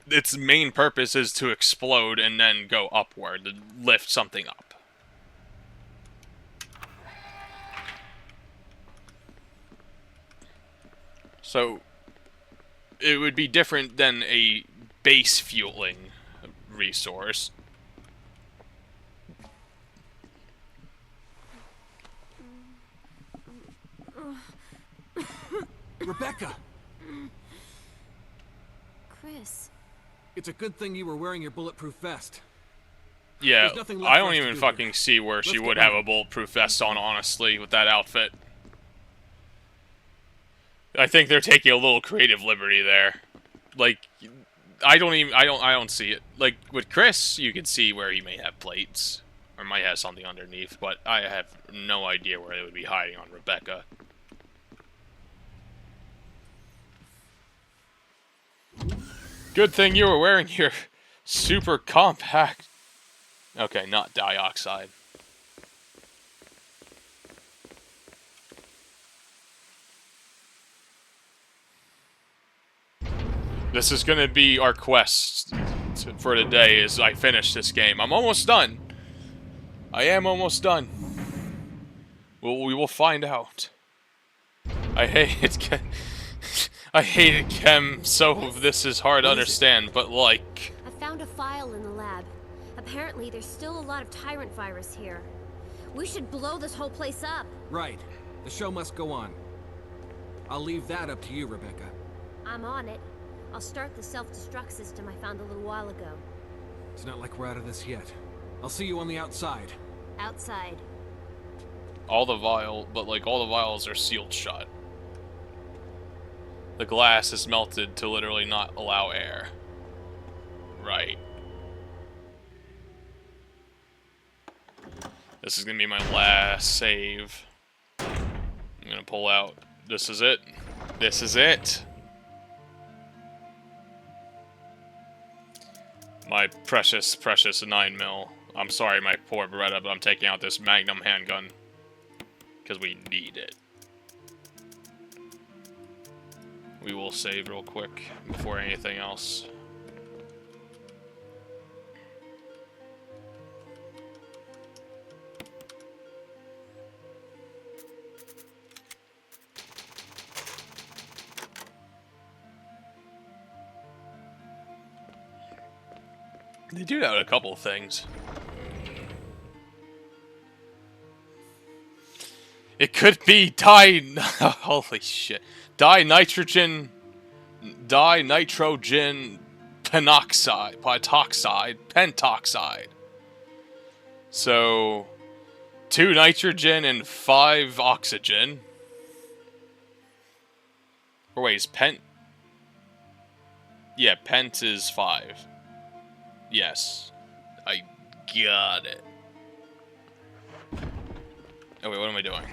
its main purpose is to explode and then go upward, to lift something up. So, it would be different than a base fueling resource. Rebecca! Chris. It's a good thing you were wearing your bulletproof vest. Yeah, There's nothing left I for don't us to even do fucking here. see where Let's she get would have a moving. bulletproof vest on, honestly, with that outfit. I think they're taking a little creative liberty there. Like, I don't see it. Like, with Chris, you can see where he may have plates, or might have something underneath, but I have no idea where they would be hiding on Rebecca. Good thing you were wearing your super compact... Okay, not dioxide. This is going to be our quest for today as I finish this game. I'm almost done. I am almost done. We will find out. I hate it. I hate it, Chem. So this is hard to understand, but like... I found a file in the lab. Apparently, there's still a lot of tyrant virus here. We should blow this whole place up. Right. The show must go on. I'll leave that up to you, Rebecca. I'm on it. I'll start the self-destruct system I found a little while ago. It's not like we're out of this yet. I'll see you on the outside. Outside. All the vials are sealed shut. The glass is melted to literally not allow air. Right. This is gonna be my last save. I'm gonna pull out. This is it. This is it. My precious, precious 9mm. I'm sorry, my poor Beretta, but I'm taking out this Magnum handgun. Because we need it. We will save real quick before anything else. They do that with a couple of things. It could be holy shit. Dinitrogen pentoxide. So 2 nitrogen and 5 oxygen. Or wait, is pent? Yeah, pent is 5. Yes. I got it. Oh wait, what am I doing?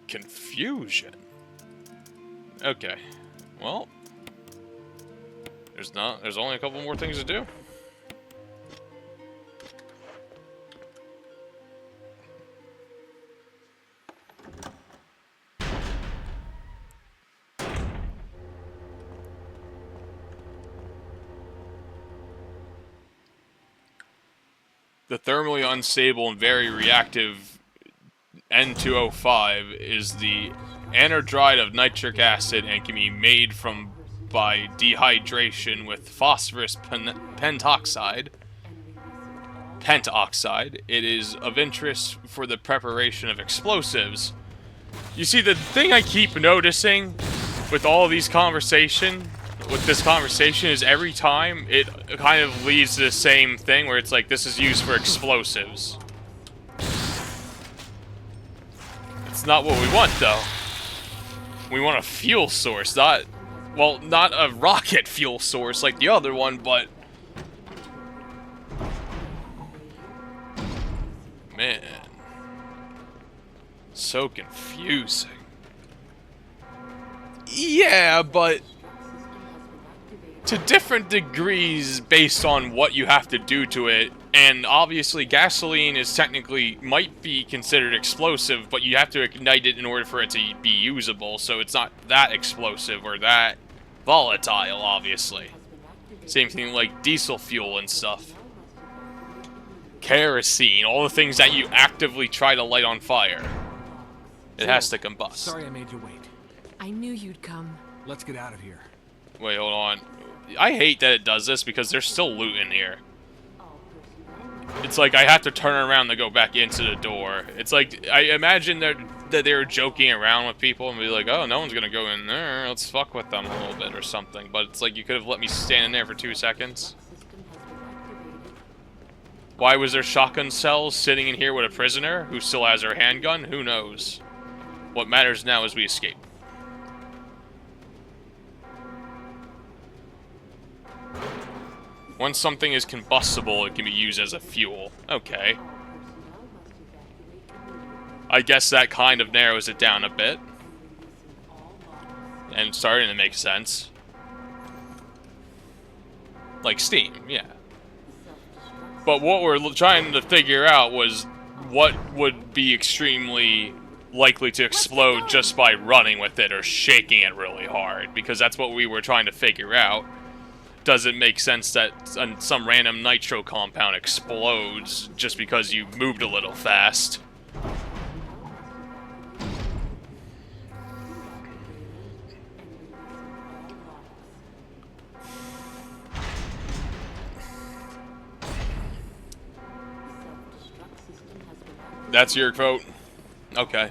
Confusion. Okay. Well, there's only a couple more things to do. The thermally unstable and very reactive N2O5 is the anhydride of nitric acid and can be made by dehydration with phosphorus pentoxide. It is of interest for the preparation of explosives. You see, the thing I keep noticing with all these with this conversation is every time it kind of leads to the same thing where it's like, this is used for explosives. It's not what we want, though. We want a fuel source, not a rocket fuel source like the other one, but... Man. So confusing. Yeah, but... to different degrees based on what you have to do to it, and obviously gasoline is might be considered explosive, but you have to ignite it in order for it to be usable, so it's not that explosive or that volatile, obviously. Same thing like diesel fuel and stuff. Kerosene, all the things that you actively try to light on fire. It has to combust. Sorry I made you wait. I knew you'd come. Let's get out of here. Wait, hold on. I hate that it does this because there's still loot in here. It's like I have to turn around to go back into the door. It's like, I imagine that they were joking around with people and be like, oh, no one's gonna go in there, let's fuck with them a little bit or something. But it's like, you could have let me stand in there for 2 seconds. Why was there shotgun cells sitting in here with a prisoner who still has her handgun? Who knows? What matters now is we escape. Once something is combustible, it can be used as a fuel. Okay. I guess that kind of narrows it down a bit. And it's starting to make sense. Like steam, yeah. But what we're trying to figure out was what would be extremely likely to explode just by running with it or shaking it really hard. Because that's what we were trying to figure out. Does it make sense that some random nitro compound explodes just because you moved a little fast? That's your quote? Okay.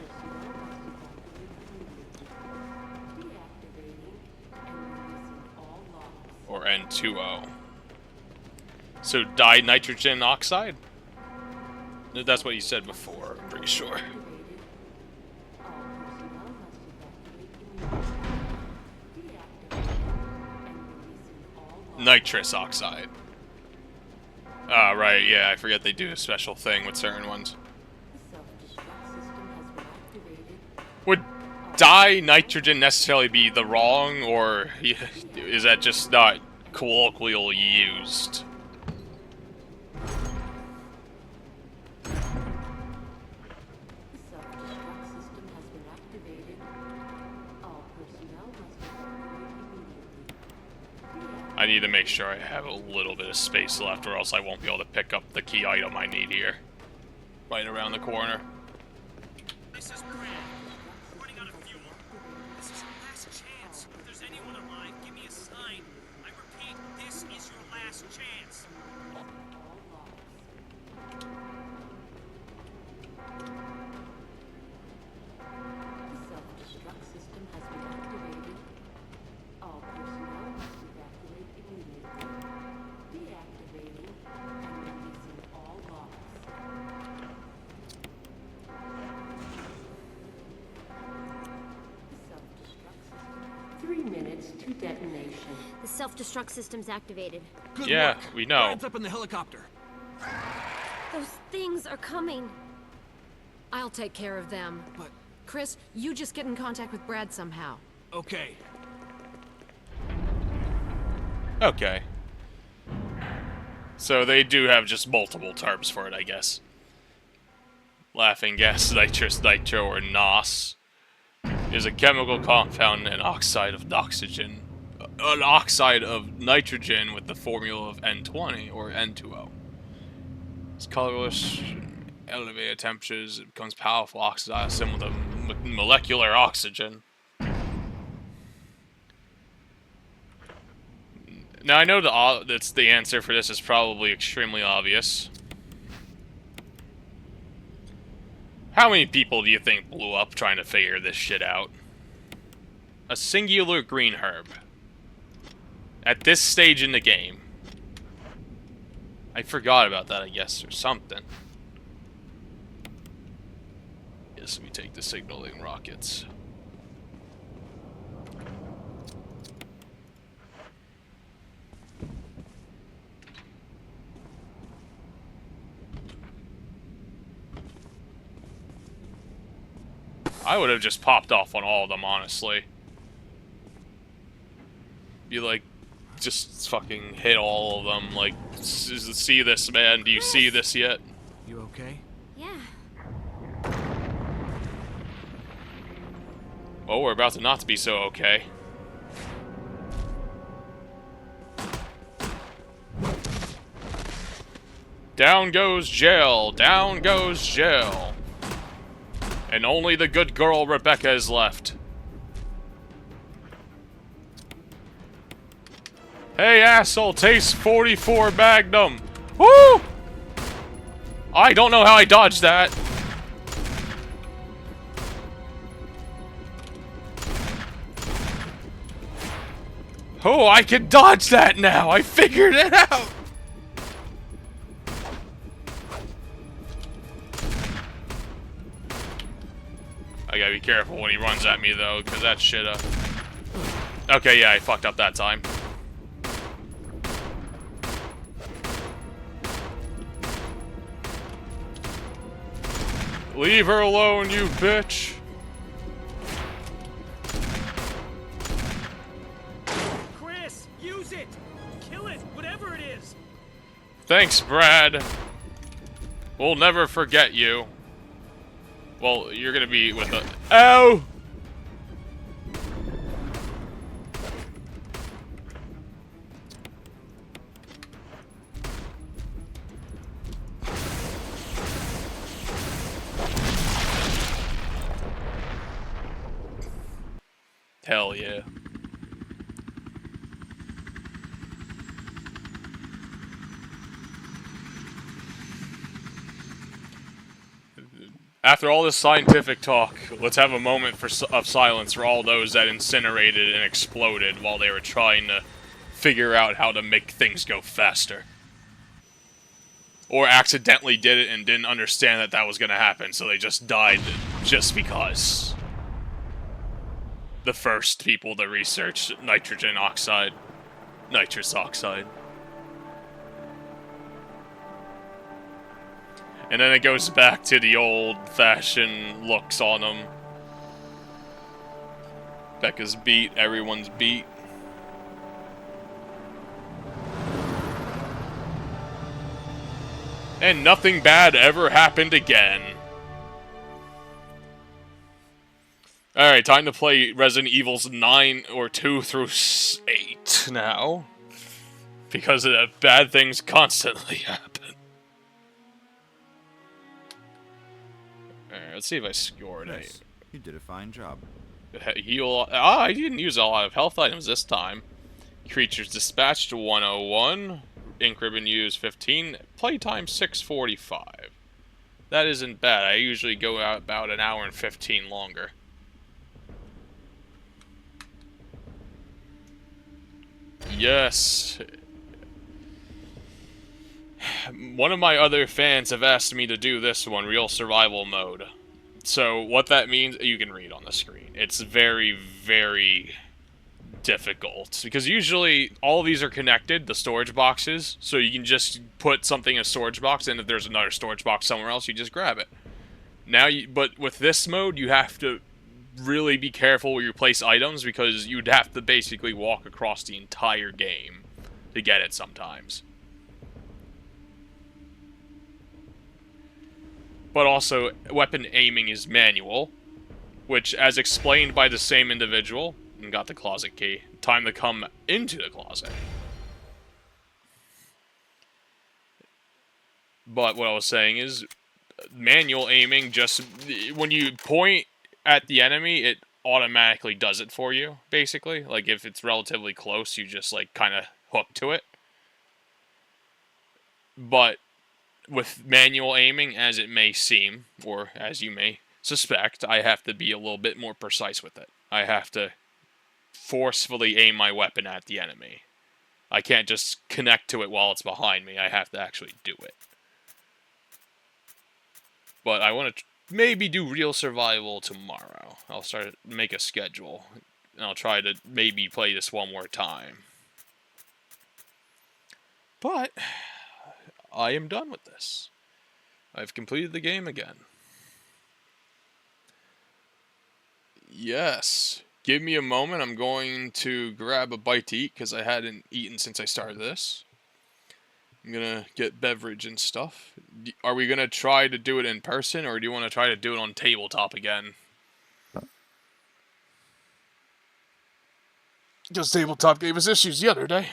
Or N2O. So dinitrogen oxide? That's what you said before, I'm pretty sure. Nitrous oxide. Ah, right, yeah, I forget they do a special thing with certain ones. Would dinitrogen necessarily be the wrong, or is that just not colloquially used? I need to make sure I have a little bit of space left, or else I won't be able to pick up the key item I need here. Right around the corner. This is Brad. We're running out of fuel. This is your last chance. If there's anyone alive, give me a sign. I repeat, this is your last chance. Self-destruct system has been activated. All personnel must evacuate immediately. Deactivating and releasing all logs. Self-destruct system. 3 minutes to detonation. The self-destruct system's activated. Good Yeah, work. we know. Brad's up in the helicopter. Those things are coming. I'll take care of them. But, Chris, you just get in contact with Brad somehow. okay. Okay. So they do have just multiple terms for it, I guess. Laughing gas, nitrous, nitro, or NOS is a chemical compound, an oxide of oxygen, an oxide of nitrogen with the formula of N20 or N2O. It's colorless, elevated temperatures, it becomes powerful oxide similar to molecular oxygen. Now I know that's the answer for this is probably extremely obvious. How many people do you think blew up trying to figure this shit out? A singular green herb. At this stage in the game. I forgot about that, I guess, or something. Yes, we take the signaling rockets. I would have just popped off on all of them, honestly. Be like, just fucking hit all of them. Like, see this, man? Do you see this yet? You okay? Yeah. Well, we're about to not to be so okay. Down goes Jill. Down goes Jill. And only the good girl Rebecca is left. Hey, asshole, taste 44 Magnum. Woo! I don't know how I dodged that. Oh, I can dodge that now. I figured it out. I gotta be careful when he runs at me, though, because that shit, Okay, yeah, I fucked up that time. Leave her alone, you bitch. Chris, use it! Kill it, whatever it is! Thanks, Brad. We'll never forget you. Well, you're gonna be with a... Ow! Hell yeah. After all this scientific talk, let's have a moment of silence for all those that incinerated and exploded while they were trying to figure out how to make things go faster. Or accidentally did it and didn't understand that that was going to happen, so they just died just because. The first people to research nitrous oxide. And then it goes back to the old-fashioned looks on them. Becca's beat, everyone's beat. And nothing bad ever happened again. Alright, time to play Resident Evil's 9 or 2 through 8 now. Because bad things constantly happen. Alright, let's see if I scored Yes, you did a fine job. Heal. Ah, I didn't use a lot of health items this time. Creatures dispatched 101. Ink ribbon used 15. Playtime 645. That isn't bad. I usually go out about an hour and 15 longer. Yes. One of my other fans have asked me to do this one, Real Survival Mode. So, what that means, you can read on the screen. It's very, very difficult. Because usually, all of these are connected, the storage boxes. So you can just put something in a storage box, and if there's another storage box somewhere else, you just grab it. But with this mode, you have to really be careful where you place items, because you'd have to basically walk across the entire game to get it sometimes. But also, weapon aiming is manual, which, as explained by the same individual, and got the closet key, time to come into the closet. But what I was saying is, manual aiming, just when you point at the enemy, it automatically does it for you, basically. Like, if it's relatively close, you just, like, kind of hook to it. But with manual aiming, as it may seem, or as you may suspect, I have to be a little bit more precise with it. I have to forcefully aim my weapon at the enemy. I can't just connect to it while it's behind me. I have to actually do it. But I want to maybe do Real Survival tomorrow. I'll make a schedule, and I'll try to maybe play this one more time. But I am done with this. I've completed the game again. Yes. Give me a moment. I'm going to grab a bite to eat because I hadn't eaten since I started this. I'm going to get beverage and stuff. Are we going to try to do it in person, or do you want to try to do it on tabletop again? Because tabletop gave us issues the other day.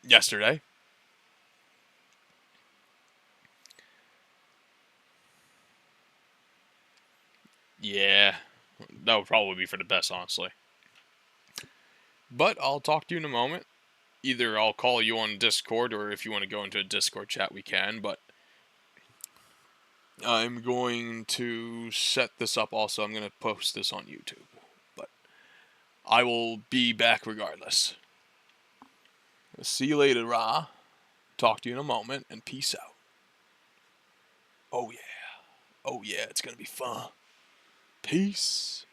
Yesterday. Yeah, that would probably be for the best, honestly. But I'll talk to you in a moment. Either I'll call you on Discord, or if you want to go into a Discord chat, we can. But I'm going to set this up also. I'm going to post this on YouTube. But I will be back regardless. See you later, Ra. Talk to you in a moment, and peace out. Oh, yeah. Oh, yeah, it's going to be fun. Peace.